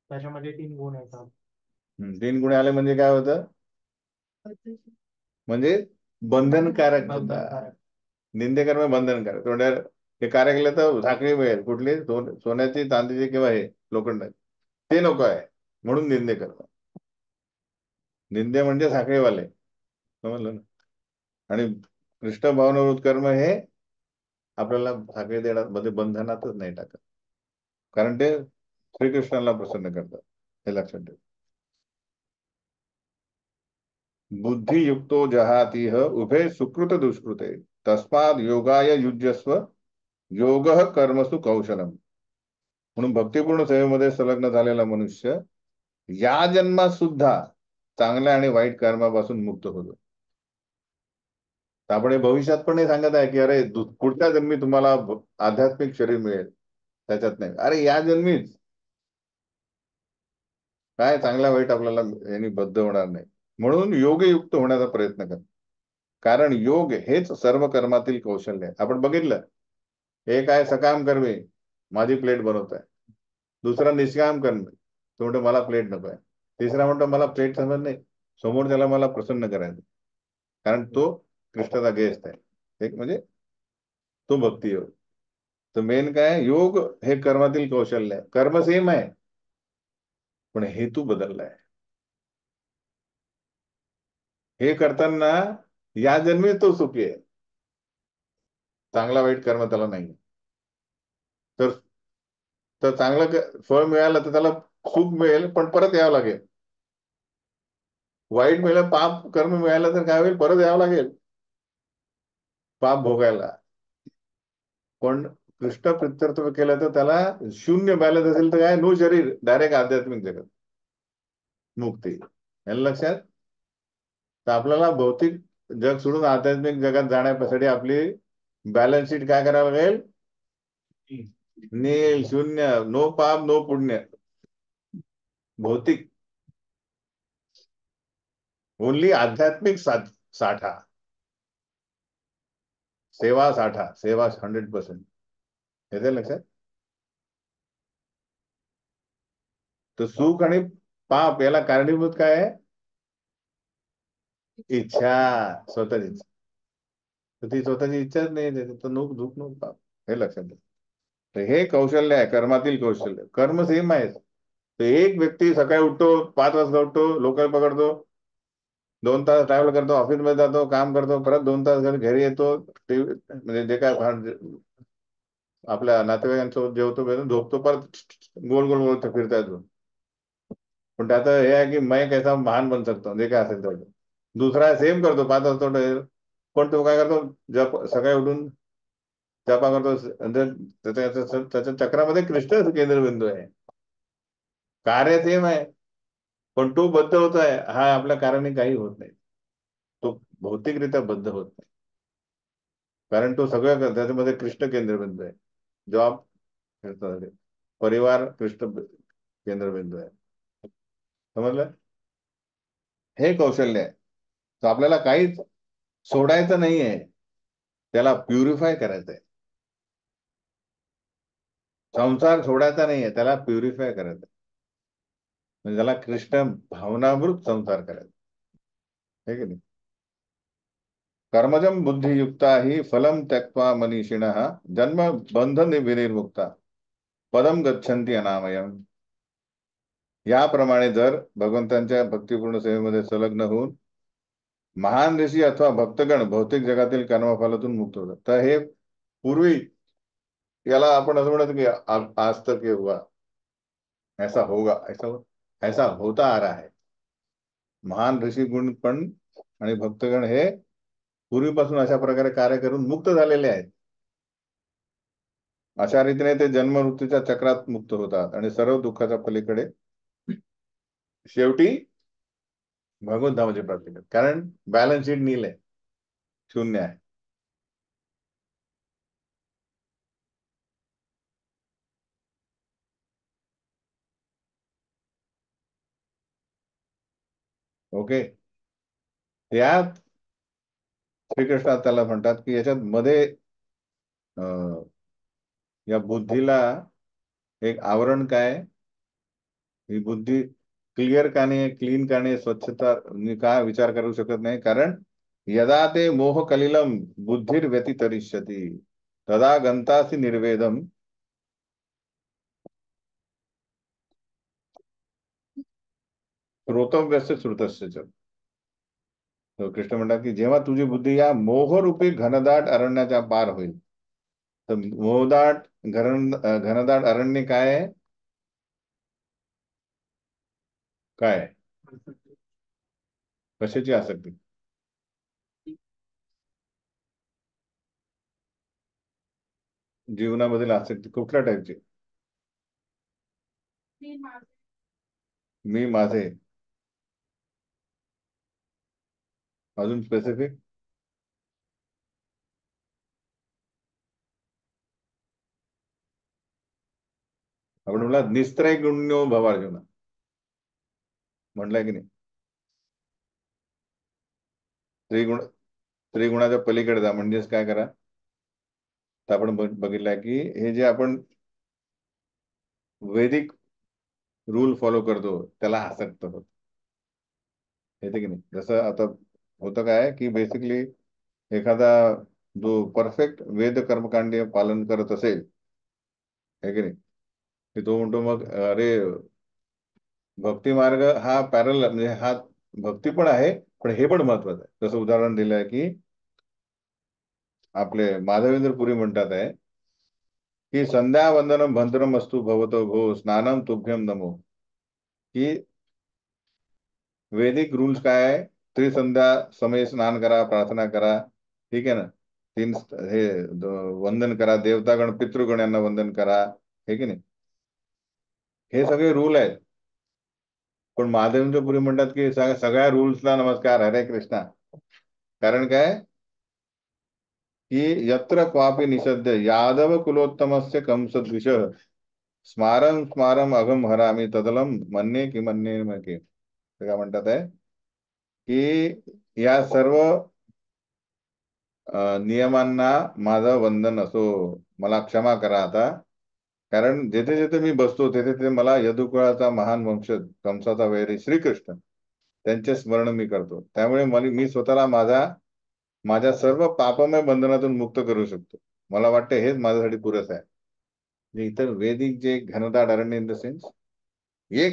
त्याच्यामध्ये 3 गुण येतात. 3 गुणे आले म्हणजे काय होतं? म्हणजे बंधनकारक होता. बंधनकारक. निंदे कर्म बंधनकारक. थोड्या हे कार्य केलं तर झाकणी मिळेल कुठली, सोन्याची, चांदीची किंवा हे लोखंड, ते नको आहे म्हणून निंदे कर्म. निंदे म्हणजे साखळीवाले, समजलं ना? आणि कृष्ण भावनावृत कर्म हे आपल्याला साखळी देण्यात मध्ये बंधनातच नाही टाकत, कारण ते श्रीकृष्णाला प्रसन्न करतात, हे लक्षात ठेव. बुद्धियुक्तो जहातीह उभे सुकृत दुष्कृते तस्माद योगाय युज्यस्व योग कर्मसु कौशलम. म्हणून भक्तिपूर्ण सेवेमध्ये संलग्न झालेला मनुष्य या जन्मात सुद्धा चांगल्या आणि वाईट कर्मापासून मुक्त होतो. त्यामुळे भविष्यात पण हे सांगत आहे की अरे पुढच्या जन्मी तुम्हाला आध्यात्मिक शरीर मिळेल, त्याच्यात नाही, अरे या जन्मीच काय चांगला वाईट आपल्याला यांनी बद्ध होणार नाही. म्हणून योगयुक्त होण्याचा प्रयत्न कर, कारण योग हेच सर्व कर्मातील कौशल्य आहे. आपण बघितलं, एक आहे सकाम कर्मी, माझी प्लेट बनवत आहे. दुसरा निष्काम कर्मी, तो म्हणतो मला प्लेट नको आहे. तिसरा म्हणतो मला प्लेट समज नाही, समोर त्याला मला प्रसन्न करायचं, कारण तो कृष्णाचा गेस्ट आहे. एक म्हणजे तो भक्ती योग. तर मेन काय, योग हे कर्मातील कौशल्य आहे. कर्म सेम आहे पण हेतू बदललाय. हे करताना या जन्मी तो सुखी आहे, चांगला वाईट कर्म त्याला नाही. तर तर चांगलं फळ मिळालं तर त्याला सुख मिळेल, पण परत यावं लागेल. वाईट मिळालं, पाप कर्म मिळालं तर काय होईल, परत यावं लागेल पाप भोगायला. पण कृष्ण प्रित्यर्थ केलं तर त्याला शून्य बॅलन्स असेल तर काय, नो शरीर, डायरेक्ट आध्यात्मिक जगत, मुक्ती. याला लक्षात. तर आपल्याला भौतिक जग सोडून आध्यात्मिक जगात जाण्यासाठी आपली बॅलन्स शीट काय करावं लागेल, नील शून्य, नो पाप नो पुण्य, भौतिक ओनली आध्यात्मिक साठा, सेवा साठा, सेवा 100%. येते लक्षात. तर सुख आणि पाप याला कारणीभूत काय आहे, इच्छा, स्वतःची इच्छा. तर ती स्वतःची इच्छाच नाही देते, तर नुक दुःख नुक पाप, हे लक्षात घ्या. तर हे कौशल्य आहे, कर्मातील कौशल्य. कर्म सेम आहे. तर एक व्यक्ती सकाळी उठतो, 5 वाजता उठतो, लोकल पकडतो, 2 तास ट्रॅव्हल करतो, ऑफिसमध्ये जातो, काम करतो, परत 2 तास घरी येतो, म्हणजे जे काय आपल्या नातेवाईकांसोबत जेवतो, झोपतो, परत गोल गोल गोल फिरता येतो. पण त्याचं हे आहे की मैं कैसा महान बन सकता, जे काय असेल तेवढं. दुसरा सेम करतो, 5 वाजता उठतो, पण तो काय करतो, सकाळी उठून जपा करतो. त्याच्या चक्रामध्ये कृष्ण केंद्रबिंदू आहे. कार्य सेम आहे पण तो बद्ध होत आहे, हा आपल्या कार्याने काही होत नाही. तो भौतिकरित्या बद्ध होत नाही, कारण तो सगळं त्याच्यामध्ये कृष्ण केंद्रबिंदू आहे. जॉब, परिवार कृष्ण केंद्रबिंदू आहे. समजलं. हे कौशल्य आहे. तर आपल्याला काहीच सोडायचं नाहीये, त्याला प्युरिफाय करायचंय. संसार सोडायचा नाहीये, त्याला प्युरिफाय करायचं, म्हणजे त्याला कृष्ण भावनामृत संसार करायचा, है की नाही. कर्मजम बुद्धियुक्ता ही फलम त्यक्त्वा मनीषिणः जन्म बंधन विनिर्मुक्ता पदम गच्छन्ति अनामयम. याप्रमाणे जर भगवंतांच्या भक्तिपूर्ण सेवेमध्ये संलग्न होऊन महान ऋषी अथवा भक्तगण भौतिक जगातील कर्मफलातून मुक्त होतात. तर हे पूर्वी याला आपण असं म्हणत की आज तक ये हुआ, ऐसा होगा, ऐसा होता आ रहा है. महान ऋषी गुण पण आणि भक्तगण हे पूर्वीपासून अशा प्रकारे कार्य करून मुक्त झालेले आहेत. अशा रीतीने ते जन्म मृत्यूच्या चक्रात मुक्त होतात आणि सर्व दुःखाच्या पलीकडे शेवटी भगवंत धामाची प्राप्ती करतात, कारण बॅलन्स शीट नील आहे, शून्य आहे. ओके. त्यात श्रीकृष्ण त्याला म्हणतात की याच्यात मध्ये अं, या बुद्धीला एक आवरण काय आहे? ही बुद्धी क्लिअर का नाही, क्लीन का नाही, स्वच्छता मी का विचार करू शकत नाही? कारण यदा ते मोह कलिलम बुद्धिर व्यतितरिष्यति तदा गंतासी निर्वेदम श्रोतव्यस्य श्रुतस्य च. तर कृष्ण म्हणतात की जेव्हा तुझी बुद्धी या मोहरूपी घनदाट अरण्याच्या पार होईल. तर घनदाट अरण्य काय आहे? काय आहे? कशाची आसक्ती? जीवनामधील आसक्ती कुठल्या टाईपची? मी माझे. अजून स्पेसिफिक? आपण म्हणला निस्त्रय गुण्यो भवार्जुन, म्हटलंय की नाही? त्रिगुण, त्रिगुणाच्या पलीकडे जा म्हणजेच काय करा? तर आपण बघितलंय की हे जे आपण वैदिक रूल फॉलो करतो त्याला आसक्त होत, येते की नाही? जसं आता होतं काय की बेसिकली एखादा जो परफेक्ट वेद कर्मकांड पालन करत असेल, है की नाही, की तो म्हणतो मग अरे भक्ती मार्ग हा पॅरल म्हणजे हा भक्ती पण आहे, पण हे पण महत्वाचं आहे. जसं उदाहरण दिलं आहे की आपले माधवेंद्र पुरी म्हणतात आहे की संध्या वंदनम भद्रम अस्तु भवतो भो स्नानम तुभ्यम नमो. की वैदिक रूल्स काय आहे? त्रिसंध्या समय स्नान करा, प्रार्थना करा, ठीक आहे ना. तीन हे वंदन करा, देवतागण पितृगण यांना वंदन करा, हे की नाही? हे सगळे रूल आहेत. पण महादेवेंद्रपुरी म्हणतात की सगळ्या रूल्सला नमस्कार, हरे कृष्णा. कारण काय? की यत्र क्वापि निषद्य यादव कुलोत्तमस्य कंसद्विष स्मारम स्मारम अगम हरामी तदलम म्हणणे की म्हणणे मके. काय म्हणतात आहे की या सर्व नियमांना माझं वंदन असो, मला क्षमा करा आता. कारण जेथे जेथे मी बसतो तेथे ते मला यदुकुळाचा महान वंशज कंसाचा वैरी श्रीकृष्ण त्यांचे स्मरण मी करतो. त्यामुळे मी स्वतःला माझ्या सर्व पापमय बंधनातून मुक्त करू शकतो. मला वाटतं हेच माझ्यासाठी पुरेसं आहे. इतर वैदिक जे घनदाट अरण्य इन द सेन्स हे